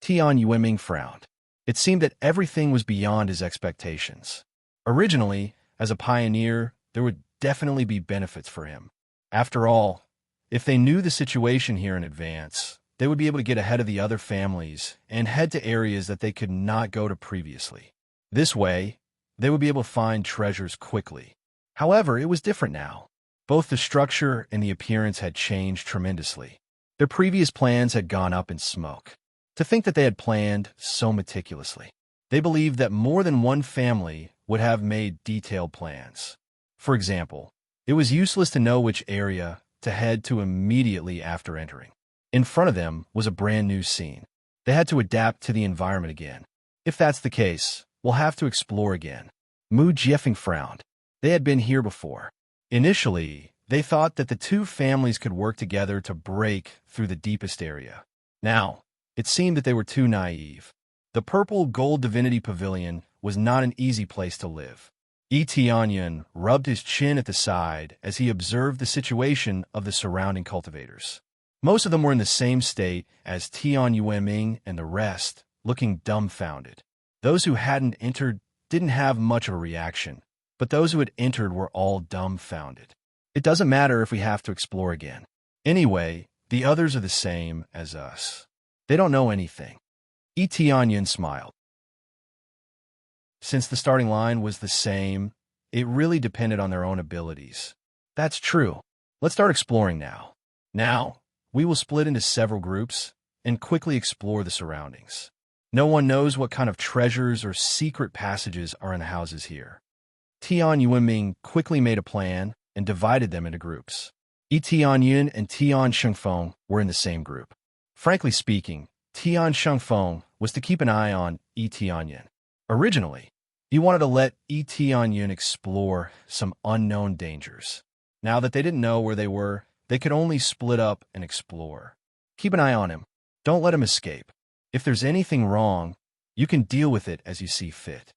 Tian Yueming frowned. It seemed that everything was beyond his expectations. Originally, as a pioneer, there would definitely be benefits for him. After all, if they knew the situation here in advance, they would be able to get ahead of the other families and head to areas that they could not go to previously. This way, they would be able to find treasures quickly. However, it was different now. Both the structure and the appearance had changed tremendously. Their previous plans had gone up in smoke. To think that they had planned so meticulously. They believed that more than one family would have made detailed plans. For example, it was useless to know which area to head to immediately after entering. In front of them was a brand new scene. They had to adapt to the environment again. If that's the case, we'll have to explore again. Mu Jiefeng frowned. They had been here before. Initially, they thought that the two families could work together to break through the deepest area. Now, it seemed that they were too naive. The purple gold divinity pavilion was not an easy place to live. Tianyun rubbed his chin at the side as he observed the situation of the surrounding cultivators. Most of them were in the same state as Tian Yueming and the rest, looking dumbfounded. Those who hadn't entered didn't have much of a reaction, but those who had entered were all dumbfounded. It doesn't matter if we have to explore again. Anyway, the others are the same as us. They don't know anything. Tianyun smiled. Since the starting line was the same, it really depended on their own abilities. That's true. Let's start exploring now. Now, we will split into several groups and quickly explore the surroundings. No one knows what kind of treasures or secret passages are in the houses here. Tian Yuanming quickly made a plan and divided them into groups. Tian Yun and Tian Shengfeng were in the same group. Frankly speaking, Tian Shengfeng was to keep an eye on Tian Yun. Originally, he wanted to let Tian Yun explore some unknown dangers. Now that they didn't know where they were, they could only split up and explore. Keep an eye on him. Don't let him escape. If there's anything wrong, you can deal with it as you see fit.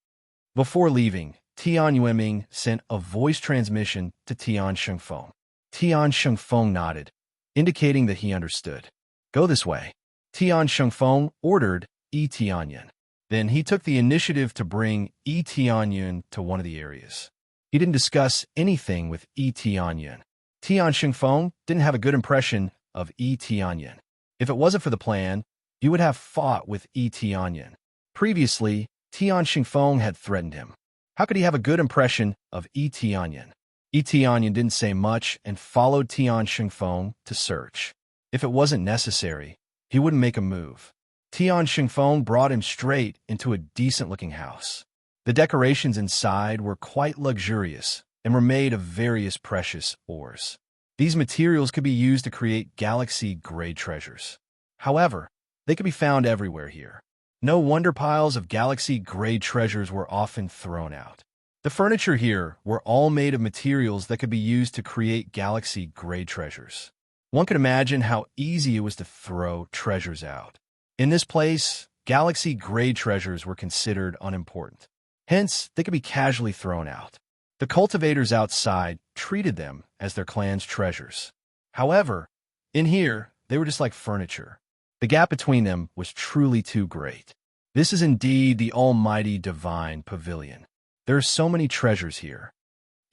Before leaving, Tian Yuanming sent a voice transmission to Tian Shengfeng. Tian Shengfeng nodded, indicating that he understood. Go this way. Tian Shengfeng ordered Tian Yun. Then he took the initiative to bring Tian Yun to one of the areas. He didn't discuss anything with Tian Yun. Tian Shengfeng didn't have a good impression of Tian Yun. If it wasn't for the plan, he would have fought with Tian Yun. Previously, Tian Shengfeng had threatened him. How could he have a good impression of Tian Yun? Tian Yun didn't say much and followed Tian Shengfeng to search. If it wasn't necessary, he wouldn't make a move. Tian Shengfeng brought him straight into a decent-looking house. The decorations inside were quite luxurious and were made of various precious ores. These materials could be used to create galaxy-grade treasures. However, they could be found everywhere here. No wonder piles of galaxy-grade treasures were often thrown out. The furniture here were all made of materials that could be used to create galaxy-grade treasures. One could imagine how easy it was to throw treasures out. In this place, galaxy-grade treasures were considered unimportant. Hence, they could be casually thrown out. The cultivators outside treated them as their clan's treasures. However, in here, they were just like furniture. The gap between them was truly too great. This is indeed the almighty divine pavilion. There are so many treasures here.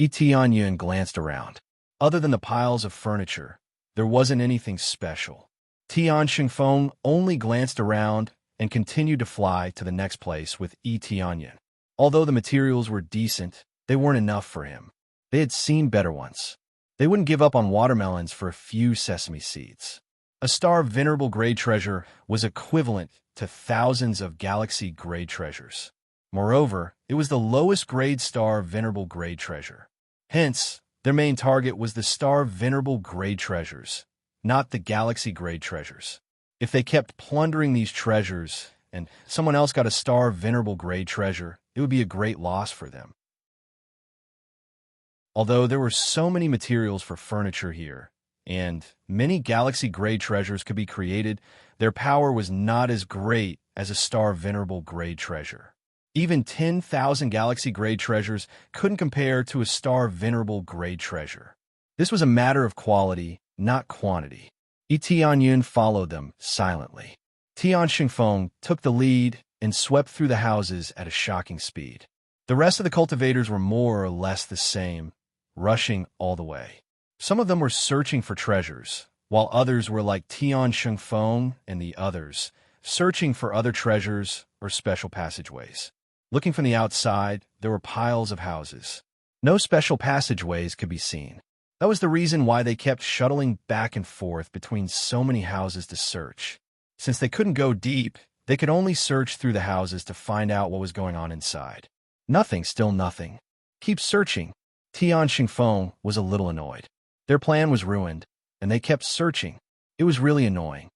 Tian Yun glanced around. Other than the piles of furniture, there wasn't anything special. Tian Shengfeng only glanced around and continued to fly to the next place with Tian Yun. Although the materials were decent, they weren't enough for him. They had seen better ones. They wouldn't give up on watermelons for a few sesame seeds. A star venerable grade treasure was equivalent to thousands of galaxy-grade treasures. Moreover, it was the lowest grade star venerable grade treasure. Hence, their main target was the star venerable grade treasures, not the galaxy-grade treasures. If they kept plundering these treasures and someone else got a star venerable grade treasure, it would be a great loss for them. Although there were so many materials for furniture here, and many galaxy-grade treasures could be created, their power was not as great as a star venerable grade treasure. Even 10,000 galaxy-grade treasures couldn't compare to a star venerable grade treasure. This was a matter of quality, not quantity. Tian Yun followed them silently. Tian Shengfeng took the lead and swept through the houses at a shocking speed. The rest of the cultivators were more or less the same, rushing all the way. Some of them were searching for treasures, while others were like Tian Shengfeng and the others, searching for other treasures or special passageways. Looking from the outside, there were piles of houses. No special passageways could be seen. That was the reason why they kept shuttling back and forth between so many houses to search. Since they couldn't go deep, they could only search through the houses to find out what was going on inside. Nothing, still nothing. Keep searching. Tian Shengfeng was a little annoyed. Their plan was ruined, and they kept searching. It was really annoying.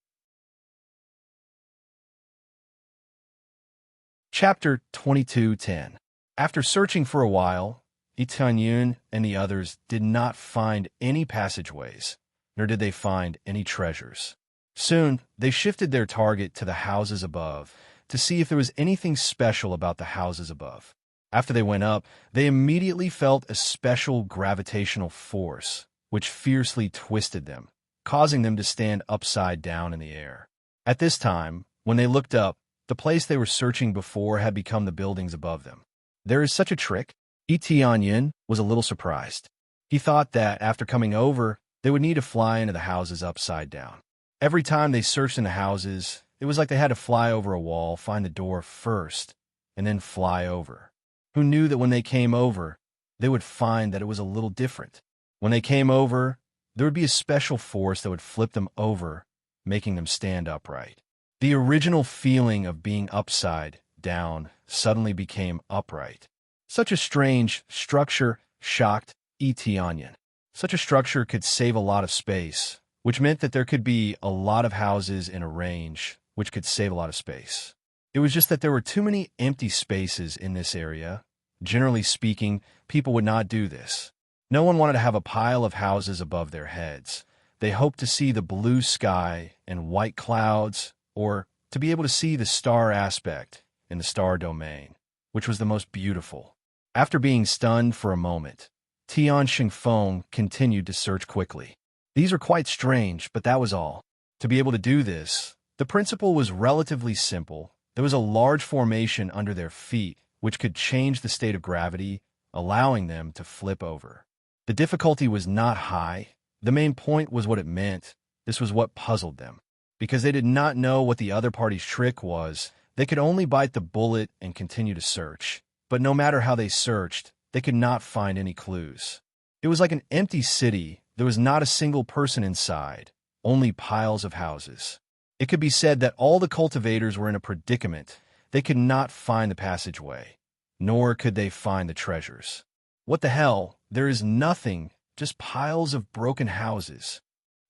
Chapter 22:10. After searching for a while, Tian Yun and the others did not find any passageways, nor did they find any treasures. Soon, they shifted their target to the houses above to see if there was anything special about the houses above. After they went up, they immediately felt a special gravitational force, which fiercely twisted them, causing them to stand upside down in the air. At this time, when they looked up, the place they were searching before had become the buildings above them. There is such a trick? Tian Yun was a little surprised. He thought that after coming over, they would need to fly into the houses upside down. Every time they searched in the houses, it was like they had to fly over a wall, find the door first, and then fly over. Who knew that when they came over, they would find that it was a little different? When they came over, there would be a special force that would flip them over, making them stand upright. The original feeling of being upside down suddenly became upright. Such a strange structure shocked E.T. Onion. Such a structure could save a lot of space, which meant that there could be a lot of houses in a range, which could save a lot of space. It was just that there were too many empty spaces in this area. Generally speaking, people would not do this. No one wanted to have a pile of houses above their heads. They hoped to see the blue sky and white clouds, or to be able to see the star aspect in the star domain, which was the most beautiful. After being stunned for a moment, Tian Xingfeng continued to search quickly. These were quite strange, but that was all. To be able to do this, the principle was relatively simple. There was a large formation under their feet, which could change the state of gravity, allowing them to flip over. The difficulty was not high. The main point was what it meant. This was what puzzled them. Because they did not know what the other party's trick was, they could only bite the bullet and continue to search. But no matter how they searched, they could not find any clues. It was like an empty city. There was not a single person inside, only piles of houses. It could be said that all the cultivators were in a predicament. They could not find the passageway, nor could they find the treasures. What the hell? There is nothing, just piles of broken houses.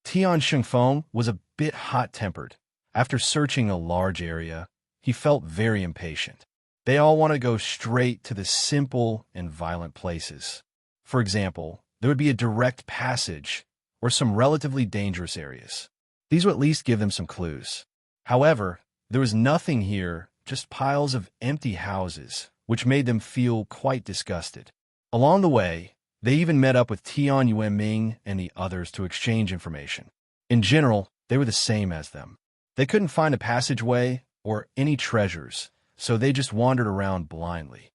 Tian Xingfeng was a bit hot-tempered. After searching a large area, he felt very impatient. They all want to go straight to the simple and violent places. For example, there would be a direct passage or some relatively dangerous areas. These would at least give them some clues. However, there was nothing here, just piles of empty houses, which made them feel quite disgusted. Along the way, they even met up with Tian Yuanming and the others to exchange information. In general, they were the same as them. They couldn't find a passageway or any treasures, so they just wandered around blindly.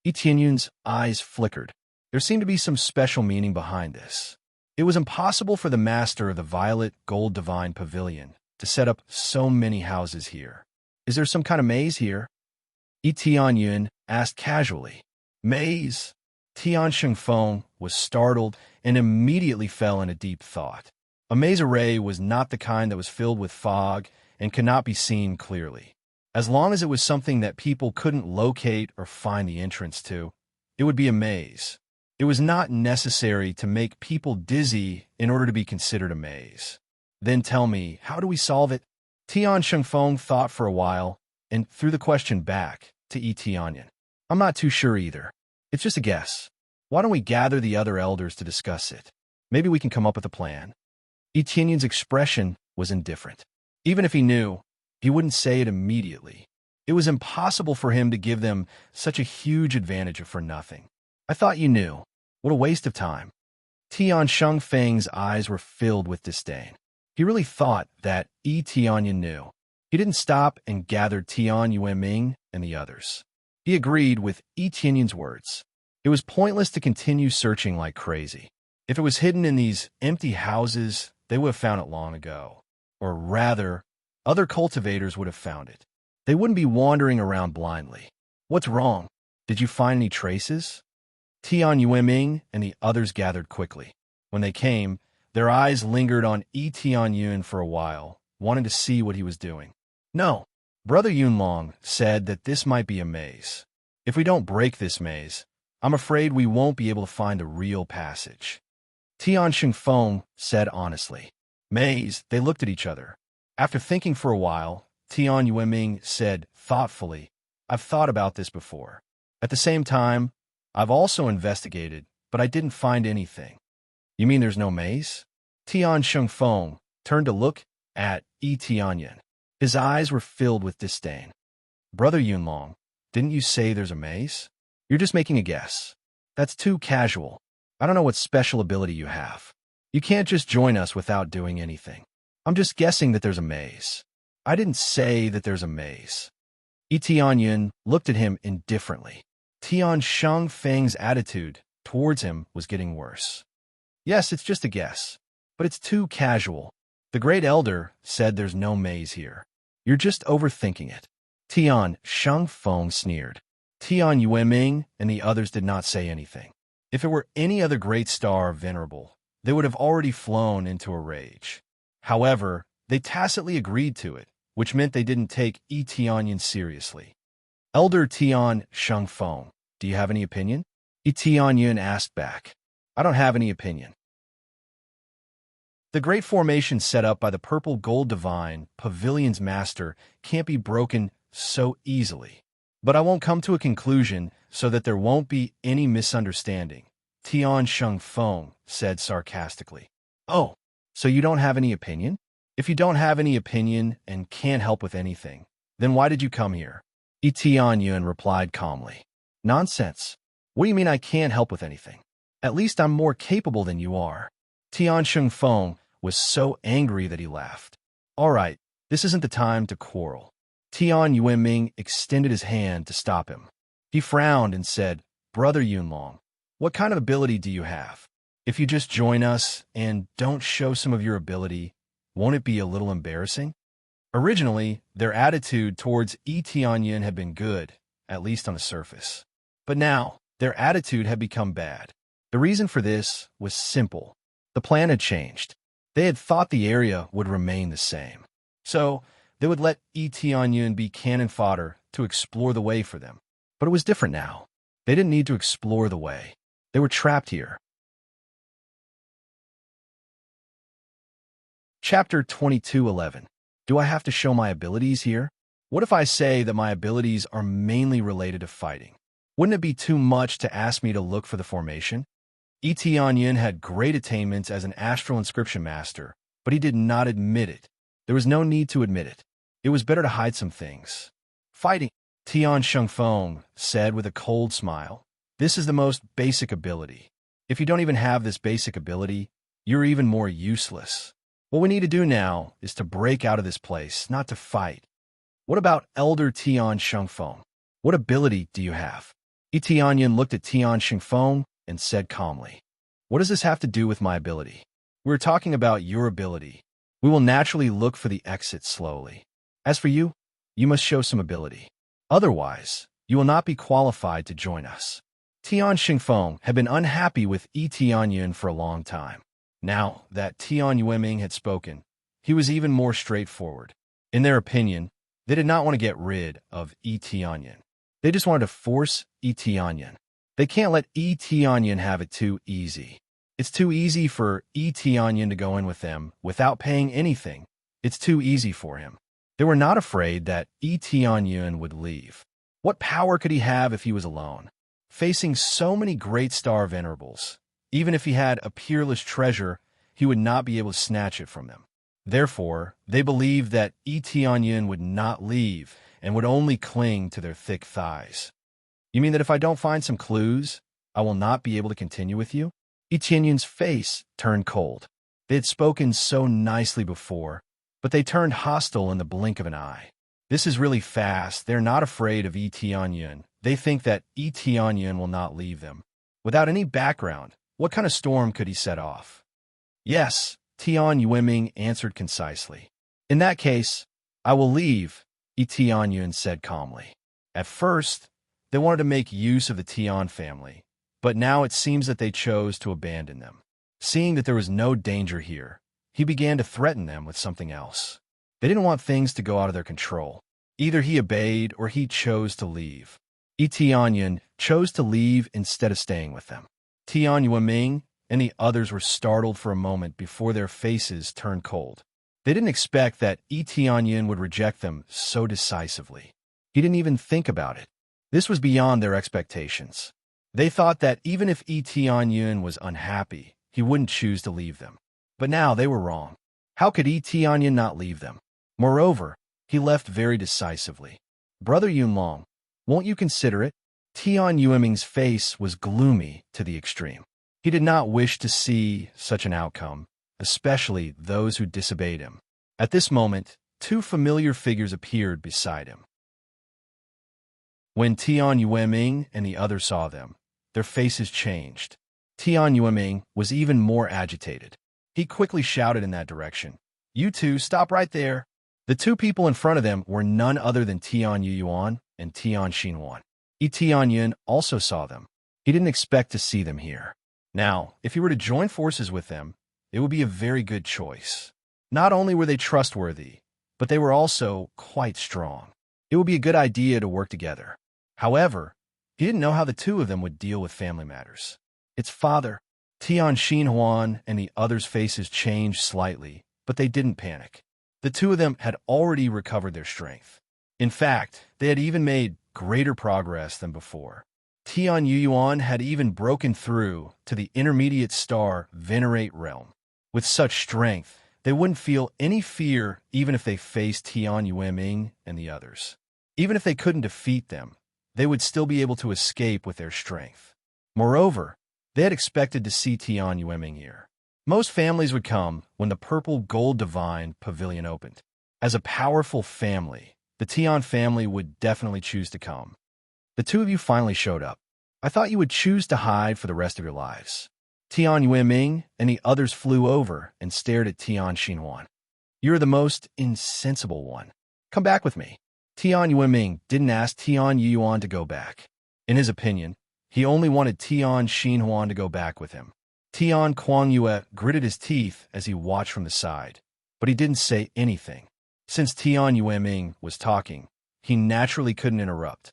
Etienne's eyes flickered. There seemed to be some special meaning behind this. It was impossible for the master of the Violet Gold Divine Pavilion to set up so many houses here. Is there some kind of maze here? Etienne asked casually. Maze? Tian Xingfeng was startled and immediately fell into deep thought. A maze array was not the kind that was filled with fog and could not be seen clearly. As long as it was something that people couldn't locate or find the entrance to, it would be a maze. It was not necessary to make people dizzy in order to be considered a maze. Then tell me, how do we solve it? Tian Xingfeng thought for a while and threw the question back to Etienne. I'm not too sure either. It's just a guess. Why don't we gather the other elders to discuss it? Maybe we can come up with a plan. Etienne's expression was indifferent. Even if he knew, he wouldn't say it immediately. It was impossible for him to give them such a huge advantage for nothing. I thought you knew. What a waste of time. Tian Xingfeng's eyes were filled with disdain. He really thought that Etienne knew. He didn't stop and gathered Tian Yuanming and the others. He agreed with Etienne's words. It was pointless to continue searching like crazy. If it was hidden in these empty houses, they would have found it long ago. Or rather, other cultivators would have found it. They wouldn't be wandering around blindly. What's wrong? Did you find any traces? Tian Yuanming and the others gathered quickly. When they came, their eyes lingered on Etienne for a while, wanting to see what he was doing. No. Brother Yunlong said that this might be a maze. If we don't break this maze, I'm afraid we won't be able to find the real passage. Tian Xingfeng said honestly. Maze, they looked at each other. After thinking for a while, Tian Yuanming said thoughtfully, I've thought about this before. At the same time, I've also investigated, but I didn't find anything. You mean there's no maze? Tian Xingfeng turned to look at Etienne. His eyes were filled with disdain. Brother Yunlong, didn't you say there's a maze? You're just making a guess. That's too casual. I don't know what special ability you have. You can't just join us without doing anything. I'm just guessing that there's a maze. I didn't say that there's a maze. Etienne looked at him indifferently. Tian Xingfeng's attitude towards him was getting worse. Yes, it's just a guess, but it's too casual. The great elder said there's no maze here. You're just overthinking it. Tian Xingfeng sneered. Tian Yuanming and the others did not say anything. If it were any other great star or venerable, they would have already flown into a rage. However, they tacitly agreed to it, which meant they didn't take Yi Tianyan seriously. Elder Tian Shengfeng, do you have any opinion? Yi Tianyan asked back. I don't have any opinion. The great formation set up by the purple gold divine, Pavilion's master, can't be broken so easily. But I won't come to a conclusion so that there won't be any misunderstanding, Tian Shengfeng said sarcastically. Oh, so you don't have any opinion? If you don't have any opinion and can't help with anything, then why did you come here? Yi Tianyan replied calmly. Nonsense. What do you mean I can't help with anything? At least I'm more capable than you are. Tian Shengfeng was so angry that he laughed. All right, this isn't the time to quarrel. Tian Yuanming extended his hand to stop him. He frowned and said, Brother Yunlong, what kind of ability do you have? If you just join us and don't show some of your ability, won't it be a little embarrassing? Originally, their attitude towards Yi Tianyan had been good, at least on the surface. But now, their attitude had become bad. The reason for this was simple. The plan had changed. They had thought the area would remain the same. So, they would let Yi Tianyan be cannon fodder to explore the way for them. But it was different now. They didn't need to explore the way. They were trapped here. Chapter 22:11. Do I have to show my abilities here? What if I say that my abilities are mainly related to fighting? Wouldn't it be too much to ask me to look for the formation? Yi Tianyan had great attainments as an astral inscription master, but he did not admit it. There was no need to admit it. It was better to hide some things. Fighting, Tian Shengfeng said with a cold smile. This is the most basic ability. If you don't even have this basic ability, you're even more useless. What we need to do now is to break out of this place, not to fight. What about Elder Tian Shengfeng? What ability do you have? Yi Tianyan looked at Tian Shengfeng and said calmly, What does this have to do with my ability? We're talking about your ability. We will naturally look for the exit slowly. As for you, you must show some ability. Otherwise, you will not be qualified to join us. Tian Shengfeng had been unhappy with Yi Tianyan for a long time. Now that Tian Yuanming had spoken, he was even more straightforward. In their opinion, they did not want to get rid of Yi Tianyan. They just wanted to force Yi Tianyan. They can't let Yi Tianyan have it too easy. It's too easy for Yi Tianyan to go in with them without paying anything. It's too easy for him. They were not afraid that Yi Tianyan would leave. What power could he have if he was alone? Facing so many great star venerables, even if he had a peerless treasure, he would not be able to snatch it from them. Therefore, they believed that Yi Tianyan would not leave and would only cling to their thick thighs. You mean that if I don't find some clues, I will not be able to continue with you? Yi Tianyan's face turned cold. They had spoken so nicely before, but they turned hostile in the blink of an eye. This is really fast. They're not afraid of Yi Tianyan. They think that Yi Tianyan will not leave them. Without any background, what kind of storm could he set off? Yes, Tian Yuanming answered concisely. In that case, I will leave, Yi Tianyan said calmly. At first, they wanted to make use of the Tian family, but now it seems that they chose to abandon them. Seeing that there was no danger here, he began to threaten them with something else. They didn't want things to go out of their control. Either he obeyed or he chose to leave. Yi Tianyan chose to leave instead of staying with them. Tian Yuanming and the others were startled for a moment before their faces turned cold. They didn't expect that Yi Tianyan would reject them so decisively. He didn't even think about it. This was beyond their expectations. They thought that even if Yi Tianyan was unhappy, he wouldn't choose to leave them. But now they were wrong. How could Yi Tianyan not leave them? Moreover, he left very decisively. Brother Yunlong, won't you consider it? Tian Yuanming's face was gloomy to the extreme. He did not wish to see such an outcome, especially those who disobeyed him. At this moment, two familiar figures appeared beside him. When Tian Yuanming and the others saw them, their faces changed. Tian Yuanming was even more agitated. He quickly shouted in that direction, You two, stop right there. The two people in front of them were none other than Tian Yuyuan and Tian Xinhuan. Yi Tianyan also saw them. He didn't expect to see them here. Now, if he were to join forces with them, it would be a very good choice. Not only were they trustworthy, but they were also quite strong. It would be a good idea to work together. However, he didn't know how the two of them would deal with family matters. Its father, Tian Xinhuan, and the others' faces changed slightly, but they didn't panic. The two of them had already recovered their strength. In fact, they had even made greater progress than before. Tian Yuan had even broken through to the intermediate star Venerate realm. With such strength, they wouldn't feel any fear even if they faced Tian Yueming and the others. Even if they couldn't defeat them, they would still be able to escape with their strength. Moreover, they had expected to see Tian Yueming here. Most families would come when the Purple Gold Divine Pavilion opened. As a powerful family, the Tian family would definitely choose to come. The two of you finally showed up. I thought you would choose to hide for the rest of your lives. Tian Yueming and the others flew over and stared at Tian Xinhuan. You're the most insensible one. Come back with me. Tian Yueming didn't ask Tian Yuan to go back. In his opinion, he only wanted Tian Xinhuan to go back with him. Tian Kuangyue gritted his teeth as he watched from the side, but he didn't say anything. Since Tian Yueming was talking, he naturally couldn't interrupt.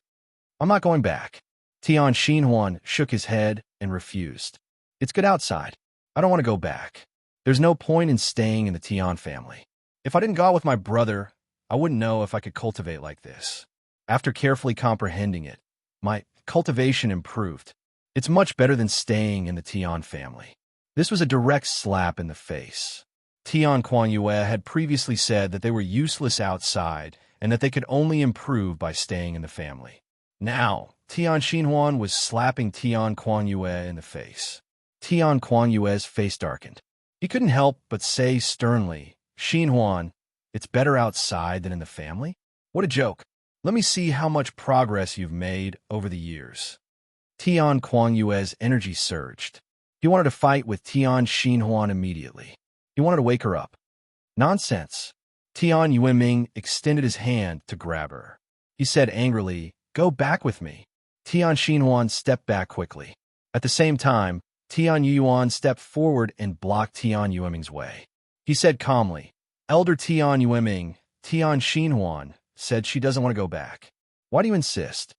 I'm not going back. Tian Xinhuan shook his head and refused. It's good outside. I don't want to go back. There's no point in staying in the Tian family. If I didn't go out with my brother, I wouldn't know if I could cultivate like this. After carefully comprehending it, my cultivation improved. It's much better than staying in the Tian family. This was a direct slap in the face. Tian Kuangyue had previously said that they were useless outside and that they could only improve by staying in the family. Now, Tian Xinhuan was slapping Tian Kuangyue in the face. Tian Kuangyue's face darkened. He couldn't help but say sternly, Xinhuan, it's better outside than in the family? What a joke. Let me see how much progress you've made over the years. Tian Kuangyue's energy surged. He wanted to fight with Tian Xinhuan immediately. He wanted to wake her up. Nonsense. Tian Yueming extended his hand to grab her. He said angrily, Go back with me. Tian Xinhuan stepped back quickly. At the same time, Tian Yuan stepped forward and blocked Tian Yueming's way. He said calmly, Elder Tian Yueming, Tian Xinhuan said she doesn't want to go back. Why do you insist?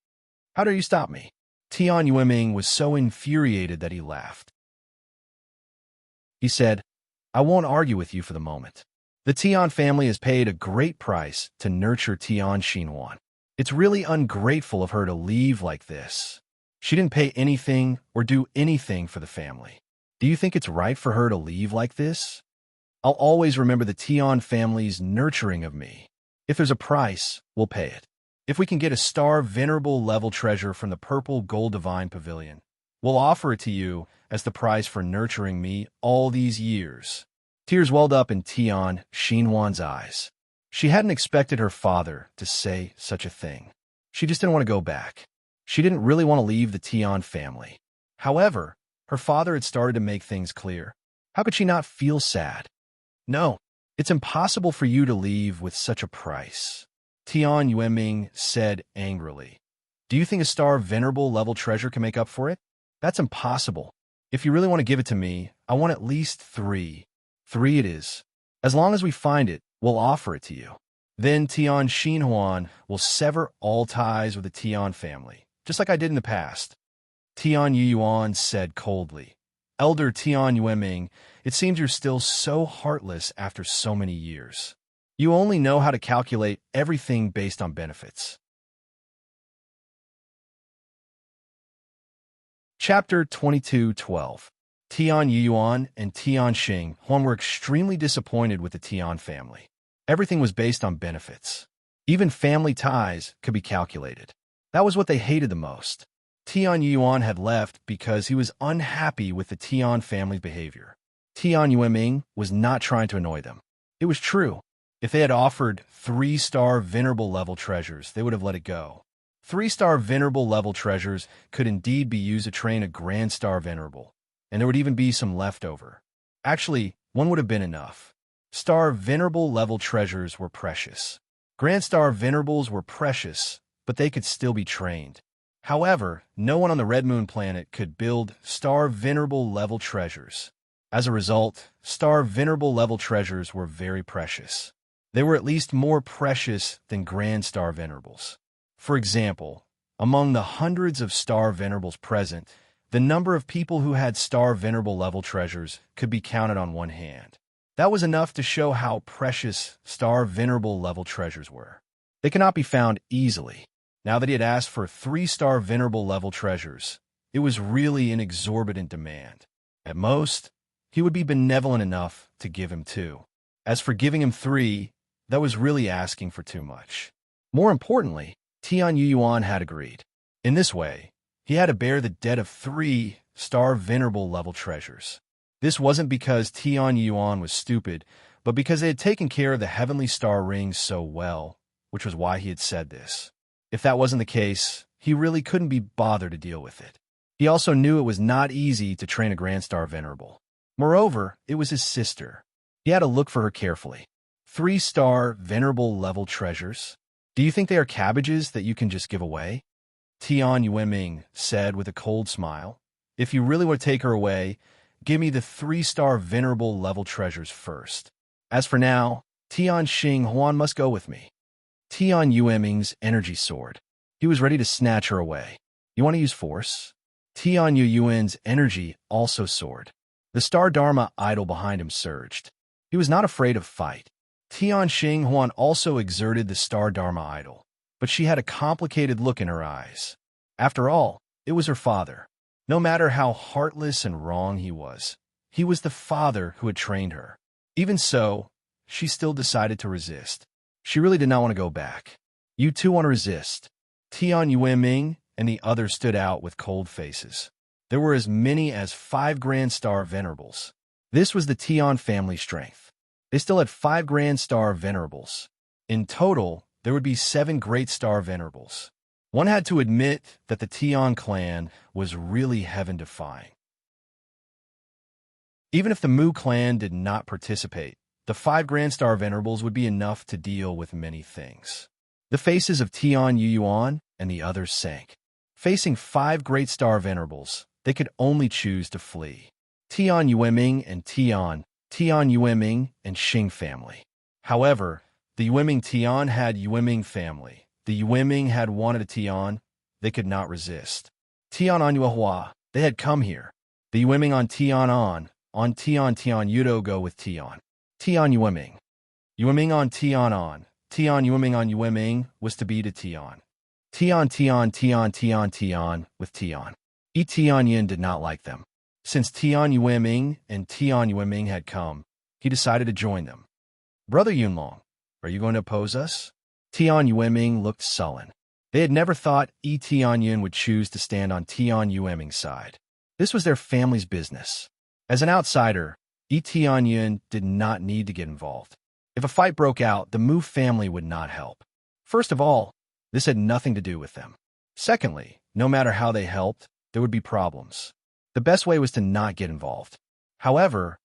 How dare you stop me? Tian Yueming was so infuriated that he laughed. He said, I won't argue with you for the moment. The Tian family has paid a great price to nurture Tian Xinhuan. It's really ungrateful of her to leave like this. She didn't pay anything or do anything for the family. Do you think it's right for her to leave like this? I'll always remember the Tian family's nurturing of me. If there's a price, we'll pay it. If we can get a star venerable level treasure from the Purple Gold Divine Pavilion, we'll offer it to you as the price for nurturing me all these years. Tears welled up in Tian Xinhuan's eyes. She hadn't expected her father to say such a thing. She just didn't want to go back. She didn't really want to leave the Tian family. However, her father had started to make things clear. How could she not feel sad? No, it's impossible for you to leave with such a price. Tian Yueming said angrily. Do you think a star venerable level treasure can make up for it? That's impossible. If you really want to give it to me, I want at least 3. 3 it is. As long as we find it, we'll offer it to you. Then Tian Xinhuan will sever all ties with the Tian family, just like I did in the past. Tian Yuan said coldly, Elder Tian Yueming, it seems you're still so heartless after so many years. You only know how to calculate everything based on benefits. Chapter 22:12. Tian Yuan and Tian Xinhuan were extremely disappointed with the Tian family. Everything was based on benefits. Even family ties could be calculated. That was what they hated the most. Tian Yuan had left because he was unhappy with the Tian family's behavior. Tian Yueming was not trying to annoy them. It was true. If they had offered 3-star venerable level treasures, they would have let it go. 3-star venerable level treasures could indeed be used to train a grand star venerable, and there would even be some left over. Actually, one would have been enough. Star venerable level treasures were precious. Grand star venerables were precious, but they could still be trained. However, no one on the Red Moon planet could build Star Venerable level treasures. As a result, Star Venerable level treasures were very precious. They were at least more precious than Grand Star Venerables. For example, among the hundreds of Star Venerables present, the number of people who had Star Venerable level treasures could be counted on one hand. That was enough to show how precious Star Venerable level treasures were. They cannot be found easily. Now that he had asked for 3-star Venerable level treasures, it was really an exorbitant demand. At most, he would be benevolent enough to give him 2. As for giving him 3, that was really asking for too much. More importantly, Tian Yuan had agreed. In this way, he had to bear the debt of 3-star Venerable level treasures. This wasn't because Tian Yuan was stupid, but because they had taken care of the heavenly star rings so well, which was why he had said this. If that wasn't the case, he really couldn't be bothered to deal with it. He also knew it was not easy to train a Grand Star Venerable. Moreover, it was his sister. He had to look for her carefully. 3-star Venerable level treasures? Do you think they are cabbages that you can just give away? Tian Yueming said with a cold smile. If you really want to take her away, give me the 3-star Venerable level treasures first. As for now, Tian Xing Huan must go with me. Tian Yueming's energy soared. He was ready to snatch her away. You want to use force? Tian Yuen's energy also soared. The Star Dharma idol behind him surged. He was not afraid of fight. Tian Xing Huan also exerted the Star Dharma idol, but she had a complicated look in her eyes. After all, it was her father. No matter how heartless and wrong he was the father who had trained her. Even so, she still decided to resist. She really did not want to go back. You too want to resist. Tian Yueming and the others stood out with cold faces. There were as many as 5 Grand Star Venerables. This was the Tian family strength. They still had 5 Grand Star Venerables. In total, there would be 7 Great Star Venerables. One had to admit that the Tian clan was really heaven-defying. Even if the Mu clan did not participate, the 5 Grand Star Venerables would be enough to deal with many things. The faces of Tian Yuan and the others sank. Facing 5 Great Star Venerables, they could only choose to flee. Tian Yueming and Tian Yueming and Xing family. However, the Yueming Tian had Yueming family. The Yueming had wanted a Tian. They could not resist. Tian on Yuehua, they had come here. The Yueming on Tian Yudo go with Tian. Tian Yueming. Yueming on Tian Yueming on Yueming was to be to Tian. Tian with Tian. Tian Yin did not like them. Since Tian Yueming and Tian Yueming had come, he decided to join them. Brother Yunlong, are you going to oppose us? Tian Yueming looked sullen. They had never thought Tian Yin would choose to stand on Tian Yueming's side. This was their family's business. As an outsider, Tian Yin did not need to get involved. If a fight broke out, the Mu family would not help. First of all, this had nothing to do with them. Secondly, no matter how they helped, there would be problems. The best way was to not get involved. However,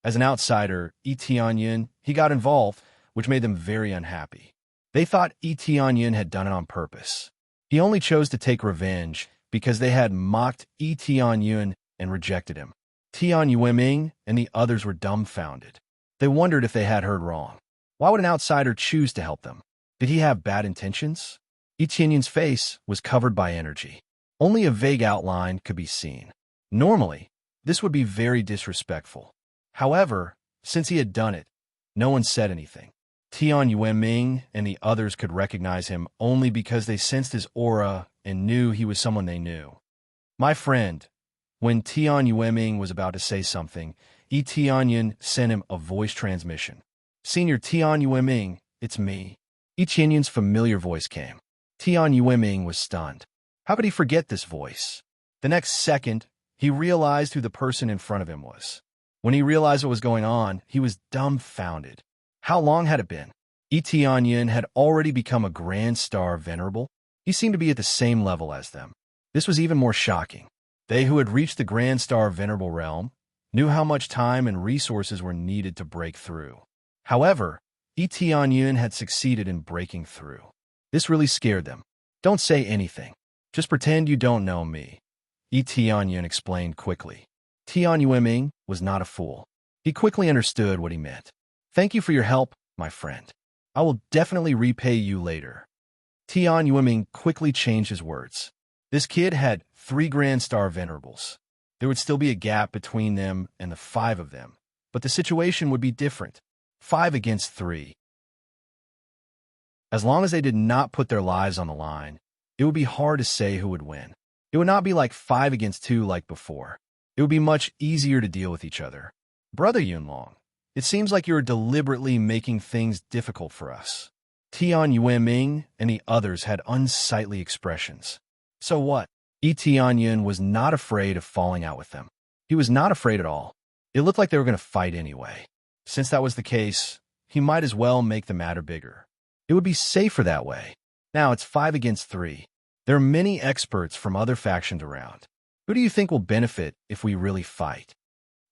as an outsider, Tian Yin, he got involved, which made them very unhappy. They thought Tian Yin had done it on purpose. He only chose to take revenge because they had mocked Tian Yin and rejected him. Tian Yueming and the others were dumbfounded. They wondered if they had heard wrong. Why would an outsider choose to help them? Did he have bad intentions? Tian Yin's face was covered by energy. Only a vague outline could be seen. Normally, this would be very disrespectful. However, since he had done it, no one said anything. Tian Yueming and the others could recognize him only because they sensed his aura and knew he was someone they knew. My friend, when Tian Yueming was about to say something, Tian Yin sent him a voice transmission. Senior Tian Yueming, it's me. Tian Yin's familiar voice came. Tian Yueming was stunned. How could he forget this voice? The next second, he realized who the person in front of him was. When he realized what was going on, he was dumbfounded. How long had it been? Tian Yin had already become a Grand Star Venerable. He seemed to be at the same level as them. This was even more shocking. They who had reached the Grand Star Venerable realm knew how much time and resources were needed to break through. However, Tian Yin had succeeded in breaking through. This really scared them. Don't say anything. Just pretend you don't know me, Tianyun explained quickly. Tian Yueming was not a fool. He quickly understood what he meant. Thank you for your help, my friend. I will definitely repay you later. Tian Yueming quickly changed his words. This kid had 3 Grand Star Venerables. There would still be a gap between them and the 5 of them, but the situation would be different. 5 against 3. As long as they did not put their lives on the line, it would be hard to say who would win. It would not be like 5 against 2 like before. It would be much easier to deal with each other. Brother Yunlong, it seems like you are deliberately making things difficult for us. Tian Yueming and the others had unsightly expressions. So what? Tianyun was not afraid of falling out with them. He was not afraid at all. It looked like they were going to fight anyway. Since that was the case, he might as well make the matter bigger. It would be safer that way. Now it's 5 against 3. There are many experts from other factions around. Who do you think will benefit if we really fight?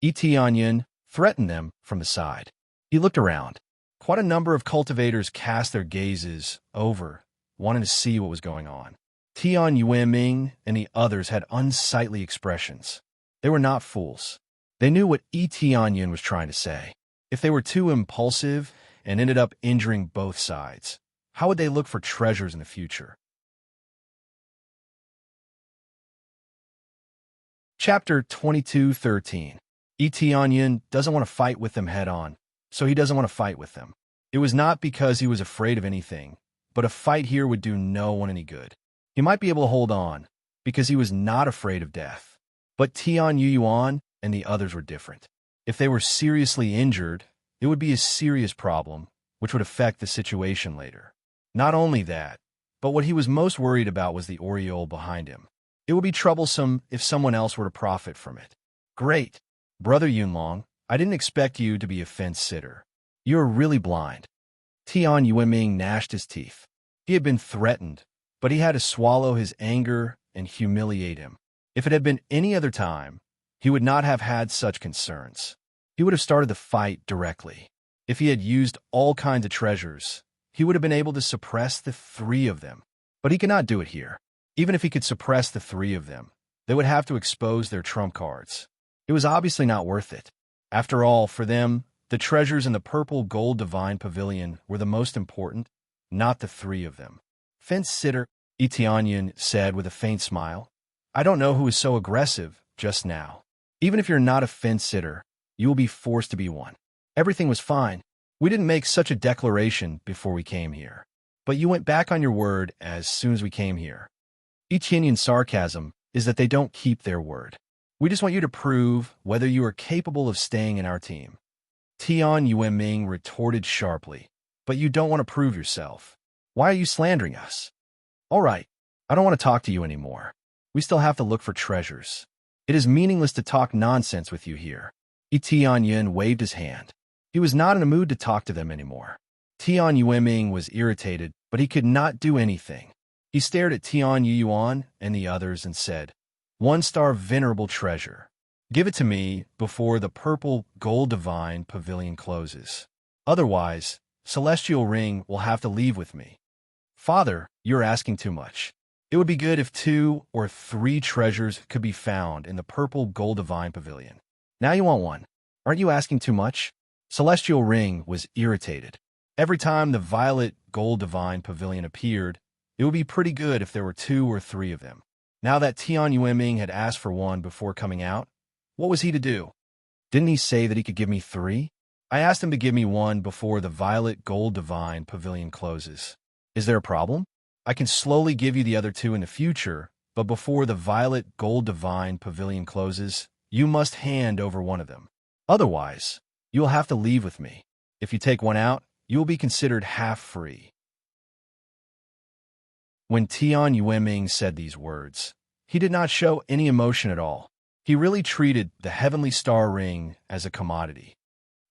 Tianyun threatened them from the side. He looked around. Quite a number of cultivators cast their gazes over, wanting to see what was going on. Tian Yueming and the others had unsightly expressions. They were not fools. They knew what Tianyun was trying to say. If they were too impulsive and ended up injuring both sides, how would they look for treasures in the future? Chapter 22:13. Tianyun doesn't want to fight with them head-on, so he doesn't want to fight with them. It was not because he was afraid of anything, but a fight here would do no one any good. He might be able to hold on, because he was not afraid of death. But Tian Yuan and the others were different. If they were seriously injured, it would be a serious problem, which would affect the situation later. Not only that, but what he was most worried about was the aureole behind him. It would be troublesome if someone else were to profit from it. Great. Brother Yunlong, I didn't expect you to be a fence-sitter. You are really blind. Tian Yueming gnashed his teeth. He had been threatened, but he had to swallow his anger and humiliate him. If it had been any other time, he would not have had such concerns. He would have started the fight directly. If he had used all kinds of treasures, he would have been able to suppress the 3 of them. But he cannot do it here. Even if he could suppress the 3 of them, they would have to expose their trump cards. It was obviously not worth it. After all, for them, the treasures in the purple gold divine pavilion were the most important, not the 3 of them. Fence-sitter, Tianyun said with a faint smile. I don't know who is so aggressive just now. Even if you're not a fence-sitter, you will be forced to be one. Everything was fine. We didn't make such a declaration before we came here. But you went back on your word as soon as we came here. Tianyun's sarcasm is that they don't keep their word. We just want you to prove whether you are capable of staying in our team. Tian Yueming retorted sharply. But you don't want to prove yourself. Why are you slandering us? All right, I don't want to talk to you anymore. We still have to look for treasures. It is meaningless to talk nonsense with you here. Tianyun waved his hand. He was not in a mood to talk to them anymore. Tian Yueming was irritated, but he could not do anything. He stared at Tian Yuan and the others and said, 1-star venerable treasure. Give it to me before the purple gold divine pavilion closes. Otherwise, Celestial Ring will have to leave with me. Father, you're asking too much. It would be good if 2 or 3 treasures could be found in the purple gold divine pavilion. Now you want 1. Aren't you asking too much? Celestial Ring was irritated. Every time the violet gold divine pavilion appeared, it would be pretty good if there were 2 or 3 of them. Now that Tian Yueming had asked for 1 before coming out, what was he to do? Didn't he say that he could give me 3? I asked him to give me 1 before the violet gold divine pavilion closes. Is there a problem? I can slowly give you the other 2 in the future, but before the violet gold divine pavilion closes, you must hand over 1 of them. Otherwise, you will have to leave with me. If you take 1 out, you will be considered half free. When Tian Yueming said these words, he did not show any emotion at all. He really treated the heavenly star ring as a commodity.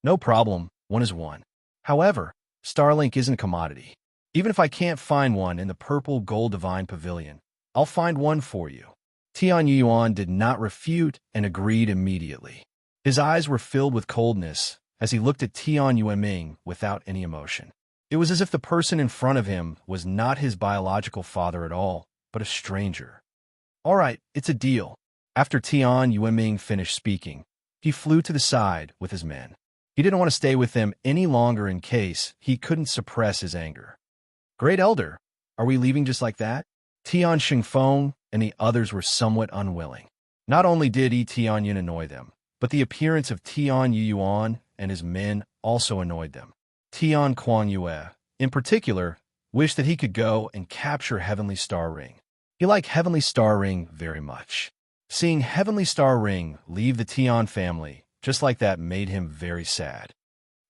No problem, 1 is 1. However, Starlink isn't a commodity. Even if I can't find 1 in the purple gold divine pavilion, I'll find 1 for you. Tian Yuan did not refute and agreed immediately. His eyes were filled with coldness as he looked at Tian Yueming without any emotion. It was as if the person in front of him was not his biological father at all, but a stranger. All right, it's a deal. After Tian Yueming finished speaking, he flew to the side with his men. He didn't want to stay with them any longer in case he couldn't suppress his anger. Great Elder, are we leaving just like that? Tian Xingfeng and the others were somewhat unwilling. Not only did Yi Tianyun annoy them, but the appearance of Tian Yuan and his men also annoyed them. Tian Kuan-Yue, in particular, wished that he could go and capture Heavenly Star Ring. He liked Heavenly Star Ring very much. Seeing Heavenly Star Ring leave the Tian family just like that made him very sad.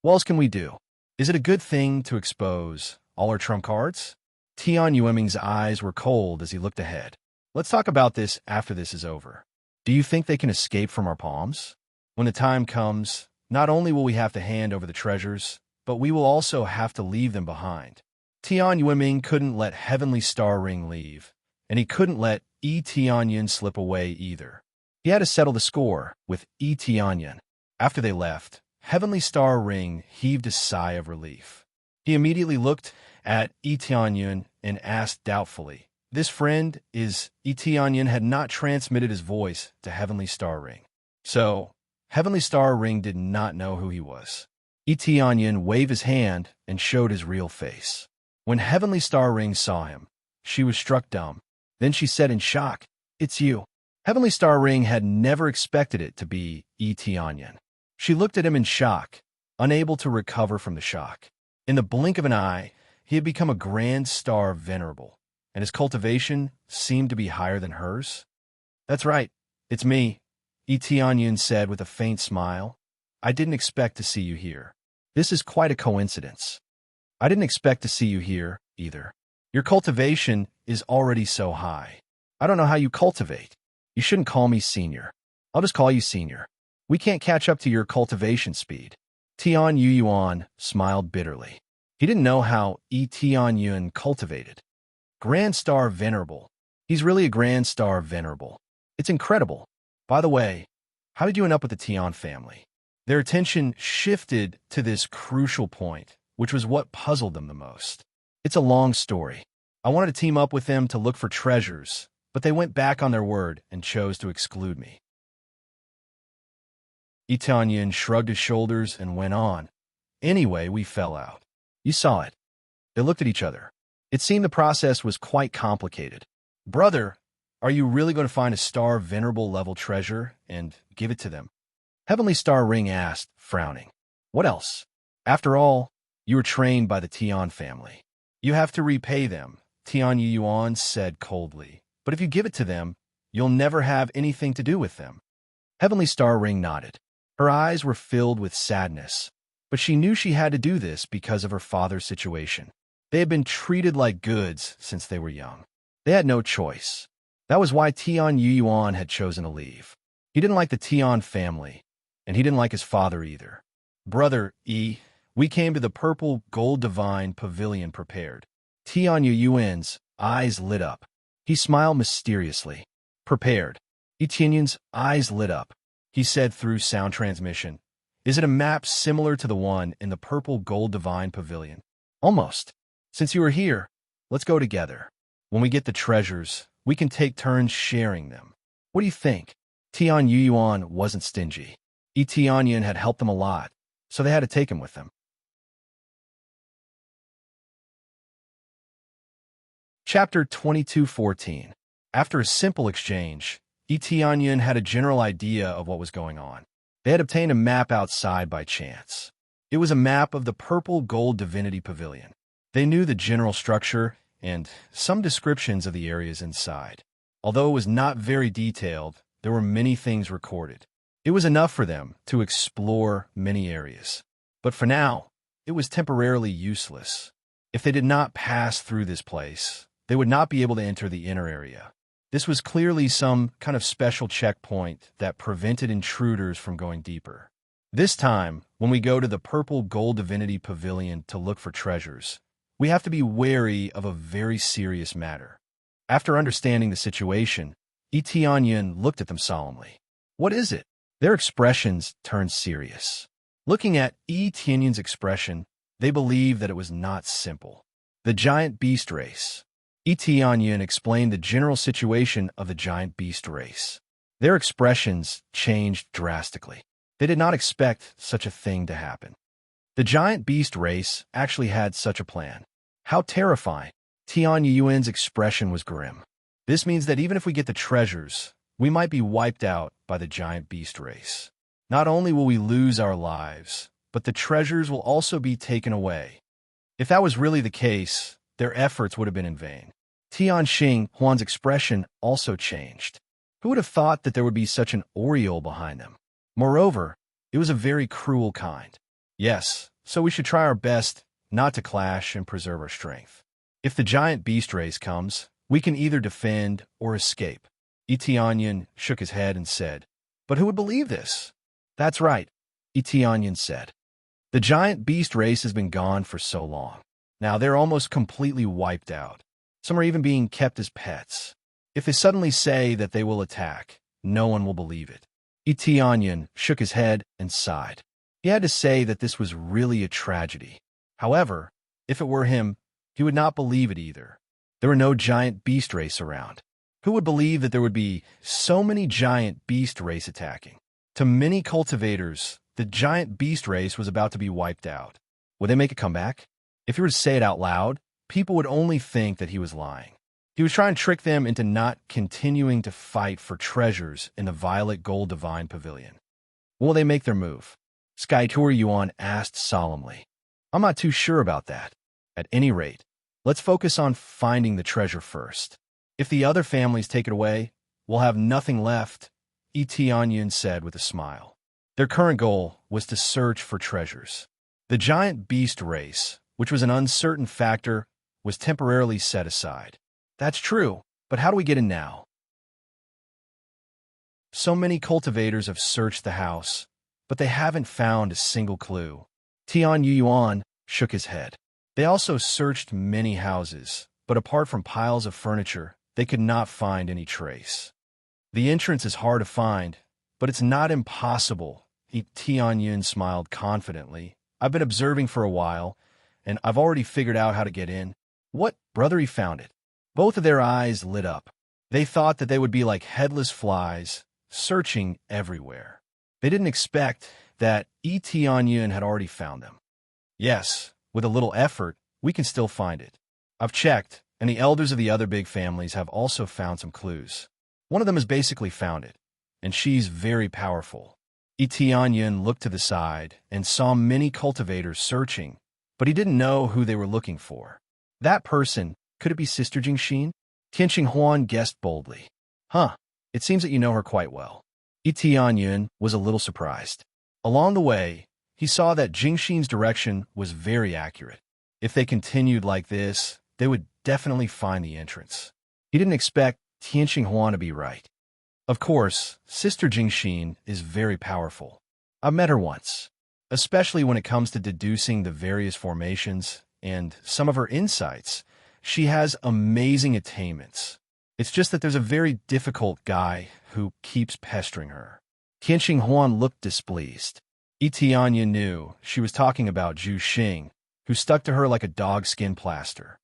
What else can we do? Is it a good thing to expose all our trump cards? Tian Yueming's eyes were cold as he looked ahead. Let's talk about this after this is over. Do you think they can escape from our palms? When the time comes, not only will we have to hand over the treasures, but we will also have to leave them behind. Tian Yueming couldn't let Heavenly Star Ring leave, and he couldn't let Yi Tianyun slip away either. He had to settle the score with Yi Tianyun. After they left, Heavenly Star Ring heaved a sigh of relief. He immediately looked at Yi Tianyun and asked doubtfully, "This friend is..." Yi Tianyun had not transmitted his voice to Heavenly Star Ring. So, Heavenly Star Ring did not know who he was. Yi Tianyun waved his hand and showed his real face. When Heavenly Star Ring saw him, she was struck dumb. Then she said in shock, "It's you." Heavenly Star Ring had never expected it to be Yi Tianyun. She looked at him in shock, unable to recover from the shock. In the blink of an eye, he had become a grand star venerable, and his cultivation seemed to be higher than hers. "That's right, it's me," Yi Tianyun said with a faint smile. "I didn't expect to see you here. This is quite a coincidence. I didn't expect to see you here, either. Your cultivation is already so high. I don't know how you cultivate. You shouldn't call me senior. I'll just call you senior. We can't catch up to your cultivation speed." Tian Yuan smiled bitterly. He didn't know how Yi Tianyun cultivated. Grand Star Venerable. He's really a Grand Star Venerable. It's incredible. By the way, how did you end up with the Tian family? Their attention shifted to this crucial point, which was what puzzled them the most. It's a long story. I wanted to team up with them to look for treasures, but they went back on their word and chose to exclude me. Yi Tianyun shrugged his shoulders and went on. "Anyway, we fell out. You saw it." They looked at each other. It seemed the process was quite complicated. "Brother, are you really going to find a Star Venerable level treasure and give it to them?" Heavenly Star Ring asked, frowning. "What else? After all, you were trained by the Tian family. You have to repay them," Tian Yuan said coldly. "But if you give it to them, you'll never have anything to do with them." Heavenly Star Ring nodded. Her eyes were filled with sadness, but she knew she had to do this because of her father's situation. They had been treated like goods since they were young. They had no choice. That was why Tian Yuan had chosen to leave. He didn't like the Tian family, and he didn't like his father either. "Brother Yi, we came to the Purple Gold Divine Pavilion prepared." Tian Yuan's eyes lit up. He smiled mysteriously. "Prepared." Yi Tianyun's eyes lit up. He said through sound transmission, "Is it a map similar to the one in the Purple Gold Divine Pavilion?" "Almost. Since you are here, let's go together. When we get the treasures, we can take turns sharing them. What do you think?" Tian Yuan wasn't stingy. Yi Tianyun had helped them a lot, so they had to take him with them. Chapter 22:14. After a simple exchange, Yi Tianyun had a general idea of what was going on. They had obtained a map outside by chance. It was a map of the Purple Gold Divinity Pavilion. They knew the general structure and some descriptions of the areas inside. Although it was not very detailed, there were many things recorded. It was enough for them to explore many areas. But for now, it was temporarily useless. If they did not pass through this place, they would not be able to enter the inner area. This was clearly some kind of special checkpoint that prevented intruders from going deeper. This time, when we go to the Purple Gold Divinity Pavilion to look for treasures, we have to be wary of a very serious matter. After understanding the situation, Yi Tianyun looked at them solemnly. "What is it?" Their expressions turned serious. Looking at Yi Tianyun's expression, they believed that it was not simple. The giant beast race. Tianyun explained the general situation of the giant beast race. Their expressions changed drastically. They did not expect such a thing to happen. The giant beast race actually had such a plan. How terrifying. Tianyun's expression was grim. This means that even if we get the treasures, we might be wiped out by the giant beast race. Not only will we lose our lives, but the treasures will also be taken away. If that was really the case, their efforts would have been in vain. Tianxing Huan's expression also changed. Who would have thought that there would be such an aureole behind them? Moreover, it was a very cruel kind. Yes, so we should try our best not to clash and preserve our strength. If the giant beast race comes, we can either defend or escape. Tianyun shook his head and said, "But who would believe this?" "That's right," Tianyun said. "The giant beast race has been gone for so long. Now they're almost completely wiped out. Some are even being kept as pets. If they suddenly say that they will attack, no one will believe it." Tianyun shook his head and sighed. He had to say that this was really a tragedy. However, if it were him, he would not believe it either. There were no giant beast race around. Who would believe that there would be so many giant beast race attacking? To many cultivators, the giant beast race was about to be wiped out. Would they make a comeback? If he were to say it out loud, people would only think that he was lying. He was trying to trick them into not continuing to fight for treasures in the Violet Gold Divine Pavilion. Will they make their move? Sky Tour Yuan asked solemnly. I'm not too sure about that. At any rate, let's focus on finding the treasure first. If the other families take it away, we'll have nothing left, Tianyun said with a smile. Their current goal was to search for treasures. The giant beast race, which was an uncertain factor, was temporarily set aside. That's true, but how do we get in now? So many cultivators have searched the house, but they haven't found a single clue. Tian Yuan shook his head. They also searched many houses, but apart from piles of furniture, they could not find any trace. The entrance is hard to find, but it's not impossible. Tianyun smiled confidently. I've been observing for a while, and I've already figured out how to get in. What, brother, he found it. Both of their eyes lit up. They thought that they would be like headless flies, searching everywhere. They didn't expect that Tianyun had already found them. Yes, with a little effort, we can still find it. I've checked, and the elders of the other big families have also found some clues. One of them has basically found it, and she's very powerful. Tianyun looked to the side and saw many cultivators searching, but he didn't know who they were looking for. That person, could it be Sister Jingxin? Tianxing Huan guessed boldly. Huh, it seems that you know her quite well. Tianyun was a little surprised. Along the way, he saw that Jingxin's direction was very accurate. If they continued like this, they would definitely find the entrance. He didn't expect Tianxing Huan to be right. Of course, Sister Jingxin is very powerful. I've met her once, especially when it comes to deducing the various formations and some of her insights. She has amazing attainments. It's just that there's a very difficult guy who keeps pestering her. Tianxing Huan looked displeased. Tianyun knew she was talking about Zhu Xing, who stuck to her like a dog-skin plaster.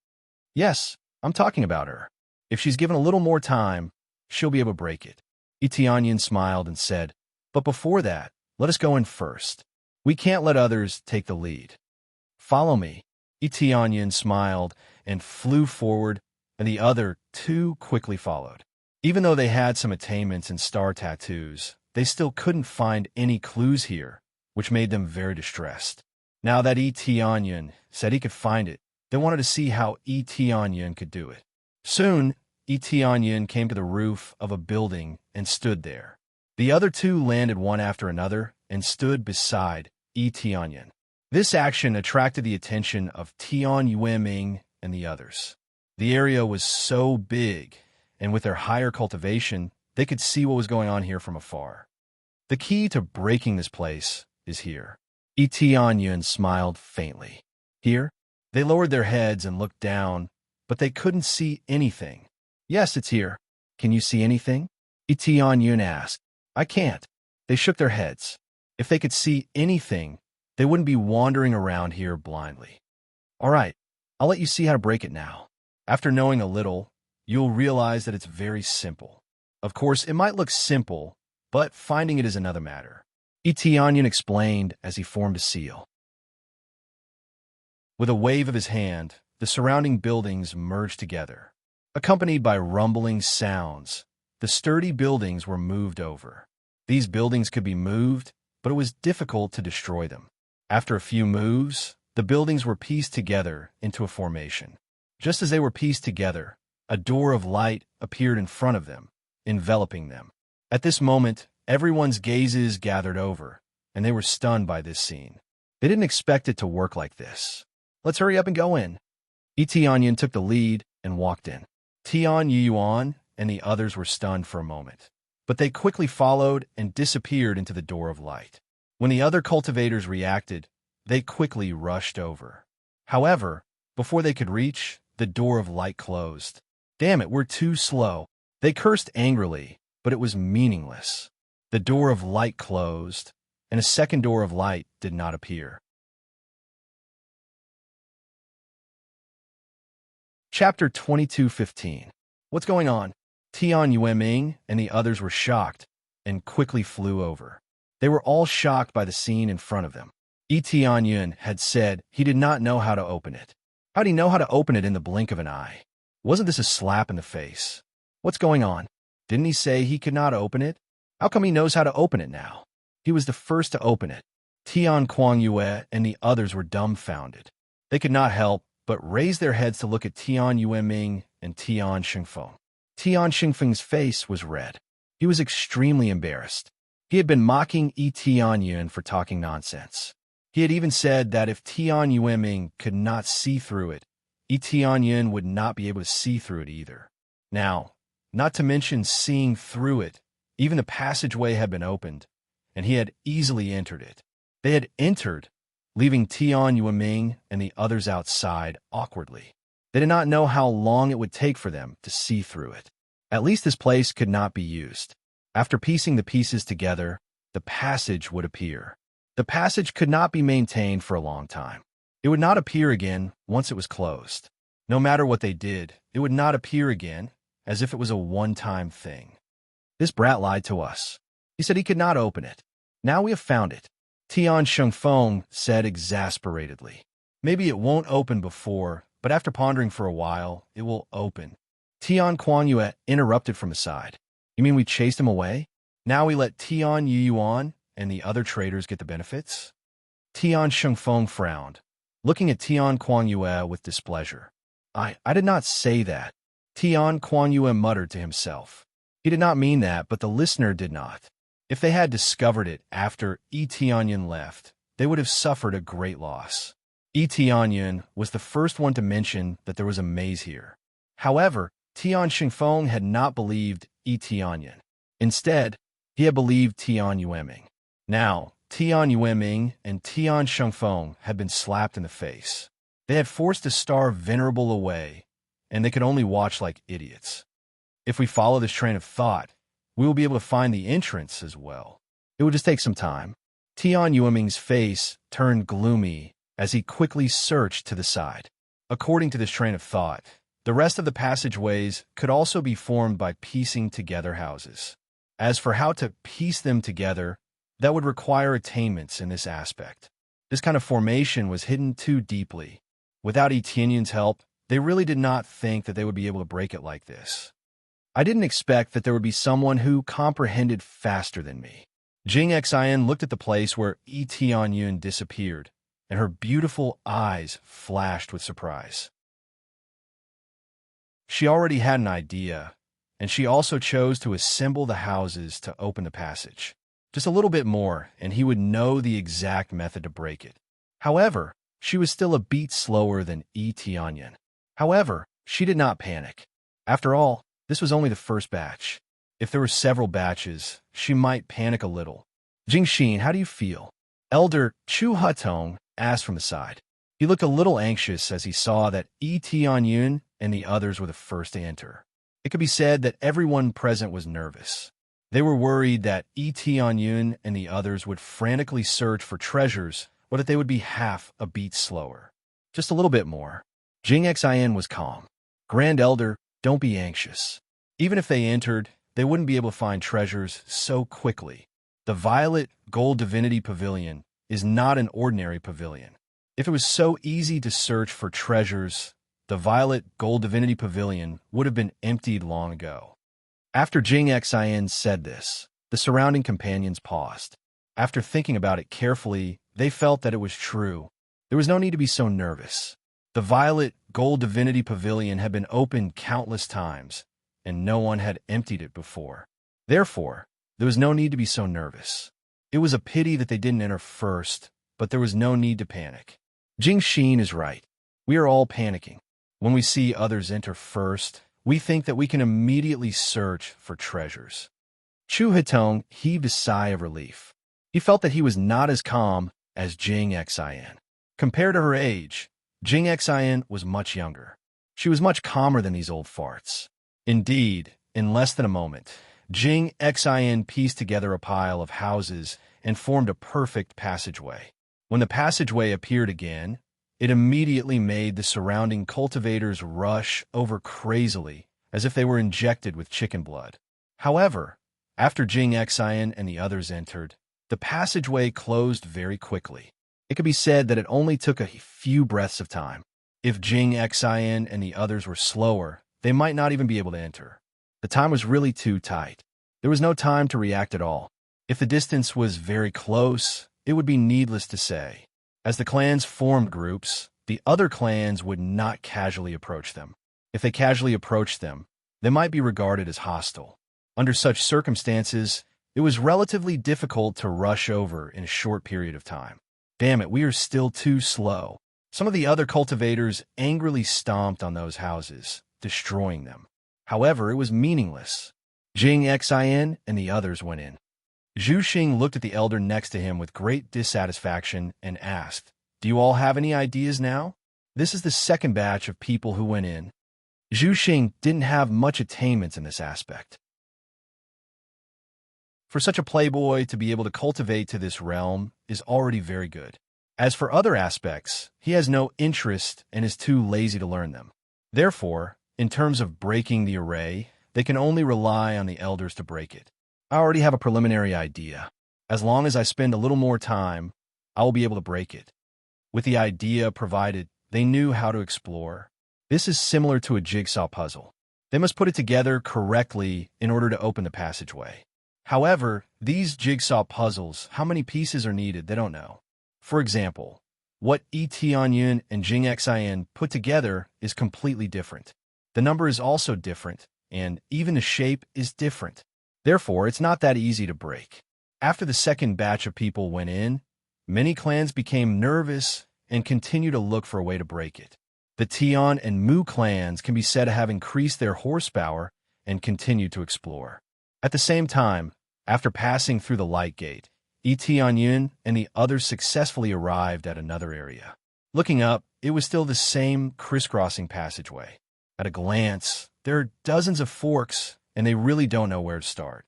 Yes, I'm talking about her. If she's given a little more time, she'll be able to break it. Tianyun smiled and said, but before that, let us go in first. We can't let others take the lead. Follow me. Tianyun smiled and flew forward, and the other two quickly followed. Even though they had some attainments and star tattoos, they still couldn't find any clues here, which made them very distressed. Now that Tianyun said he could find it, they wanted to see how Tianyun could do it. Soon, Tianyun came to the roof of a building and stood there. The other two landed one after another and stood beside Tianyun. This action attracted the attention of Tian Yueming and the others. The area was so big, and with their higher cultivation, they could see what was going on here from afar. The key to breaking this place is here. Tianyun smiled faintly. Here? They lowered their heads and looked down, but they couldn't see anything. Yes, it's here. Can you see anything? Tianyun asked. I can't. They shook their heads. If they could see anything, they wouldn't be wandering around here blindly. All right, I'll let you see how to break it now. After knowing a little, you'll realize that it's very simple. Of course, it might look simple, but finding it is another matter. Etienne explained as he formed a seal. With a wave of his hand, the surrounding buildings merged together. Accompanied by rumbling sounds, the sturdy buildings were moved over. These buildings could be moved, but it was difficult to destroy them. After a few moves, the buildings were pieced together into a formation. Just as they were pieced together, a door of light appeared in front of them, enveloping them. At this moment, everyone's gazes gathered over, and they were stunned by this scene. They didn't expect it to work like this. Let's hurry up and go in. Etienne took the lead and walked in. Tian Yuan and the others were stunned for a moment, but they quickly followed and disappeared into the door of light. When the other cultivators reacted, they quickly rushed over. However, before they could reach, the door of light closed. Damn it, we're too slow. They cursed angrily, but it was meaningless. The door of light closed, and a second door of light did not appear. Chapter 22:15. What's going on? Tian Yueming and the others were shocked and quickly flew over. They were all shocked by the scene in front of them. Etienne had said he did not know how to open it. How'd he know how to open it in the blink of an eye? Wasn't this a slap in the face? What's going on? Didn't he say he could not open it? How come he knows how to open it now? He was the first to open it. Tian Kuangyue and the others were dumbfounded. They could not help but raise their heads to look at Tian Yueming and Tian Xingfeng. Tian Xingfeng's face was red. He was extremely embarrassed. He had been mocking Etienne for talking nonsense. He had even said that if Tian Yueming could not see through it, Etienne would not be able to see through it either. Now, not to mention seeing through it, even the passageway had been opened, and he had easily entered it. They had entered, leaving Tian Yueming and the others outside awkwardly. They did not know how long it would take for them to see through it. At least this place could not be used. After piecing the pieces together, the passage would appear. The passage could not be maintained for a long time. It would not appear again once it was closed. No matter what they did, it would not appear again, as if it was a one-time thing. This brat lied to us. He said he could not open it. Now we have found it. Tian Shengfeng said exasperatedly. Maybe it won't open before, but after pondering for a while, it will open. Tian Kuanyue interrupted from the side. You mean we chased him away? Now we let Tian Yuan and the other traders get the benefits? Tian Shengfeng frowned, looking at Tian Kuanyue with displeasure. I did not say that. Tian Kuanyue muttered to himself. He did not mean that, but the listener did not. If they had discovered it after Etienne left, they would have suffered a great loss. Etienne was the first one to mention that there was a maze here. However, Tian Xingfeng had not believed Etienne. Instead, he had believed Tian Yueming. Now, Tian Yueming and Tian Shengfeng had been slapped in the face. They had forced a star venerable away, and they could only watch like idiots. If we follow this train of thought, we will be able to find the entrance as well. It will just take some time. Tian Yueming's face turned gloomy as he quickly searched to the side. According to this train of thought, the rest of the passageways could also be formed by piecing together houses. As for how to piece them together, that would require attainments in this aspect. This kind of formation was hidden too deeply. Without Etienne's help, they really did not think that they would be able to break it like this. I didn't expect that there would be someone who comprehended faster than me. Jing Xian looked at the place where Etienne disappeared, and her beautiful eyes flashed with surprise. She already had an idea, and she also chose to assemble the houses to open the passage. Just a little bit more, and he would know the exact method to break it. However, she was still a beat slower than Etienne. However, she did not panic. After all, this was only the first batch. If there were several batches, she might panic a little. Jingxin, how do you feel? Elder Chu Hutong asked from the side. He looked a little anxious as he saw that Etienne and the others were the first to enter. It could be said that everyone present was nervous. They were worried that Etienne and the others would frantically search for treasures, or that they would be half a beat slower. Just a little bit more. Jing Xian was calm. Grand Elder, don't be anxious. Even if they entered, they wouldn't be able to find treasures so quickly. The Violet Gold Divinity Pavilion is not an ordinary pavilion. If it was so easy to search for treasures, the Violet Gold Divinity Pavilion would have been emptied long ago. After Jing Xin said this, the surrounding companions paused. After thinking about it carefully, they felt that it was true. There was no need to be so nervous. The Violet Gold Divinity Pavilion had been opened countless times, and no one had emptied it before. Therefore, there was no need to be so nervous. It was a pity that they didn't enter first, but there was no need to panic. Jing Xin is right. We are all panicking. When we see others enter first, we think that we can immediately search for treasures. Chu Hitong heaved a sigh of relief. He felt that he was not as calm as Jing Xin. Compared to her age, Jing Xin was much younger. She was much calmer than these old farts. Indeed, in less than a moment, Jing Xin pieced together a pile of houses and formed a perfect passageway. When the passageway appeared again, it immediately made the surrounding cultivators rush over crazily, as if they were injected with chicken blood. However, after Jing Xin and the others entered, the passageway closed very quickly. It could be said that it only took a few breaths of time. If Jing Xin and the others were slower, they might not even be able to enter. The time was really too tight. There was no time to react at all. If the distance was very close, it would be needless to say. As the clans formed groups, the other clans would not casually approach them. If they casually approached them, they might be regarded as hostile. Under such circumstances, it was relatively difficult to rush over in a short period of time. Damn it, we are still too slow. Some of the other cultivators angrily stomped on those houses, destroying them. However, it was meaningless. Jing Xin and the others went in. Zhu Xing looked at the elder next to him with great dissatisfaction and asked, "Do you all have any ideas now?" This is the second batch of people who went in. Zhu Xing didn't have much attainments in this aspect. For such a playboy to be able to cultivate to this realm is already very good. As for other aspects, he has no interest and is too lazy to learn them. Therefore, in terms of breaking the array, they can only rely on the elders to break it. I already have a preliminary idea. As long as I spend a little more time, I will be able to break it. With the idea provided, they knew how to explore. This is similar to a jigsaw puzzle. They must put it together correctly in order to open the passageway. However, these jigsaw puzzles, how many pieces are needed, they don't know. For example, what Tianyun and Jing Xin put together is completely different. The number is also different, and even the shape is different. Therefore, it's not that easy to break. After the second batch of people went in, many clans became nervous and continued to look for a way to break it. The Tian and Mu clans can be said to have increased their horsepower and continued to explore. At the same time, after passing through the light gate, Tianyun and the others successfully arrived at another area. Looking up, it was still the same crisscrossing passageway. At a glance, there are dozens of forks, and they really don't know where to start.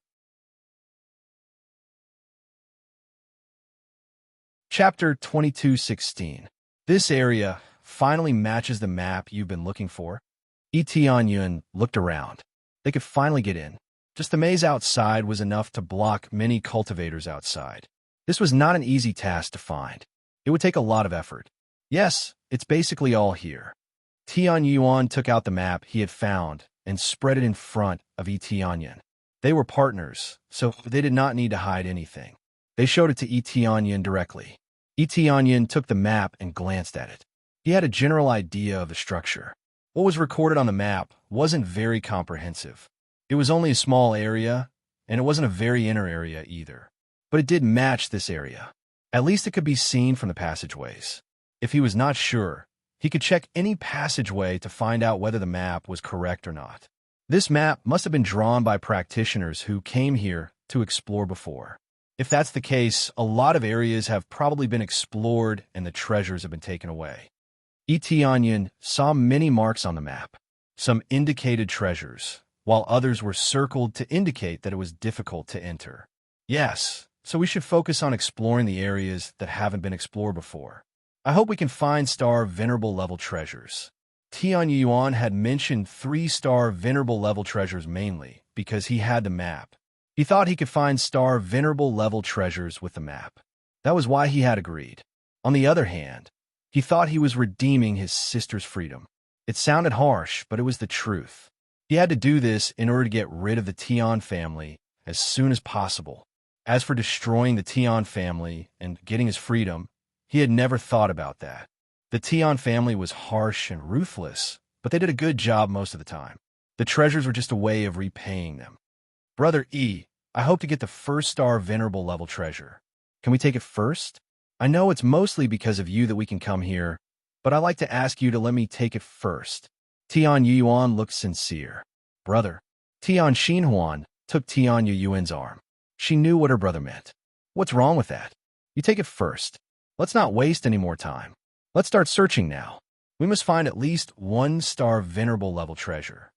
Chapter 22:16. This area finally matches the map you've been looking for. Tianyun looked around. They could finally get in. Just the maze outside was enough to block many cultivators outside. This was not an easy task to find. It would take a lot of effort. Yes, it's basically all here. Tian Yuan took out the map he had found and spread it in front of Tianyun. They were partners, so they did not need to hide anything. They showed it to Tianyun directly. Tianyun took the map and glanced at it. He had a general idea of the structure. What was recorded on the map wasn't very comprehensive. It was only a small area, and it wasn't a very inner area either. But it did match this area. At least it could be seen from the passageways. If he was not sure, he could check any passageway to find out whether the map was correct or not. This map must have been drawn by practitioners who came here to explore before. If that's the case, a lot of areas have probably been explored and the treasures have been taken away. Tianyun saw many marks on the map. Some indicated treasures, while others were circled to indicate that it was difficult to enter. Yes, so we should focus on exploring the areas that haven't been explored before. I hope we can find star venerable level treasures. Tian Yuan had mentioned 3-star Venerable level treasures mainly because he had the map. He thought he could find star Venerable level treasures with the map. That was why he had agreed. On the other hand, he thought he was redeeming his sister's freedom. It sounded harsh, but it was the truth. He had to do this in order to get rid of the Tian family as soon as possible. As for destroying the Tian family and getting his freedom, he had never thought about that. The Tian family was harsh and ruthless, but they did a good job most of the time. The treasures were just a way of repaying them. Brother E, I hope to get the 1-star Venerable level treasure. Can we take it first? I know it's mostly because of you that we can come here, but I'd like to ask you to let me take it first. Tian Yuan looked sincere. Brother. Tian Xinhuan took Tian Yuan's arm. She knew what her brother meant. What's wrong with that? You take it first. Let's not waste any more time. Let's start searching now. We must find at least 1-star Venerable level treasure.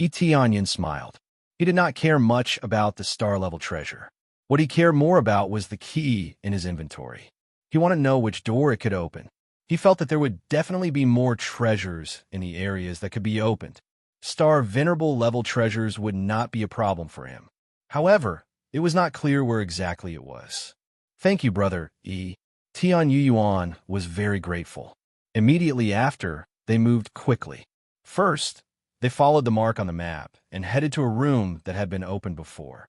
Tianyan smiled. He did not care much about the star-level treasure. What he cared more about was the key in his inventory. He wanted to know which door it could open. He felt that there would definitely be more treasures in the areas that could be opened. Star Venerable level treasures would not be a problem for him. However, it was not clear where exactly it was. Thank you, Brother E. Tian Yuan was very grateful. Immediately after, they moved quickly. First, they followed the mark on the map and headed to a room that had been opened before.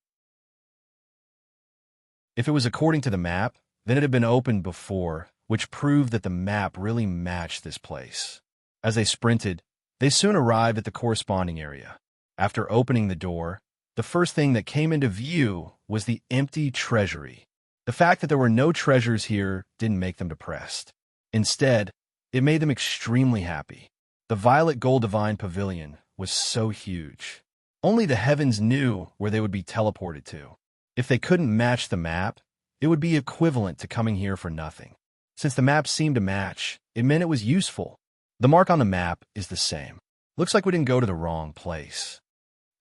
If it was according to the map, then it had been opened before, which proved that the map really matched this place. As they sprinted, they soon arrived at the corresponding area. After opening the door, the first thing that came into view was the empty treasury. The fact that there were no treasures here didn't make them depressed. Instead, it made them extremely happy. The violet gold divine pavilion was so huge. Only the heavens knew where they would be teleported to. If they couldn't match the map, it would be equivalent to coming here for nothing. Since the map seemed to match, it meant it was useful. The mark on the map is the same. Looks like we didn't go to the wrong place.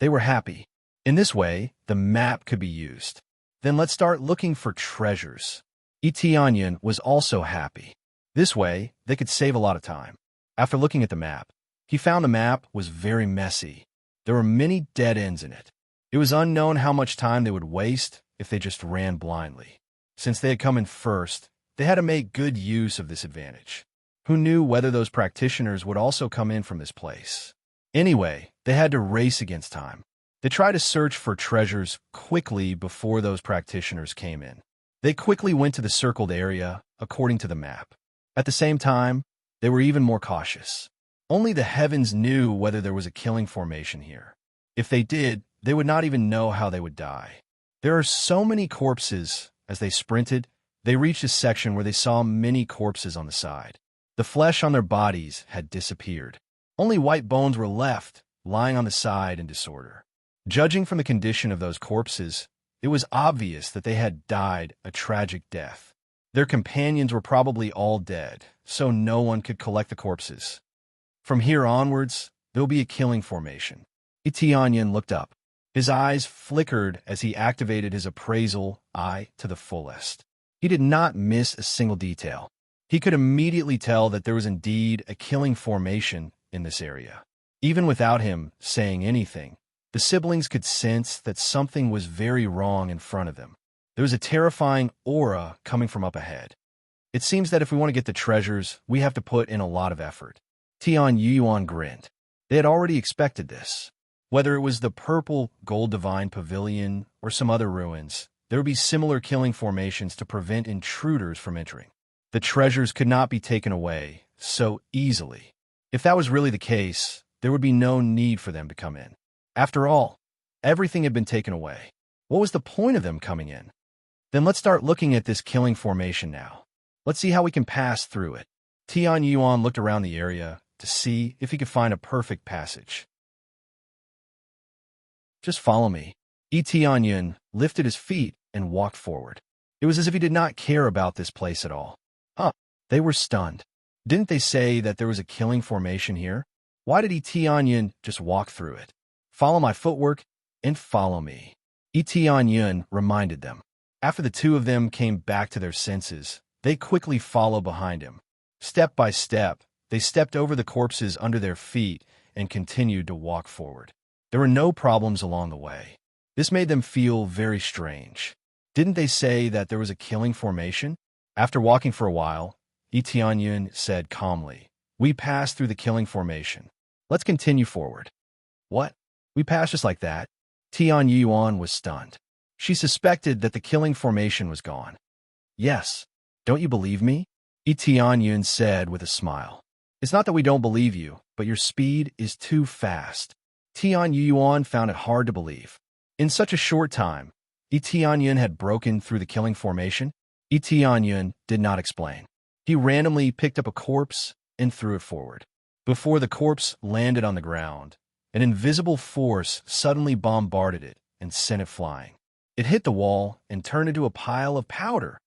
They were happy. In this way, the map could be used. Then let's start looking for treasures. Tianyan was also happy. This way, they could save a lot of time. After looking at the map, he found the map was very messy. There were many dead ends in it. It was unknown how much time they would waste if they just ran blindly. Since they had come in first, they had to make good use of this advantage. Who knew whether those practitioners would also come in from this place? Anyway, they had to race against time. They tried to search for treasures quickly before those practitioners came in. They quickly went to the circled area according to the map. At the same time, they were even more cautious. Only the heavens knew whether there was a killing formation here. If they did, they would not even know how they would die. There are so many corpses. As they sprinted, they reached a section where they saw many corpses on the side. The flesh on their bodies had disappeared. Only white bones were left, lying on the side in disorder. Judging from the condition of those corpses, it was obvious that they had died a tragic death. Their companions were probably all dead, so no one could collect the corpses. From here onwards, there will be a killing formation. Tianyan looked up. His eyes flickered as he activated his appraisal eye to the fullest. He did not miss a single detail. He could immediately tell that there was indeed a killing formation in this area. Even without him saying anything, the siblings could sense that something was very wrong in front of them. There was a terrifying aura coming from up ahead. It seems that if we want to get the treasures, we have to put in a lot of effort. Tian Yuan grinned. They had already expected this. Whether it was the purple gold divine pavilion or some other ruins, there would be similar killing formations to prevent intruders from entering. The treasures could not be taken away so easily. If that was really the case, there would be no need for them to come in. After all, everything had been taken away. What was the point of them coming in? Then let's start looking at this killing formation now. Let's see how we can pass through it. Tian Yuan looked around the area to see if he could find a perfect passage. Just follow me. Tianyan lifted his feet and walked forward. It was as if he did not care about this place at all. They were stunned. Didn't they say that there was a killing formation here? Why did Tianyan just walk through it? Follow my footwork and follow me. Tianyan reminded them. After the two of them came back to their senses, they quickly followed behind him. Step by step, They stepped over the corpses under their feet and continued to walk forward. There were no problems along the way. This made them feel very strange. Didn't they say that there was a killing formation? After walking for a while, Tianyun said calmly, "We passed through the killing formation. Let's continue forward." "What? We passed just like that?" Tianyuan was stunned. She suspected that the killing formation was gone. "Yes. Don't you believe me?" Tianyun said with a smile. "It's not that we don't believe you, but your speed is too fast." Tianyuan found it hard to believe. In such a short time, Tianyun had broken through the killing formation. Tianyun did not explain. He randomly picked up a corpse and threw it forward. Before the corpse landed on the ground, an invisible force suddenly bombarded it and sent it flying. It hit the wall and turned into a pile of powder.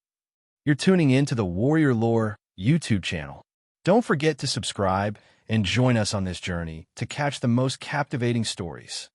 You're tuning in to the Warrior Lore YouTube channel. Don't forget to subscribe and join us on this journey to catch the most captivating stories.